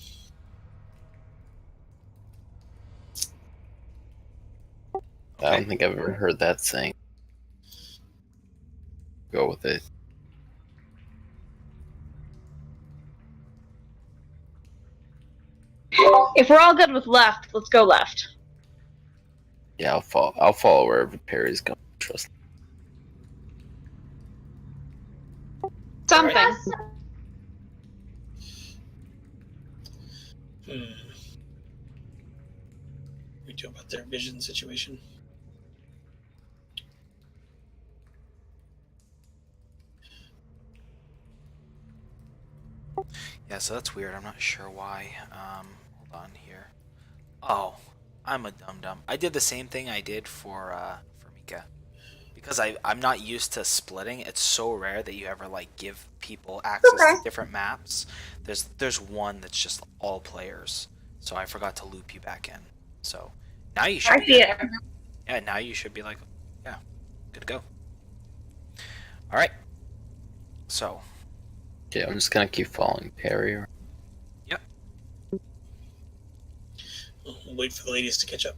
I don't think I've ever heard that saying. Go with it. If we're all good with left, let's go left. Yeah, I'll follow wherever Perry's going. Trust. Something. We do about their vision situation. Yeah, so that's weird. I'm not sure why. Hold on here. Oh, I'm a dum-dum. I did the same thing I did for Mika. Because I'm not used to splitting. It's so rare that you ever like give people access to different maps. There's one that's just all players. So I forgot to loop you back in. So now you should I see it. Yeah, now you should be like, yeah, good to go. Alright. So Okay, I'm just gonna keep following Perry. Yep. We'll wait for the ladies to catch up.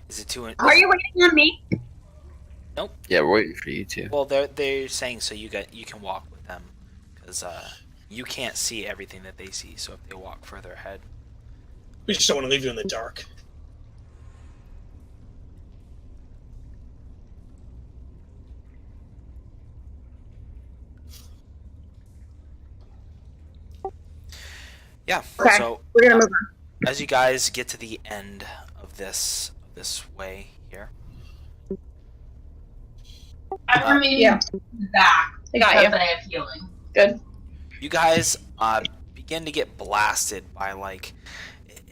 Is it too? Are you waiting on me? Nope. Yeah, we're waiting for you too. Well, they're saying so you can walk with them, because you can't see everything that they see. So if they walk further ahead, We just don't want to leave you in the dark. yeah. Okay. So We're gonna move on. as you guys get to the end of this way here, I remain Yeah. back. I got because you. I have healing. Good. you guys begin to get blasted by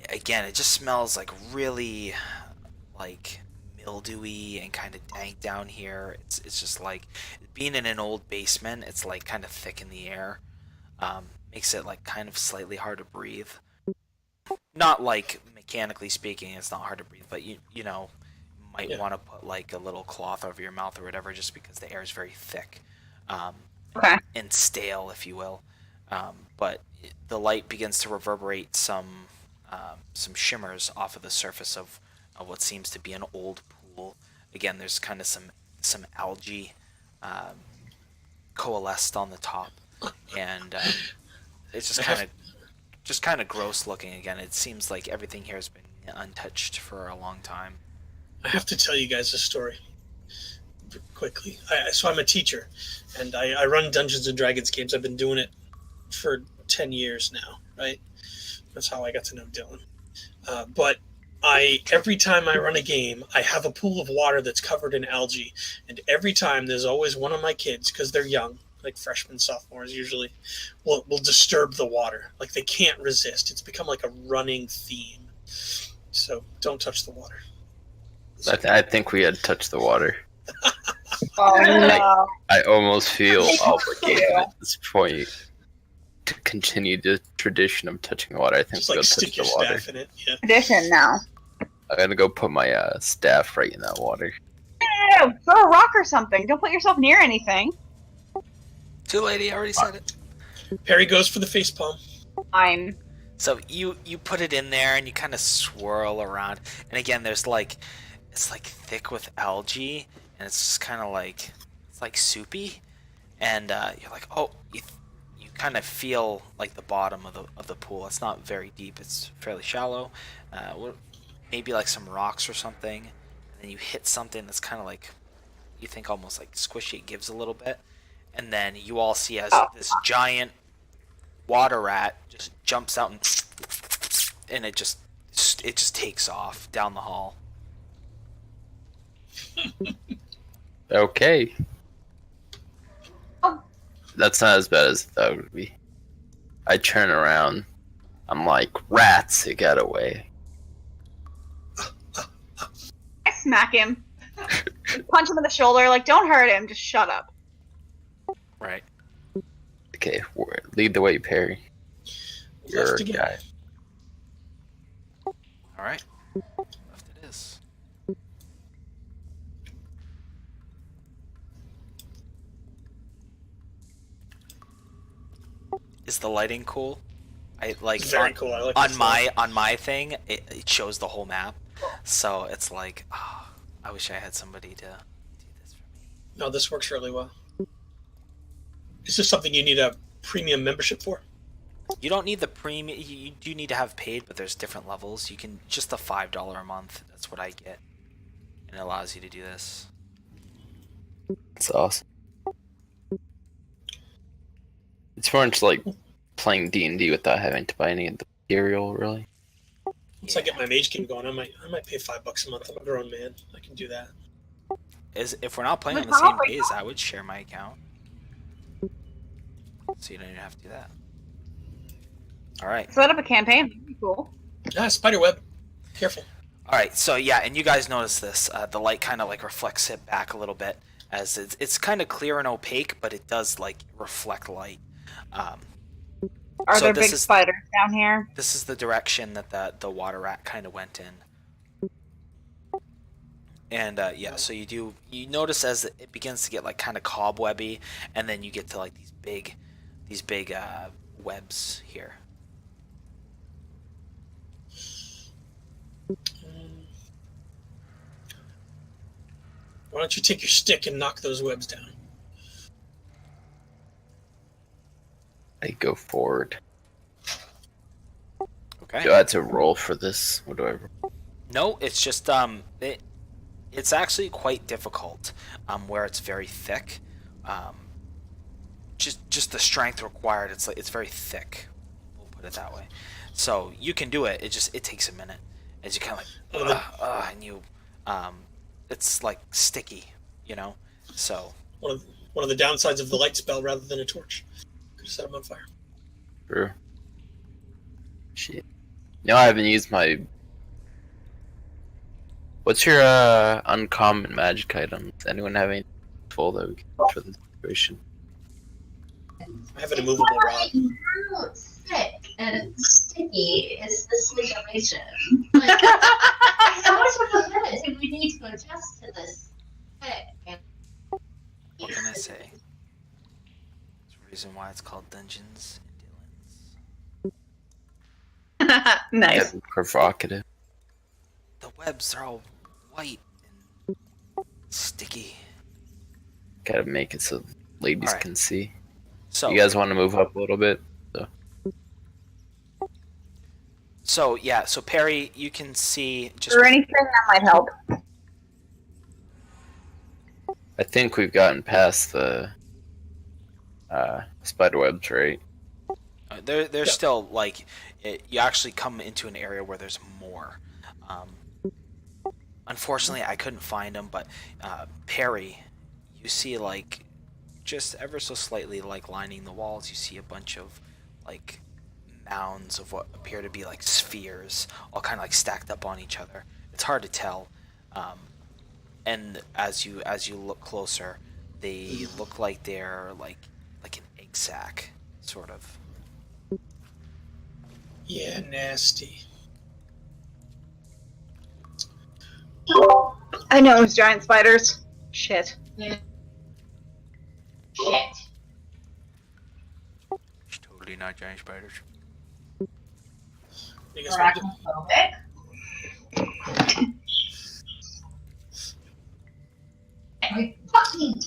again, it just smells like really like mildewy and kind of dank down here. It's just like being in an old basement. It's like kind of thick in the air. Makes it like kind of slightly hard to breathe. Not like mechanically speaking, it's not hard to breathe, but you might Yeah. want to put like a little cloth over your mouth or whatever, just because the air is very thick. Okay. And stale, if you will. But the light begins to reverberate some shimmers off of the surface of what seems to be an old pool. Again, there's kind of some algae coalesced on the top, and it's just kind of gross looking. Again, it seems like everything here has been untouched for a long time. I have to tell you guys a story quickly. So I'm a teacher, and I run Dungeons and Dragons games. I've been doing it for 10 years now, right? That's how I got to know Dylan. But every time I run a game, I have a pool of water that's covered in algae, and every time there's always one of my kids, because they're young, like freshmen, sophomores usually, will disturb the water. Like they can't resist. It's become like a running theme. So don't touch the water. I think we had touched the water. Oh no. I almost feel obligated at this point to continue the tradition of touching the water. I think Just we'll like go stick touch your the water. staff in it. Yeah. Tradition now. I'm gonna go put my staff right in that water. No, throw a rock or something. Don't put yourself near anything. Too late, I already said it. Perry goes for the facepalm. Fine. So you put it in there and you kind of swirl around, and again, it's like thick with algae, and it's just kind of like it's like soupy, and you're like, oh, you kind of feel like the bottom of the pool. It's not very deep; it's fairly shallow. Maybe like some rocks or something, and then you hit something that's kind of like you think almost like squishy. It gives a little bit, and then you all see as this giant water rat just jumps out and it just takes off down the hall. Okay. Oh. That's not as bad as that would be. I turn around. I'm like, rats, it got away. I smack him. Punch him in the shoulder. Like, don't hurt him. Just shut up. Right. Okay, lead the way, Perry. You're Left a again. guy. All right. Left it is. Is the lighting cool? I like It's very on, cool. I like on this my thing. It shows the whole map, so it's like, oh, I wish I had somebody to do this for me. No, this works really well. Is this something you need a premium membership for? You don't need the premium. You do need to have paid, but there's different levels. You can just the $5 a month. That's what I get, and it allows you to do this. It's awesome. It's more into like playing D&D without having to buy any of the material, really. Once I get my mage game going, I might pay $5 a month. I'm a grown man. I can do that. If we're not playing on the same days, I would share my account, so you don't even have to do that. All right. Set up a campaign. That'd be cool. Ah, spiderweb. Careful. All right. So yeah, and you guys notice this. The light kind of like reflects it back a little bit, as it's kind of clear and opaque, but it does like reflect light. Are So there this big is- spiders down here? This is the direction that the water rat kind of went in. And yeah, so you notice as it begins to get like kind of cobwebby, and then you get to like these big webs here. Why don't you take your stick and knock those webs down? I go forward. Okay. Do I have to roll for this? What do I roll? No, it's just it's actually quite difficult where it's very thick. Just the strength required. It's very thick. We'll put it that way. So you can do it. It takes a minute as you kind of like and you it's like sticky, you know. So One of the downsides of the light spell rather than a torch. Could have set them on fire. True. Shit. No, I haven't used my... What's your uncommon magic item? Does anyone have any full that we can use for this situation? I have an immovable rod. How sick and sticky is this legalization? Like, how much of a minute do we need to adjust to this? Sick. what can I say? There's a reason why it's called Dungeons and Dylan's. Nice. Getting provocative. The webs are all white and sticky. Gotta make it so ladies Alright. can see. So You guys want to move up a little bit? So yeah, so Perry, you can see just Or anything that might help. I think we've gotten past the spiderwebs, right? there's still like you actually come into an area where there's more. Unfortunately, I couldn't find them, but Perry, you see like just ever so slightly like lining the walls, you see a bunch of like mounds of what appear to be like spheres, all kind of like stacked up on each other. It's hard to tell, and as you look closer, they look like they're like an egg sac, sort of. Yeah, nasty. I know it was giant spiders. Shit. Shit. It's totally not giant spiders. You guys want to do? Arachnophobic. We fucking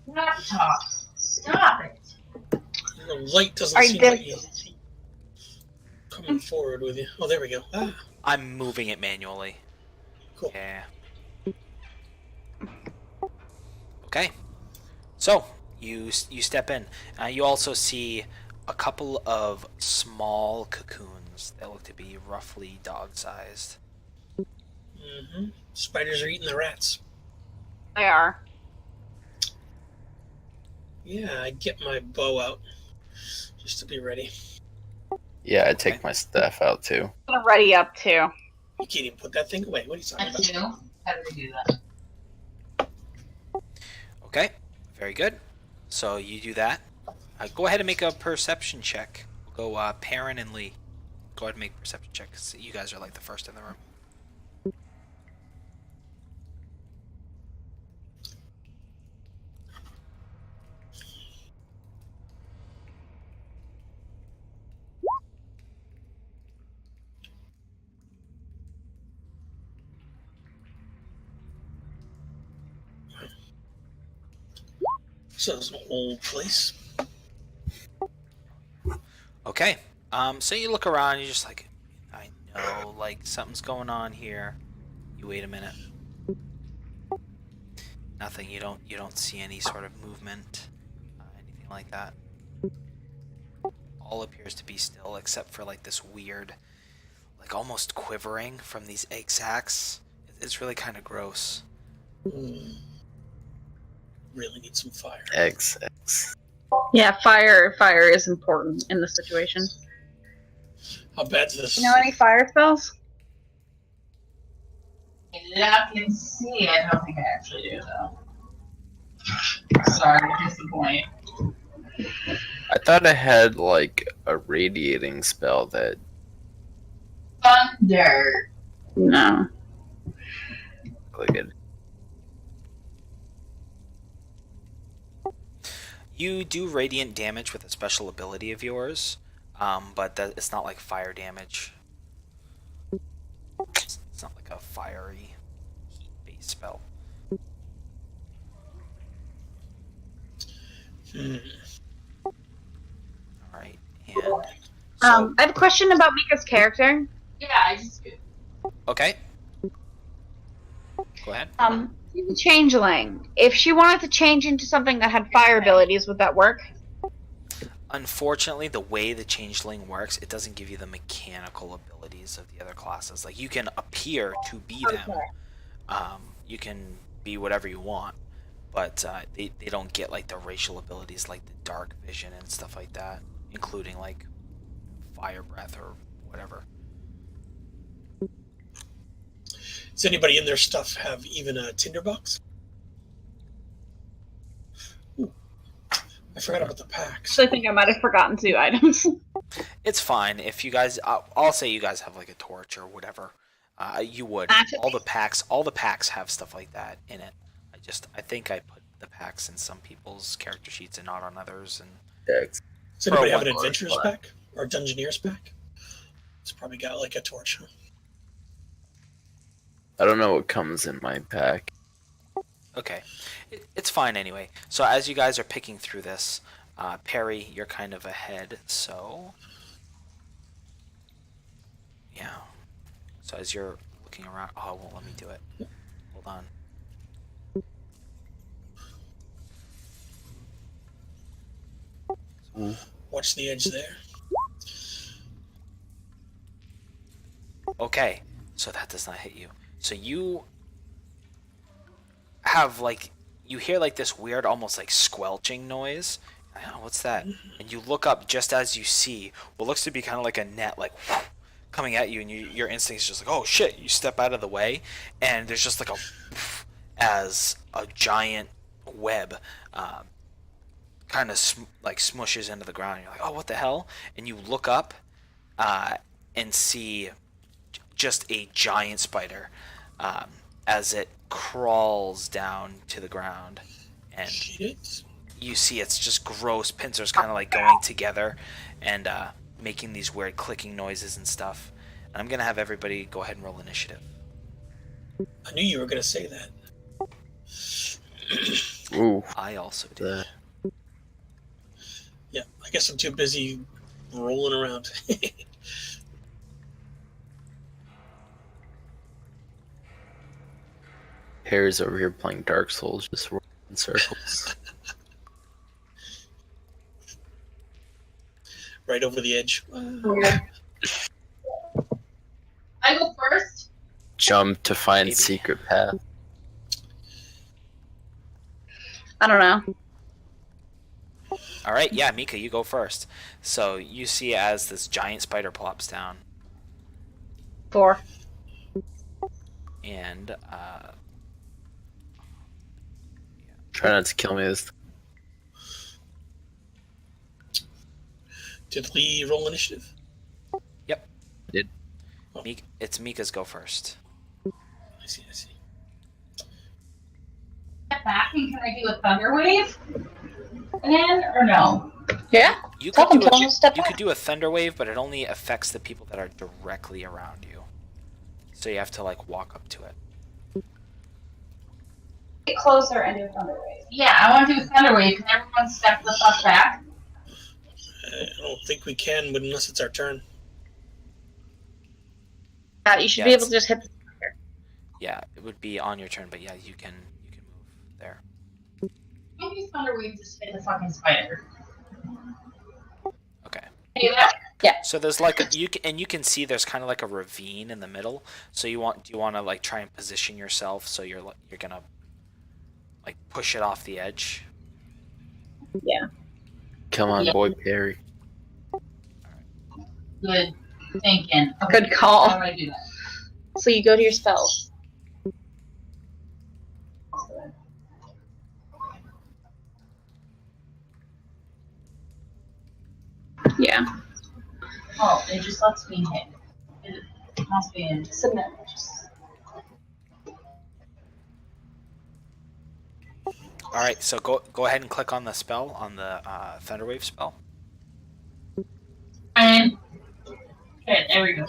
laptop. Stop it. The light doesn't I seem did. like it's coming forward with you. Oh, there we go. Ah, I'm moving it manually. cool. Yeah. Okay. So you step in. You also see a couple of small cocoons that look to be roughly dog-sized. Mm-hmm. Spiders are eating the rats. They are. Yeah, I get my bow out just to be ready. Yeah, I take my staff out too. I'm ready up too. You can't even put that thing away. What are you talking That's about? new. How do we do that? Okay. Very good. So you do that. Go ahead and make a perception check. We'll go Perrin and Lee. Go ahead and make a perception check 'cause you guys are like the first in the room. So it's an old place. Okay. So you look around, you're just like, I know, like, something's going on here. You wait a minute. Nothing. You don't see any sort of movement, anything like that. All appears to be still, except for like this weird, like almost quivering from these egg sacs. It's really kind of gross. Really need some fire. Eggs. Yeah, fire is important in this situation. How bad's this? You know any fire spells? Look and see. I don't think I actually do, though. Sorry to disappoint. I thought I had like a radiating spell that. Thunder. No. Like it. You do radiant damage with a special ability of yours, but it's not like fire damage. It's not like a fiery heat-based spell. Alright, and... So, I have a question about Mika's character. Yeah, I just. okay. Go ahead. She's a changeling. If she wanted to change into something that had fire abilities, would that work? Unfortunately, the way the changeling works, it doesn't give you the mechanical abilities of the other classes. Like, you can appear to be them. You can be whatever you want, but they don't get, like, the racial abilities like the dark vision and stuff like that, including, like, fire breath or whatever. Does anybody in their stuff have even a tinderbox? Ooh. I forgot about the packs. So I think I might have forgotten 2 items. It's fine if you guys. I'll say you guys have like a torch or whatever. You would. All the packs have stuff like that in it. I think I put the packs in some people's character sheets and not on others. And Eggs. Does anybody have an adventurer's pack or a dungeoneer's pack? It's probably got like a torch. Huh? I don't know what comes in my pack. okay, it's fine anyway. So as you guys are picking through this, Perry, you're kind of ahead. So yeah. So as you're looking around, oh, it won't let me do it. Hold on. Watch the edge there. Okay, so that does not hit you. So you have you hear like this weird, almost like squelching noise. Oh, what's that? And you look up just as you see what looks to be kind of like a net, like coming at you, and your instinct is just like, oh shit! You step out of the way, and there's just like as a giant web kind of smushes into the ground. You're like, oh, what the hell? And you look up and see just a giant spider as it crawls down to the ground, and you see its just gross pincers kind of like going together and making these weird clicking noises and stuff. And I'm gonna have everybody go ahead and roll initiative. I knew you were gonna say that. Ooh. I also did. Yeah, I guess I'm too busy rolling around. Harry's over here playing Dark Souls, just rolling in circles. Right over the edge. I go first. Jump to find Maybe. secret path. I don't know. All right, yeah, Mika, you go first. So you see as this giant spider plops down, 4. and Try not to kill me this time. Did Lee roll initiative? yep, Did. it's Mika's go first. I see. Step back and can I do a thunder wave? Again or no? Yeah. You Tell could them do to step you back. could do a thunder wave, but it only affects the people that are directly around you. So you have to like walk up to it. Get closer and do thunder wave. Yeah, I want to do thunder wave. Can everyone step the fuck back? I don't think we can, but unless it's our turn. You should Yeah, be able it's- to just hit. Yeah, it would be on your turn, but yeah, you can move there. Maybe thunder wave just hit the fucking spider. Okay. Can you do that? So there's like you can see there's kind of like a ravine in the middle. So do you want to like try and position yourself so you're gonna like push it off the edge? Yeah. Come on, Yeah. boy, Perry. Good thinking. Okay, Good call. how do I do that? So you go to your spells. Yeah. Oh, it just lets me hit. It must be in. Submit. All right, so go ahead and click on the spell on the Thunderwave spell. And okay, there we go.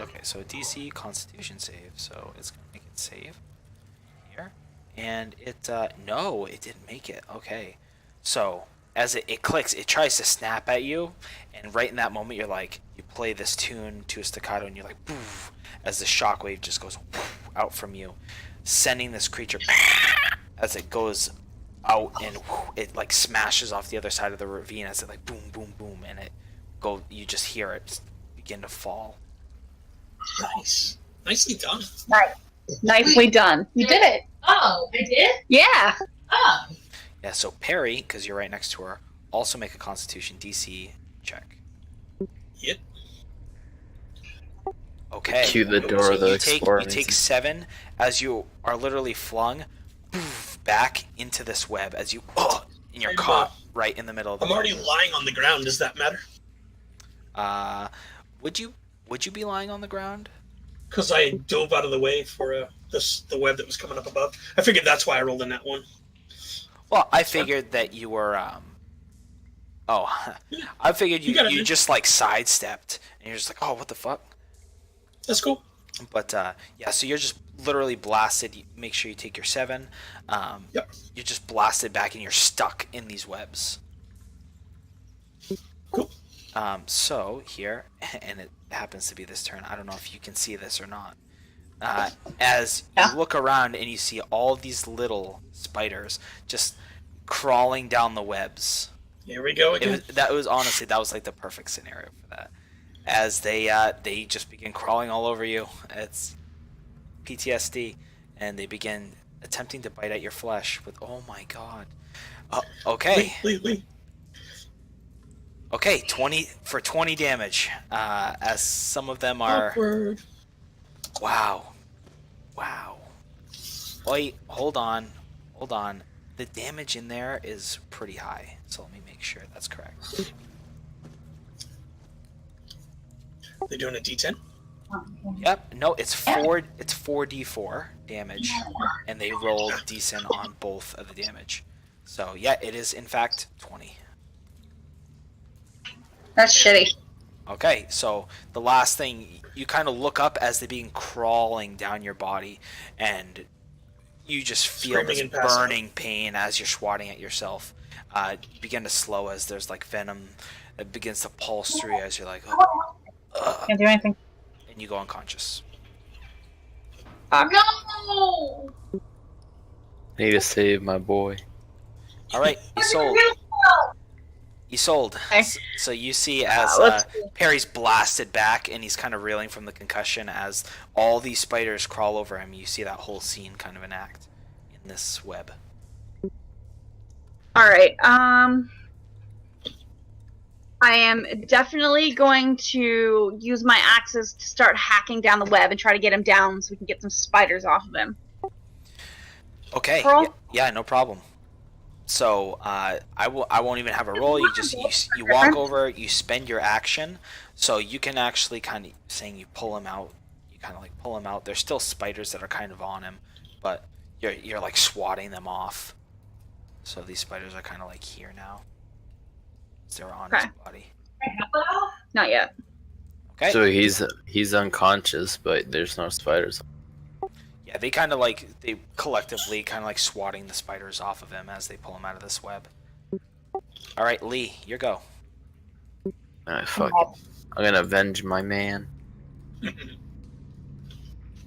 Okay, so DC Constitution save, so it's gonna make it save here, and it no, it didn't make it. Okay, so as it clicks, it tries to snap at you, and right in that moment, you're like, you play this tune to a staccato, and you're like, poof, as the shockwave just goes poof, out from you, sending this creature as it goes out, and it like smashes off the other side of the ravine as it like boom, boom, boom, and you just hear it begin to fall. Nice. Nicely done. Nicely done. You did it. Oh, I did? Yeah. Oh. Yeah, so Perry, because you're right next to her, also make a Constitution DC check. Yep. Okay. Cue the door of the you explorer. take 7 as you are literally flung back into this web as you and you're caught right in the middle of the I'm already lying on the ground. Does that matter? Would you be lying on the ground? Because I dove out of the way for the web that was coming up above. I figured that's why I rolled in that one. Well, I figured that you were I figured you just like sidestepped and you're just like, "Oh, what the fuck?" That's cool. But yeah, so you're just literally blasted. Make sure you take your 7. Yep. You're just blasted back and you're stuck in these webs. Cool. So here, and it happens to be this turn. I don't know if you can see this or not. As you look around and you see all these little spiders just crawling down the webs. Here we go again. That was like the perfect scenario for that. As they just begin crawling all over you. It's PTSD, and they begin attempting to bite at your flesh with, oh my god. Okay. Wait. Okay, 20 damage. As some of them are. Awkward. Wow. Wait, hold on. The damage in there is pretty high, so let me make sure that's correct. They're doing a D10. Yep. No, it's 4d4 damage, and they rolled decent on both of the damage. So yeah, it is in fact 20. That's shitty. Okay, so the last thing, you kind of look up as they begin crawling down your body, and you just feel Screaming this and passing out. burning pain as you're swatting at yourself. Begin to slow as there's like venom that begins to pulse through you as you're like, Can't do anything. and you go unconscious. No! Need to save my boy. All right, Isolde. Okay. So you see as let's Perry's blasted back and he's kind of reeling from the concussion as all these spiders crawl over him. You see that whole scene kind of enact in this web. All right. I am definitely going to use my axes to start hacking down the web and try to get him down so we can get some spiders off of him. Okay. Roll? Yeah, no problem. So I won't even have a roll. You walk over. You spend your action, so you can actually kind of saying you pull him out. You kind of like pull him out. There's still spiders that are kind of on him, but you're like swatting them off. So these spiders are kind of like here now. They're on his body. Not yet. Okay. So he's unconscious, but there's no spiders. Yeah, they kind of like, they collectively kind of like swatting the spiders off of him as they pull him out of this web. All right, Lee, your go. Ah, fuck it. I'm gonna avenge my man.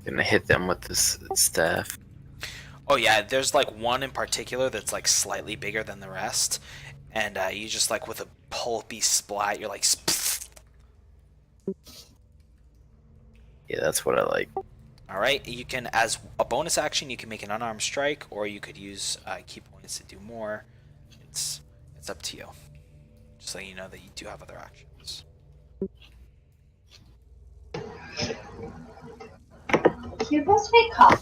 Gonna hit them with this staff. Oh yeah, there's like one in particular that's like slightly bigger than the rest, and you just like with a pulpy splat, you're like, Yeah, that's what I like. all right. You can, as a bonus action, you can make an unarmed strike, or you could use key points to do more. It's up to you. Just letting you know that you do have other actions. You're supposed to be called.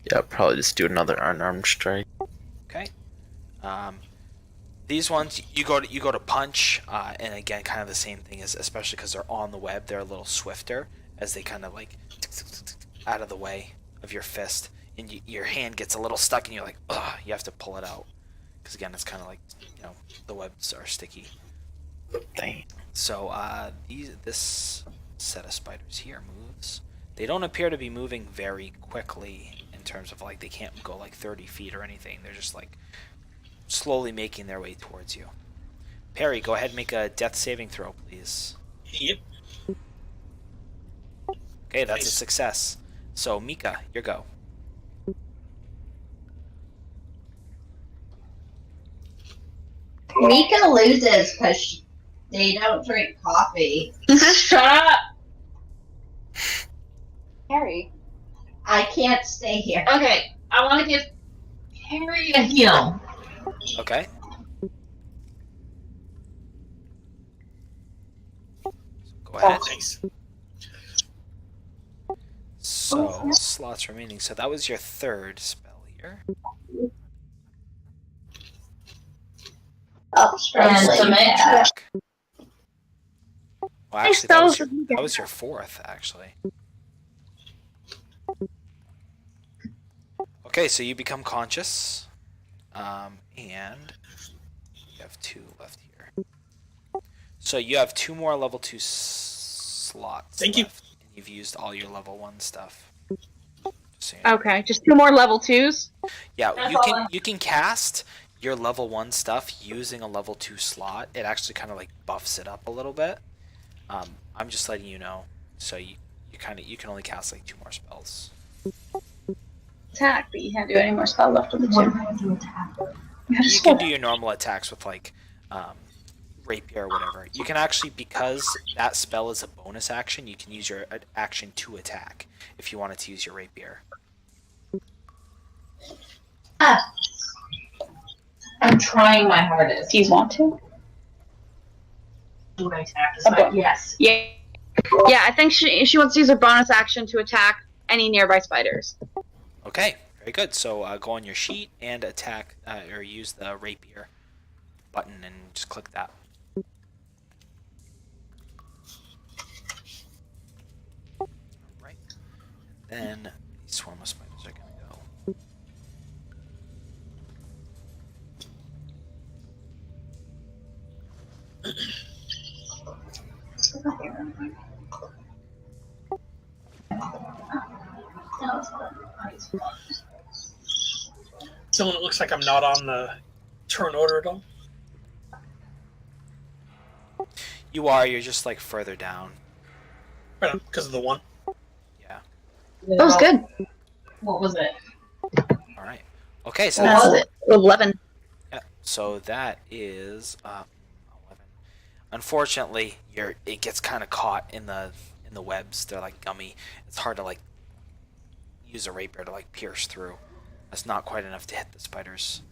Yeah, I'll probably just do another unarmed strike. Okay. These ones you go to punch, and again, kind of the same thing, is especially because they're on the web, they're a little swifter as they kind of like out of the way of your fist, and your hand gets a little stuck, and you're like, ugh, you have to pull it out because again, it's kind of like, you know, the webs are sticky. Dang. So this set of spiders here moves. They don't appear to be moving very quickly in terms of like they can't go like 30 feet or anything. They're just like slowly making their way towards you. Perry, go ahead and make a death saving throw, please. Yep. Okay, that's Nice. a success. So Mika, your go. Mika loses because they don't drink coffee. Shut up! Harry. I can't stay here. Okay, I want to give Harry a heal. Okay. Go ahead. Nice. So slots remaining. So that was your third spell here. Oh, And strangely. submit. Yeah. Well, actually, that was your fourth, actually. Okay, so you become conscious, and you have 2 left here. So you have 2 more level 2 slots. Thank you. left, and you've used all your level 1 stuff. So you know. Okay, just 2 more level 2s. Yeah, That's you all can cast your level 1 stuff using a level 2 slot. It actually kind of like buffs it up a little bit. I'm just letting you know, so you can only cast like 2 more spells. Attack, but you can't do any more spell left with the 2. You can do your normal attacks with like rapier or whatever. You can actually, because that spell is a bonus action, you can use your action to attack if you wanted to use your rapier. I'm trying my hardest. Do you want to? Do I attack this Okay. fight? Yes. Yeah. Yeah, I think she wants to use her bonus action to attack any nearby spiders. Okay, very good. So go on your sheet and attack, or use the rapier button and just click that. Right. Then these swarm of spiders are going to go. Dylan, it looks like I'm not on the turn order at all. You are, you're just like further down. Right on, because of the 1. Yeah. That was good. What was it? All right. Okay, so What that's was it? 11. Yeah, so that is 11. Unfortunately, it gets kind of caught in the webs. They're like gummy. It's hard to like use a rapier to like pierce through. That's not quite enough to hit the spiders.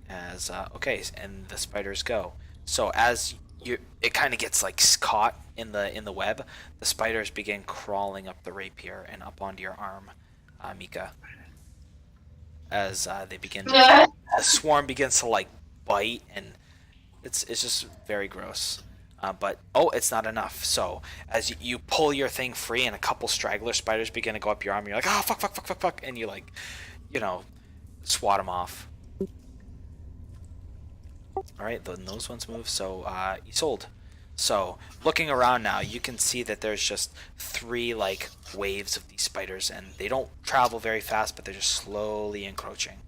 As okay, and the spiders go. So as it kind of gets like caught in the web. The spiders begin crawling up the rapier and up onto your arm, Mika. As they begin, the swarm begins to like bite, and it's just very gross. But it's not enough. So as you pull your thing free, and a couple straggler spiders begin to go up your arm, you're like, oh fuck, and you like, swat them off. All right, then those ones move. So Isolde. So looking around now, you can see that there's just 3 like waves of these spiders, and they don't travel very fast, but they're just slowly encroaching.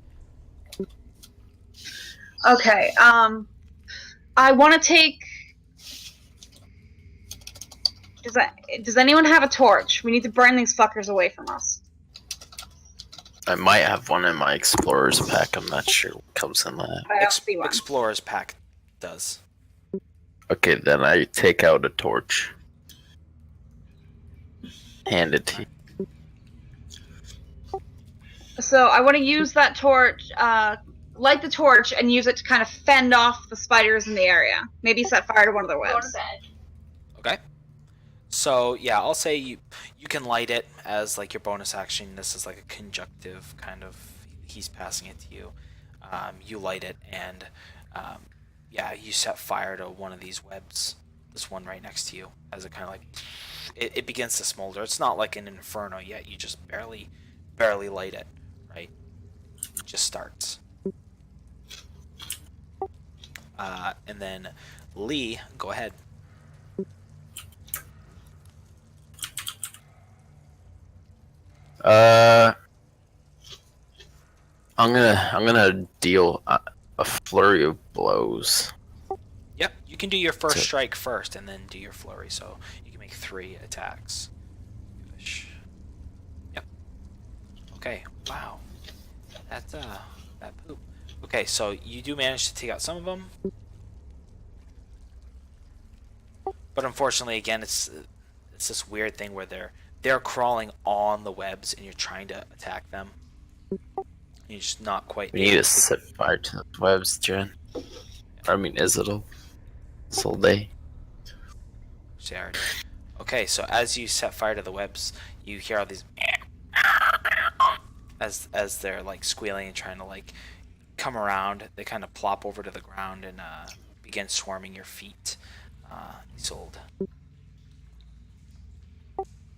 Okay. I want to take. Does anyone have a torch? We need to burn these fuckers away from us. I might have one in my explorer's pack. I'm not sure what comes in that. I don't see one. Explorer's pack does. Okay, then I take out a torch. Hand it to you. So I want to use that torch, light the torch, and use it to kind of fend off the spiders in the area. Maybe set fire to one of their Go to webs. bed. Okay. So yeah, I'll say you can light it as like your bonus action. This is like a conjunctive kind of. He's passing it to you. You light it, and yeah, you set fire to one of these webs. This one right next to you, as it kind of like it begins to smolder. It's not like an inferno yet. You just barely light it, right? It just starts. And then Lee, go ahead. I'm gonna deal a flurry of blows. Yep, you can do your first strike first, and then do your flurry. So you can make 3 attacks. Yep. Okay. Wow. That's that poop. Okay, so you do manage to take out some of them, but unfortunately, again, it's this weird thing where they're crawling on the webs, and you're trying to attack them. You're just not quite. We need to set fire to the webs, Jen. I mean, Isidore. Solday. Okay, so as you set fire to the webs, you hear all these as they're like squealing and trying to like come around. They kind of plop over to the ground and begin swarming your feet. Isolde.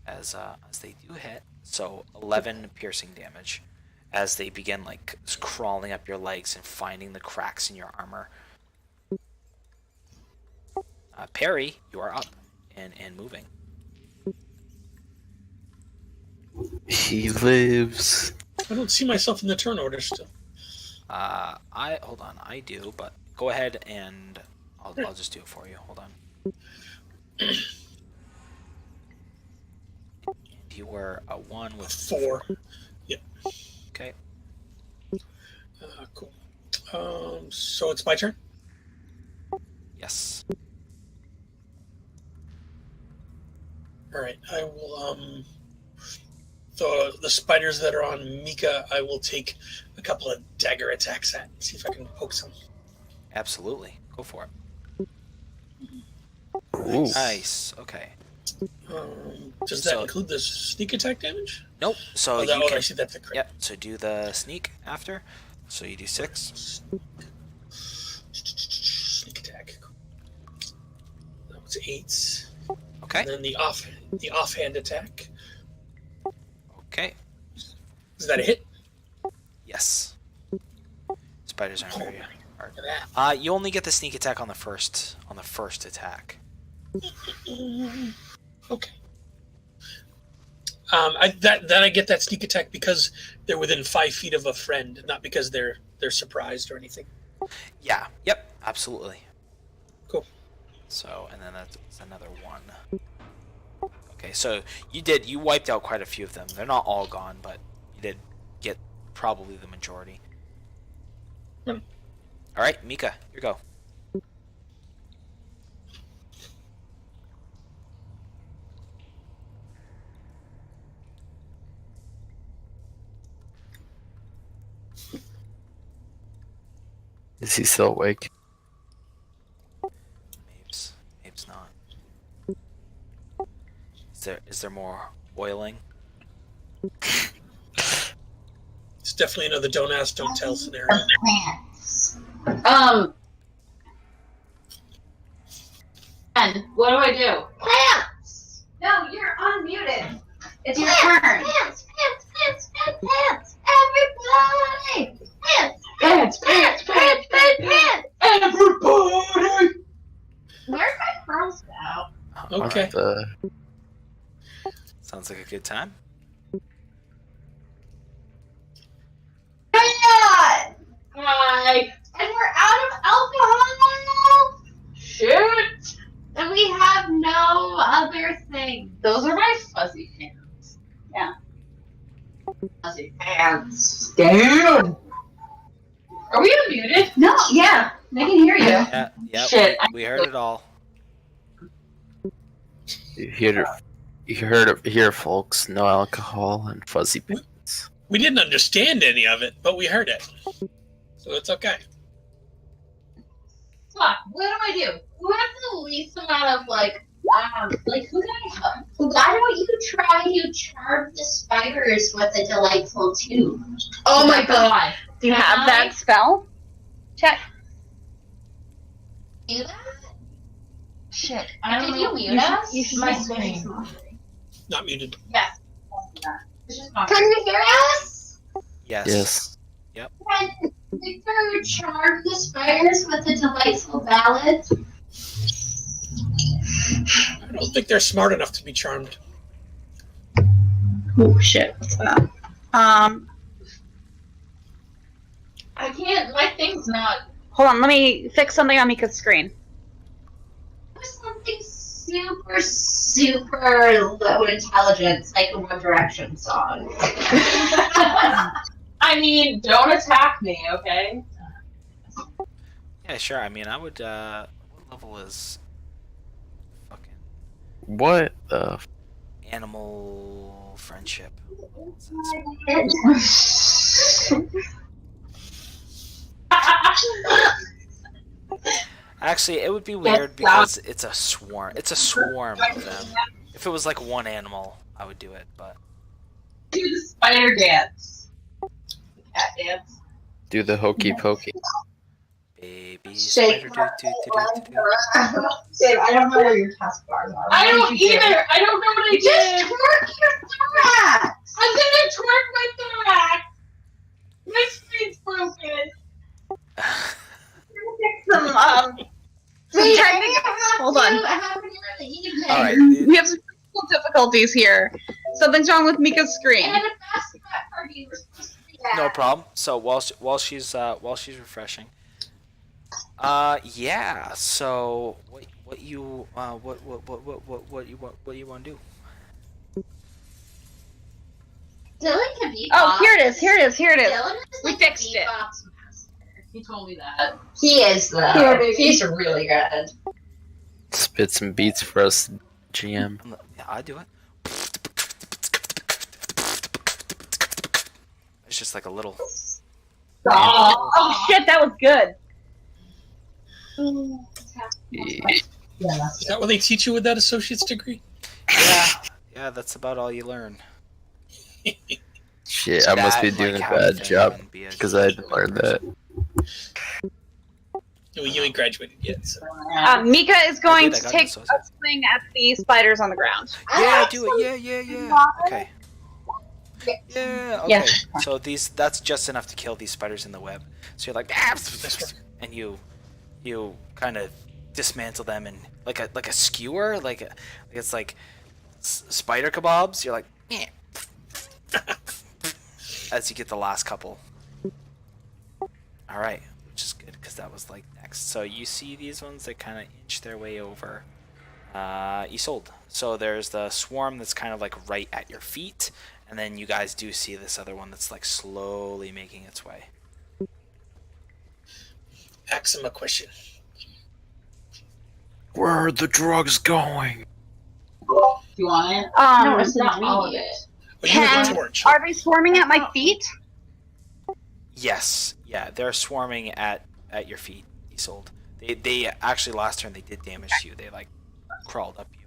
As they do hit, so 11 piercing damage as they begin like crawling up your legs and finding the cracks in your armor. Perry, you are up and moving. He lives. I don't see myself in the turn order still. Hold on, I do, but go ahead and I'll just do it for you. Hold on. You were a 1 with 4. Yep. Okay. Cool. So it's my turn? Yes. Alright, I will, the spiders that are on Mika, I will take a couple of dagger attacks at. See if I can poke some. Absolutely. Go for it. Ooh. Nice. Okay. Does that include the sneak attack damage? Nope. So I you can. see that's the crit. Yep. So do the sneak after. So you do 6. Sneak attack. That was 8. Okay. And then the offhand attack. Okay. Is that a hit? Yes. Spiders aren't very hard. Look at that. You only get the sneak attack on the first attack. Okay. I get that sneak attack because they're within 5 feet of a friend, not because they're surprised or anything. Yeah. Yep. Absolutely. Cool. So, and then that's another 1. Okay, so you wiped out quite a few of them. They're not all gone, but you did get probably the majority. All right, Mika, your go. Is he still awake? Maybe's not. Is there more oiling? It's definitely another don't ask, don't tell scenario. And what do I do? Plants! No, you're unmuted. It's your Plants! turn. Plants! Plants! Plants! Plants! Plants! Everybody! Plants! Plants, Plants! Plants! Plants! Plants! everybody. Sounds like a good time. God! Hi. And we're out of alcohol! Shoot! And we have no other thing. Those are my fuzzy pants. Yeah. Fuzzy pants. Damn! Are we unmuted? No, yeah. They can hear you. Yeah, yeah. Shit. We heard it all. You heard it here, folks. No alcohol and fuzzy pants. We didn't understand any of it, but we heard it. So it's okay. Fuck, what do I do? Who has the least amount of, like who can I help? Why don't you try to charm the spiders with a delightful tune? Oh my god. Do you have that spell? Check. Do that? Shit. I don't Did you know. mute us? You should My use screen. Not muted. Yes. It's just not. Can you hear us? Yes. Yes. Can Victor charm the spiders with a delightful ballad? I don't think they're smart enough to be charmed. Oh shit. What's that? I can't. My thing's not. Hold on. Let me fix something on Mika's screen. There's something super, super low intelligence, like a One Direction song. I mean, don't attack me, okay? Yeah, sure. I mean, I would. What level is fucking What the? animal friendship? What is this? Actually, it would be weird because it's a swarm. It's a swarm of them. If it was like one animal, I would do it. But Do the spider dance. Cat dance. Do the hokey pokey. baby Shake spider do. Dave, I don't know where your taskbars are. I What don't did you do? either. I don't know what I Just did. twerk your thorax! I'm gonna twerk my thorax. My screen's broken. Some Wait, technical. Hold on. Happen in the evening. All right. We have some technical difficulties here. Something's wrong with Mika's screen. And a basketball party we're supposed to be at. No problem. So while she's refreshing, yeah. So what you what you want to do? Dylan can beatbox. Oh, here it is. Here it is. Here it is. Dylan is We like fixed a it. beatbox master. He told me that. He is though. Here, baby. He's really good. Spit some beats for us, GM. Yeah, I do it. It's just like a little. Oh shit, that was good. Yeah. Is that what they teach you with that associate's degree? Yeah, that's about all you learn. Shit, I must be That, doing like, a how to bad think job and be a- because I didn't learn that. No, you ain't graduated yet. So. Mika is going I to got take an a swing at the spiders on the ground. Yeah, do it. Yeah. Okay. Yeah. Okay. Yeah. So that's just enough to kill these spiders in the web. So you're like, and you kind of dismantle them and like a skewer, it's like spider kebabs. You're like, "Meh." As you get the last couple. All right, which is good because that was like next. So you see these ones that kind of inch their way over. Isolde. So there's the swarm that's kind of like right at your feet, and then you guys do see this other one that's like slowly making its way. Ask him a question. Where are the drugs going? You want it? No, It's not all of it. Oh, you have a Can- torch. Are they swarming at my feet? Yes, yeah, they're swarming at your feet, Isolde. They actually last turn they did damage to you. They like crawled up you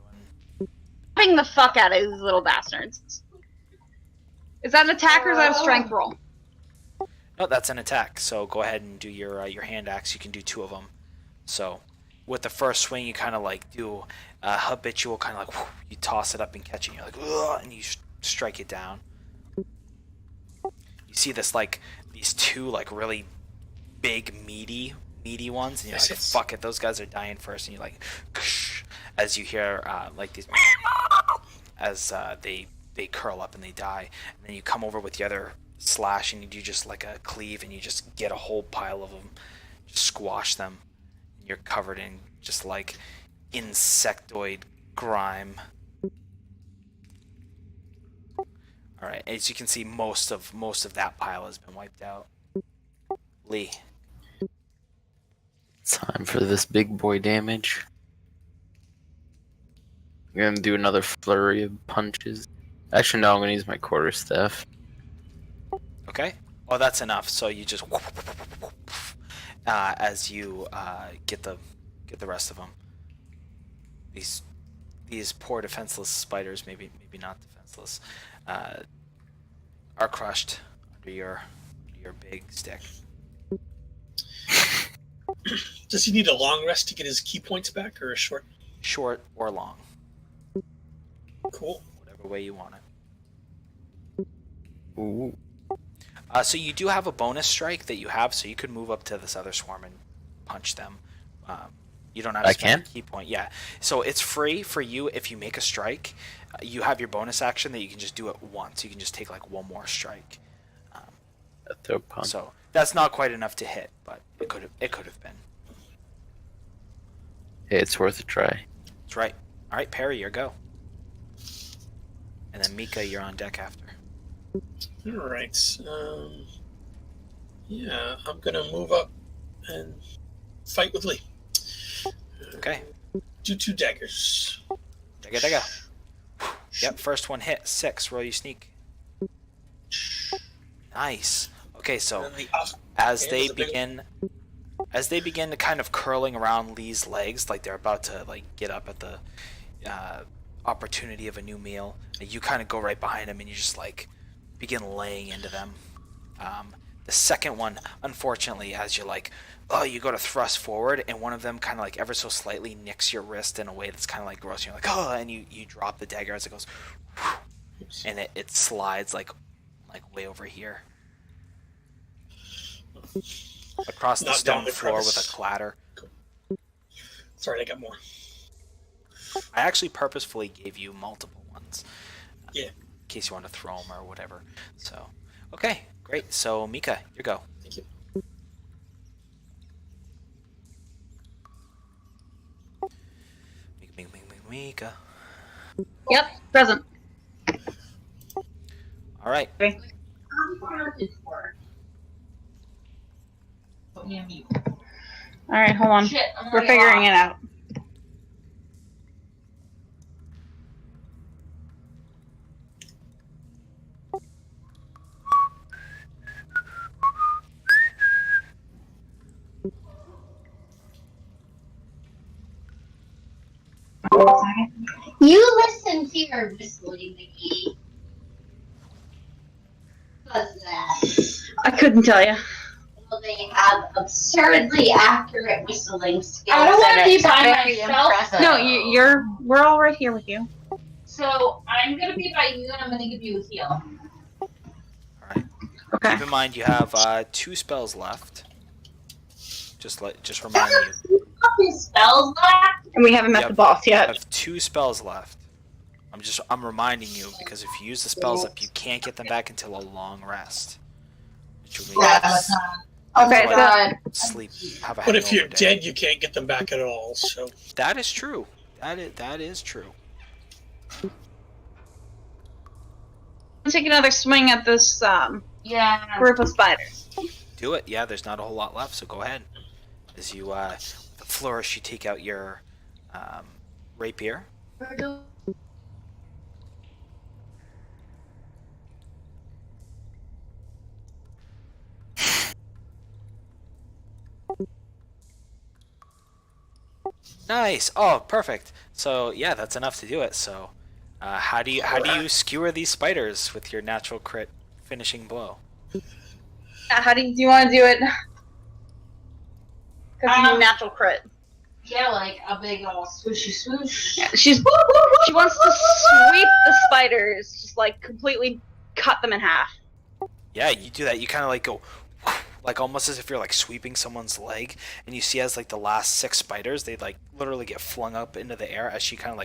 and Stabbing the fuck out of these little bastards. Is that an attack or is that a strength roll? no, that's an attack. So go ahead and do your hand axe. You can do 2 of them. So with the first swing, you kind of like do a habitual kind of like whoosh, you toss it up and catch it. And you're like, ugh, and you strike it down. You see this like these 2 like really big meaty ones, and you're like, Yes. fuck it, those guys are dying first. And you like, as you hear like these as they they curl up and they die. And then you come over with the other slash and you do just like a cleave and you just get a whole pile of them, just squash them. And you're covered in just like insectoid grime. All right, as you can see, most of that pile has been wiped out. Lee. Time for this big boy damage. I'm gonna do another flurry of punches. Actually, no, I'm gonna use my quarterstaff. Okay. Well, that's enough. So you just as you get the rest of them. These poor defenseless spiders, maybe not defenseless, are crushed under your big stick. Does he need a long rest to get his key points back, or a short? Short or long, Cool. whatever way you want it. Ooh. So you do have a bonus strike that you have, so you could move up to this other swarm and punch them. You don't have to spend a key point. Yeah. So it's free for you if you make a strike. You have your bonus action that you can just do it once. You can just take like one more strike. A throw punch. So that's not quite enough to hit, but it could have been. Hey, it's worth a try. That's right. All right, Perry, your go. And then Mika, you're on deck after. All right. Yeah, I'm gonna move up and fight with Lee. Okay. Do 2 daggers. Dagga. Yep, first one hit. 6. Roll your sneak. Nice. Okay, so And the off- as and they the big- begin to kind of curling around Lee's legs, like they're about to like get up at the opportunity of a new meal, you kind of go right behind them and you just like begin laying into them. The second one, unfortunately, as you're like, you go to thrust forward, and one of them kind of like ever so slightly nicks your wrist in a way that's kind of like gross. And you're like, and you drop the dagger as it goes, and it slides like way over here across the Knock down stone the floor with crevice. a clatter. Sorry, I got more. I actually purposefully gave you multiple ones. Yeah. In case you want to throw them or whatever. So, okay, great. So, Mika, your go. Thank you. Mika. Yep, present. All right. Put me on mute. All right, hold on. Shit, I'm We're already figuring off. it out. You listen to your whistling, Mickey. What's that? I couldn't tell you. Well, they have absurdly accurate whistling skills. I don't want to and be it's by very myself. impressive. No, we're all right here with you. So I'm gonna be by you, and I'm gonna give you a heal. All right. Okay. Keep in mind you have 2 spells left. Just remind you. Fucking spells left. And we haven't met Yep. the boss You yet. have 2 spells left. I'm reminding you because if you use the spells up, you can't get them back until a long rest. Which will mean you have to Okay, so sleep. Have a But if you're hangover day. dead, you can't get them back at all. So That is true. That is true. let's take another swing at this Yeah. group of spiders. Do it. Yeah, there's not a whole lot left, so go ahead. As you, with a flourish, you take out your rapier. Nice. Oh, perfect. So yeah, that's enough to do it. So, how do you skewer these spiders with your natural crit finishing blow? How do you want to do it? Because you natural crit. Yeah, like a big old swooshy swoosh. Yeah, she wants to sweep the spiders, just like completely cut them in half. Yeah, you do that. You kind of like go, like almost as if you're like sweeping someone's leg, and you see as like the last 6 spiders, they like literally get flung up into the air as she kind of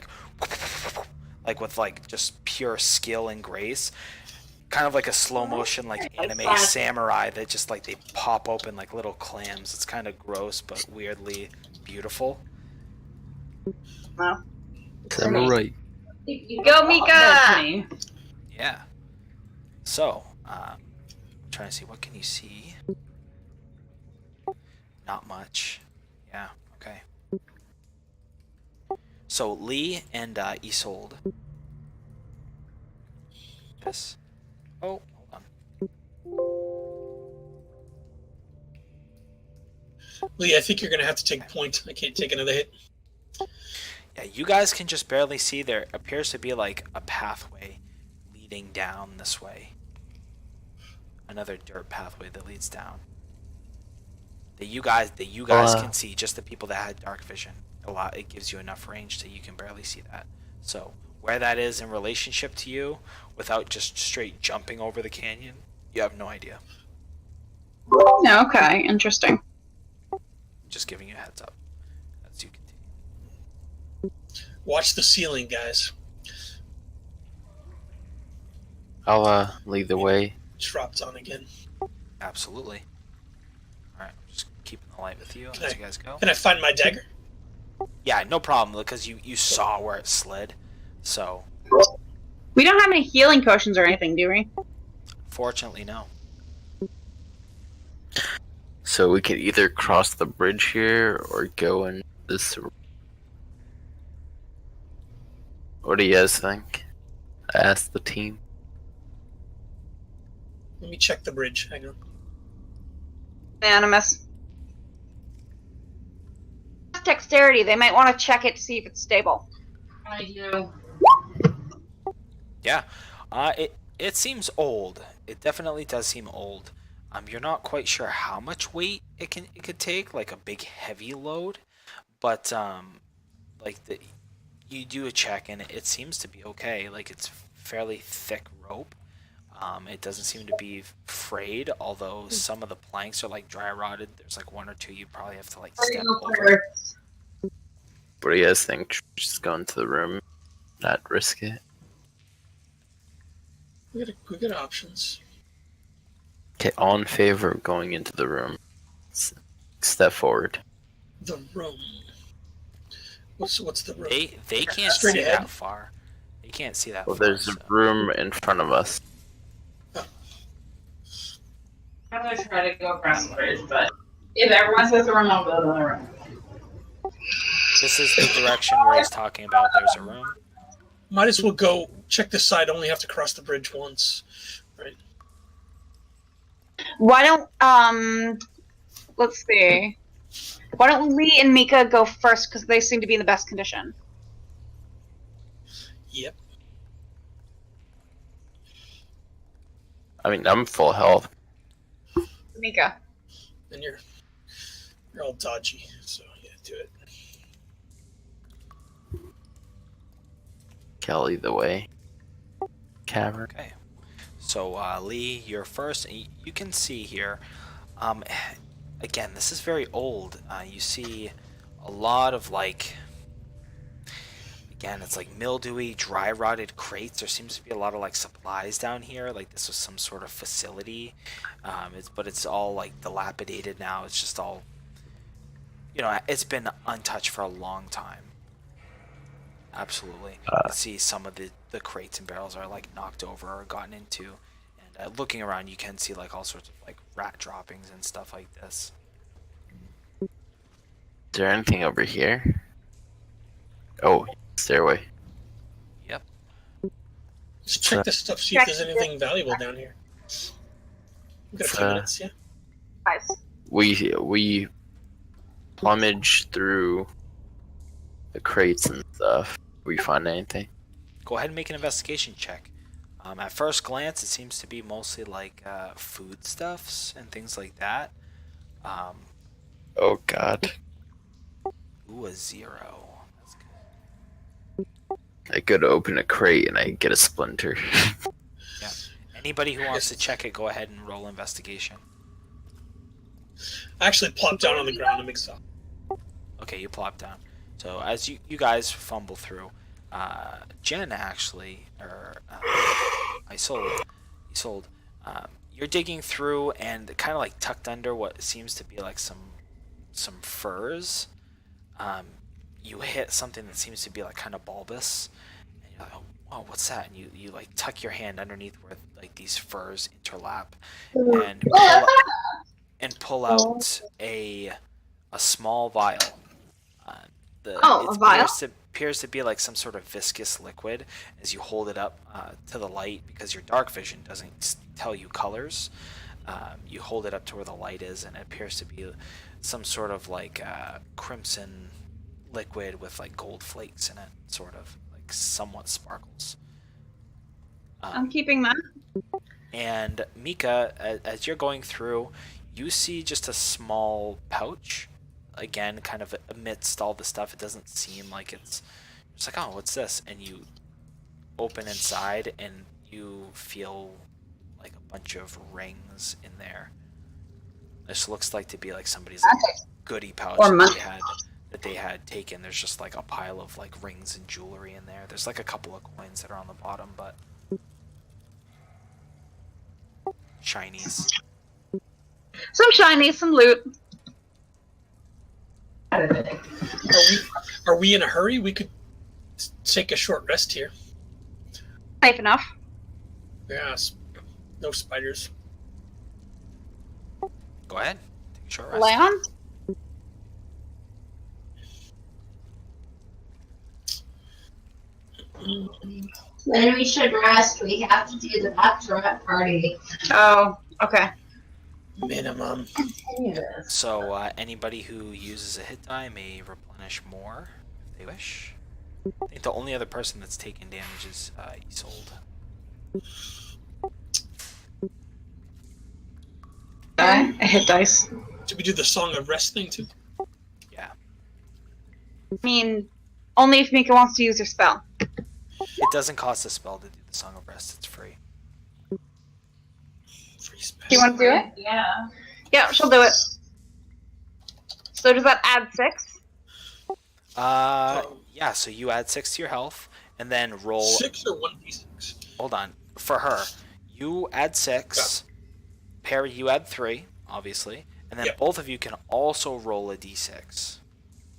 like with like just pure skill and grace. Kind of like a slow motion, like anime samurai that just like they pop open like little clams. It's kind of gross, but weirdly beautiful. Wow. Samurai. Go, Mika! That's me. Yeah. So, trying to see, what can you see? Not much. Yeah. Okay. So Lee and Isolde. Yes. Oh, hold on. Lee, I think you're gonna have to take point. I can't take another hit. Yeah, you guys can just barely see. There appears to be like a pathway leading down this way. Another dirt pathway that leads down. That you guys can see. Just the people that had dark vision. It gives you enough range that you can barely see that. So where that is in relationship to you, without just straight jumping over the canyon, you have no idea. Okay, interesting. Just giving you a heads up as you continue. Watch the ceiling, guys. I'll lead the way. Dropped on again. Absolutely. All right, just keeping the light with you as you guys go. Can I find my dagger? Yeah, no problem, because you saw where it slid. So, We don't have any healing potions or anything, do we? fortunately, no. So we could either cross the bridge here or go in this. What do you guys think? I asked the team. Let me check the bridge. Hang on. Animus. Dexterity. They might want to check it to see if it's stable. I do. Yeah, it seems old. It definitely does seem old. You're not quite sure how much weight it could take, like a big heavy load, but you do a check and it seems to be okay. Like it's fairly thick rope. It doesn't seem to be frayed, although some of the planks are like dry rotted. There's like one or two you probably have to like step over. What do you guys think? Just go into the room, not risk it. We got options. Okay, all in favor of going into the room. Step forward. The room. What's the room? They can't Straight see ahead? that far. They can't see that Well, far. there's a so- room in front of us. I'm gonna try to go across the bridge, but if everyone says the room, I'll go to the room. This is the direction where he's talking about. There's a room. Might as well go check this side. Only have to cross the bridge once, right? Why don't let's see. Why don't Lee and Mika go first because they seem to be in the best condition? Yep. I mean, I'm full health. Mika. And you're all dodgy, so yeah, do it. Kelly the way. Cavern. Okay. So Lee, you're first. You can see here. Again, this is very old. You see a lot of like. Again, it's like mildewy, dry rotted crates. There seems to be a lot of like supplies down here. Like this was some sort of facility. But it's all like dilapidated now. It's just all. It's been untouched for a long time. Absolutely. You can see some of the crates and barrels are like knocked over or gotten into. And looking around, you can see like all sorts of like rat droppings and stuff like this. Is there anything over here? Oh, stairway. Yep. Let's check this stuff. See if there's anything valuable down here. We've got a few minutes, yeah. Guys. We plumage through the crates and stuff. We find anything? Go ahead and make an investigation check. At first glance, it seems to be mostly like foodstuffs and things like that. Oh God. Ooh, a 0. That's good. I go to open a crate and I get a splinter. Yeah. Anybody who wants to check it, go ahead and roll investigation. I actually plopped down on the ground to mix up. Okay, you plop down. So as you guys fumble through, Jen actually, or Isolde, you're digging through and kind of like tucked under what seems to be like some furs. You hit something that seems to be like kind of bulbous, and you're like, oh, what's that? And you like tuck your hand underneath where like these furs interlap, and pull out a small vial. Uh, A vial? Appears to be like some sort of viscous liquid as you hold it up to the light, because your dark vision doesn't tell you colors. You hold it up to where the light is, and it appears to be some sort of like crimson liquid with like gold flakes in it, sort of like somewhat sparkles. I'm keeping that. And Mika, as you're going through, you see just a small pouch. Again, kind of amidst all the stuff, it doesn't seem like it's like, oh, what's this? And you open inside, and you feel like a bunch of rings in there. This looks like to be like somebody's goodie pouch that they had taken. There's just like a pile of like rings and jewelry in there. There's like a couple of coins that are on the bottom, but shinies. Some shinies, some loot. Are we in a hurry? We could take a short rest here. Safe enough. Yes. No spiders. Go ahead. Take a short rest. Leon? When we should rest, we have to do the bachelorette party. Oh, okay. Minimum. Continue this. So anybody who uses a hit die may replenish more if they wish. I think the only other person that's taken damage is Isolde. I hit dice. Did we do the Song of Rest thing too? Yeah. I mean, only if Mika wants to use her spell. It doesn't cost a spell to do the Song of Rest. It's free. Free spell. Do you want to do it? Yeah. Yeah, she'll do it. So does that add 6? Yeah, so you add 6 to your health, and then roll... 6 or 1d6? Hold on. For her, you add 6. Perry, you add 3, obviously. And then both of you can also roll a d6.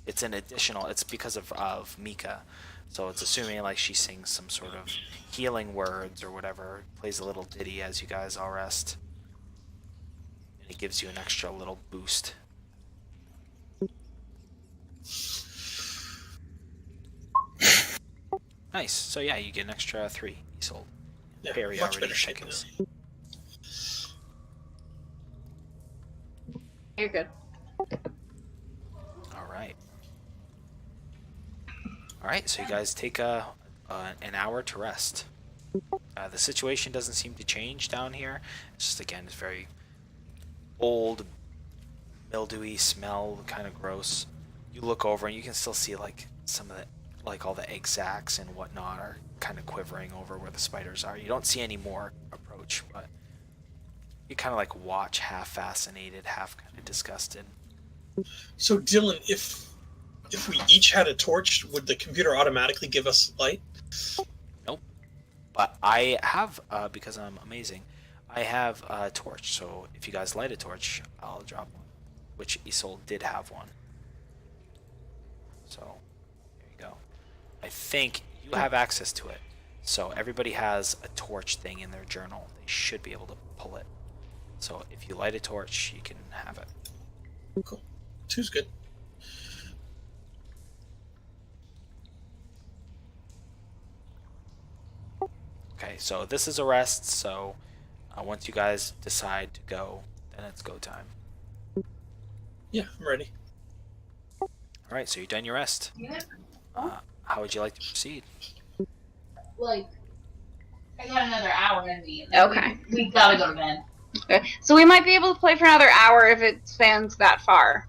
It's an additional... It's because of Mika. So it's assuming like she sings some sort of healing words or whatever. Plays a little ditty as you guys all rest. And it gives you an extra little boost. Nice. So yeah, you get an extra 3. Isolde. Yeah, Perry much already better shape took than his. You're good. Alright. Alright, so you guys take an hour to rest. The situation doesn't seem to change down here. It's just, again, it's very old, mildewy smell, kind of gross. You look over and you can still see like some of the, like all the egg sacs and whatnot are kind of quivering over where the spiders are. You don't see any more approach, but you kind of like watch, half fascinated, half kind of disgusted. So Dylan, if we each had a torch, would the computer automatically give us light? Nope. But I have, because I'm amazing, I have a torch. So if you guys light a torch, I'll drop one. Which Isolde did have one. So, there you go. I think you have access to it. So everybody has a torch thing in their journal. They should be able to pull it. So if you light a torch, you can have it. Cool. 2's good. Okay, so this is a rest. So once you guys decide to go, then it's go time. Yeah, I'm ready. All right, so you're done your rest. Yeah. How would you like to proceed? Like, I got another hour in me. Okay. We gotta go to bed. Okay. So we might be able to play for another hour if it spans that far.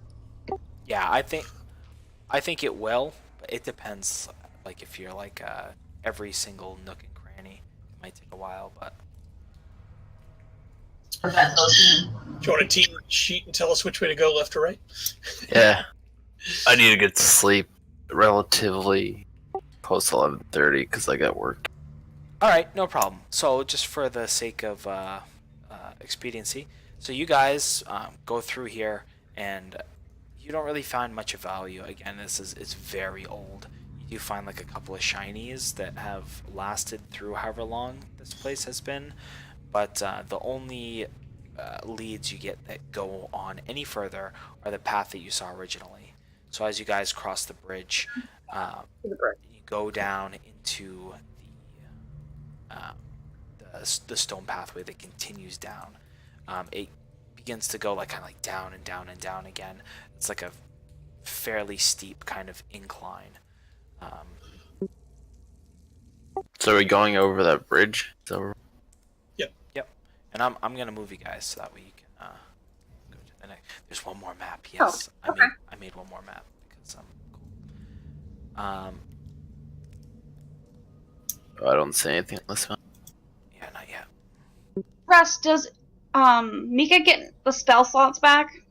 Yeah, I think it will, but it depends. Like if you're like every single nook and cranny, it might take a while, but Or that's Do you want a team sheet and tell us which way to go, left or right? Yeah. I need to get to sleep relatively post 11:30 because I got work. All right, no problem. So just for the sake of expediency, so you guys go through here, and you don't really find much of value. Again, it's very old. You do find like a couple of shinies that have lasted through however long this place has been, but the only leads you get that go on any further are the path that you saw originally. So as you guys cross the bridge, you go down into the stone pathway that continues down. It begins to go like kind of like down and down and down again. It's like a fairly steep kind of incline. So are we going over that bridge? So Yep. And I'm gonna move you guys so that way you can go to the next. There's one more map. Yes, okay. I made one more map because cool. I don't see anything on this one. Yeah, not yet. Russ, does Mika get the spell slots back?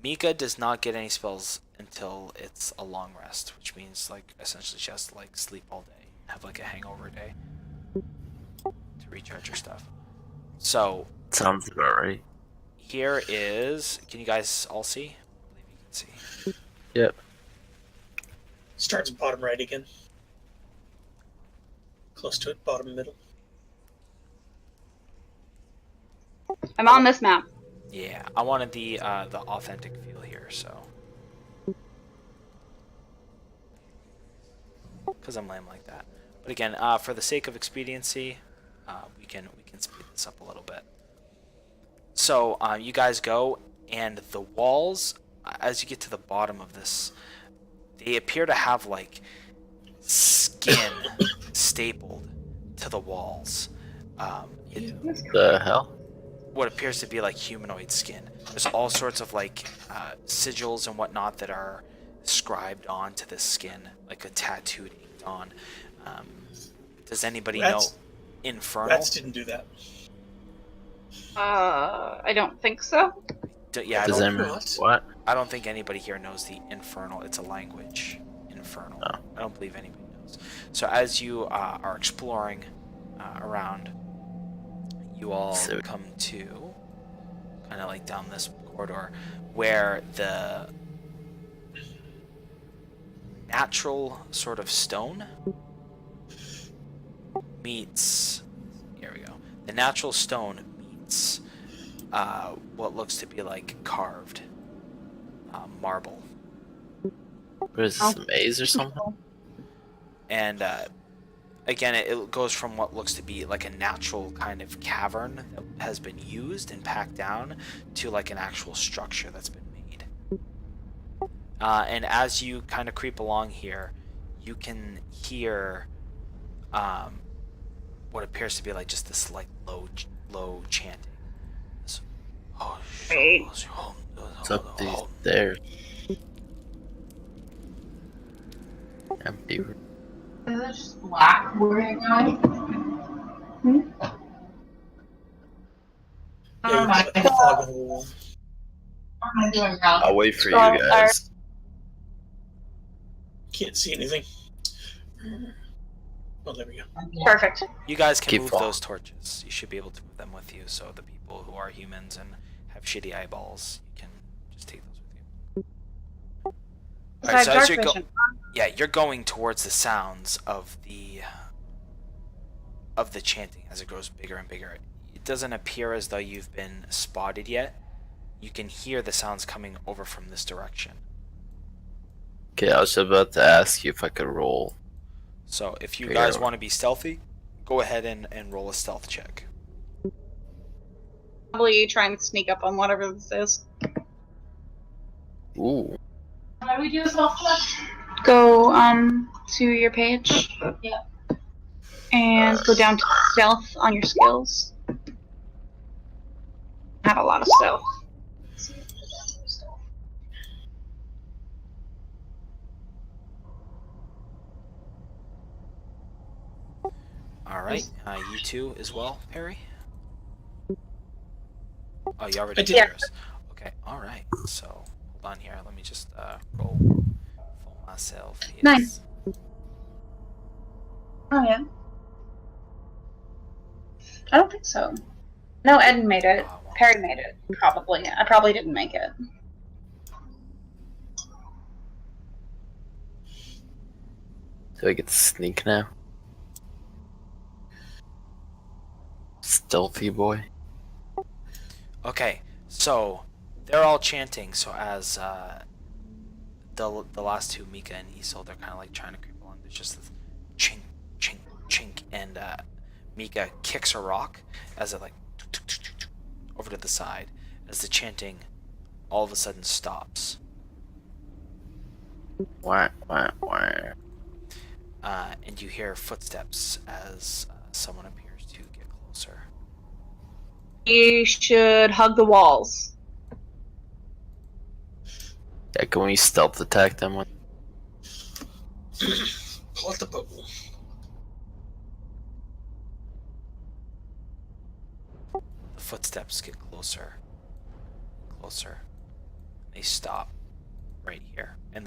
Mika does not get any spells until it's a long rest, which means like essentially she has to like sleep all day, have like a hangover day to recharge her stuff. So Sounds about right. here is, can you guys all see? I believe you can see. Yep. Starts bottom right again. Close to it, bottom middle. I'm on this map. Yeah, I wanted the authentic feel here, so because I'm lame like that. But again, for the sake of expediency, we can speed this up a little bit. So you guys go, and the walls, as you get to the bottom of this, they appear to have like skin stapled to the walls. The hell? What appears to be like humanoid skin. There's all sorts of like sigils and whatnot that are scribed onto this skin, like a tattooed inked on. Does anybody know Infernal? Rats didn't do that. I don't think so. Yeah, Does anyone what? I don't think anybody here knows the Infernal. It's a language. Infernal. Oh. I don't believe anybody knows. So as you are exploring around, you all come to kind of like down this corridor where the natural sort of stone meets, here we go, the natural stone meets what looks to be like carved marble. What is this, a maze or something? And again, it goes from what looks to be like a natural kind of cavern that has been used and packed down to like an actual structure that's been made. And as you kind of creep along here, you can hear what appears to be like just this like low chanting. This, Wait. What's up these stairs? Empty. Is it just black where you're going? Yeah, you got the fog on the wall. What am I doing wrong? I'll wait for you guys. Can't see anything. Oh, there we go. Perfect. You guys can Keep move following. those torches. You should be able to move them with you, so the people who are humans and have shitty eyeballs, you can just take those with you. So Alright, so dark as you're vision. yeah, you're going towards the sounds of the chanting as it grows bigger and bigger. It doesn't appear as though you've been spotted yet. You can hear the sounds coming over from this direction. Okay, I was about to ask you if I could roll. So if you Figure guys out. want to be stealthy, go ahead and roll a stealth check. Probably try and sneak up on whatever this is. Ooh. How do we do a self check? Go to your page. Yeah. And go down to stealth on your skills. I have a lot of stealth. All right, you too as well, Perry. Oh, you already I did did. yours. Okay, all right. So hold on here. Let me just roll for myself. Yes. Oh yeah. I don't think so. No, Ed made it. Oh, well. Perry made it. Probably. I probably didn't make it. Do I get to sneak now? Stealthy boy. Okay, so they're all chanting. So as the last two, Mika and Isol, they're kind of like trying to creep along. There's just this chink, chink, chink, and Mika kicks a rock as it like over to the side as the chanting all of a sudden stops. Wah, wah, wah. And you hear footsteps as someone appears to get closer. You should hug the walls. Yeah, can we stealth attack them with? Pull out the bow. The footsteps get closer, closer. They stop right here, and they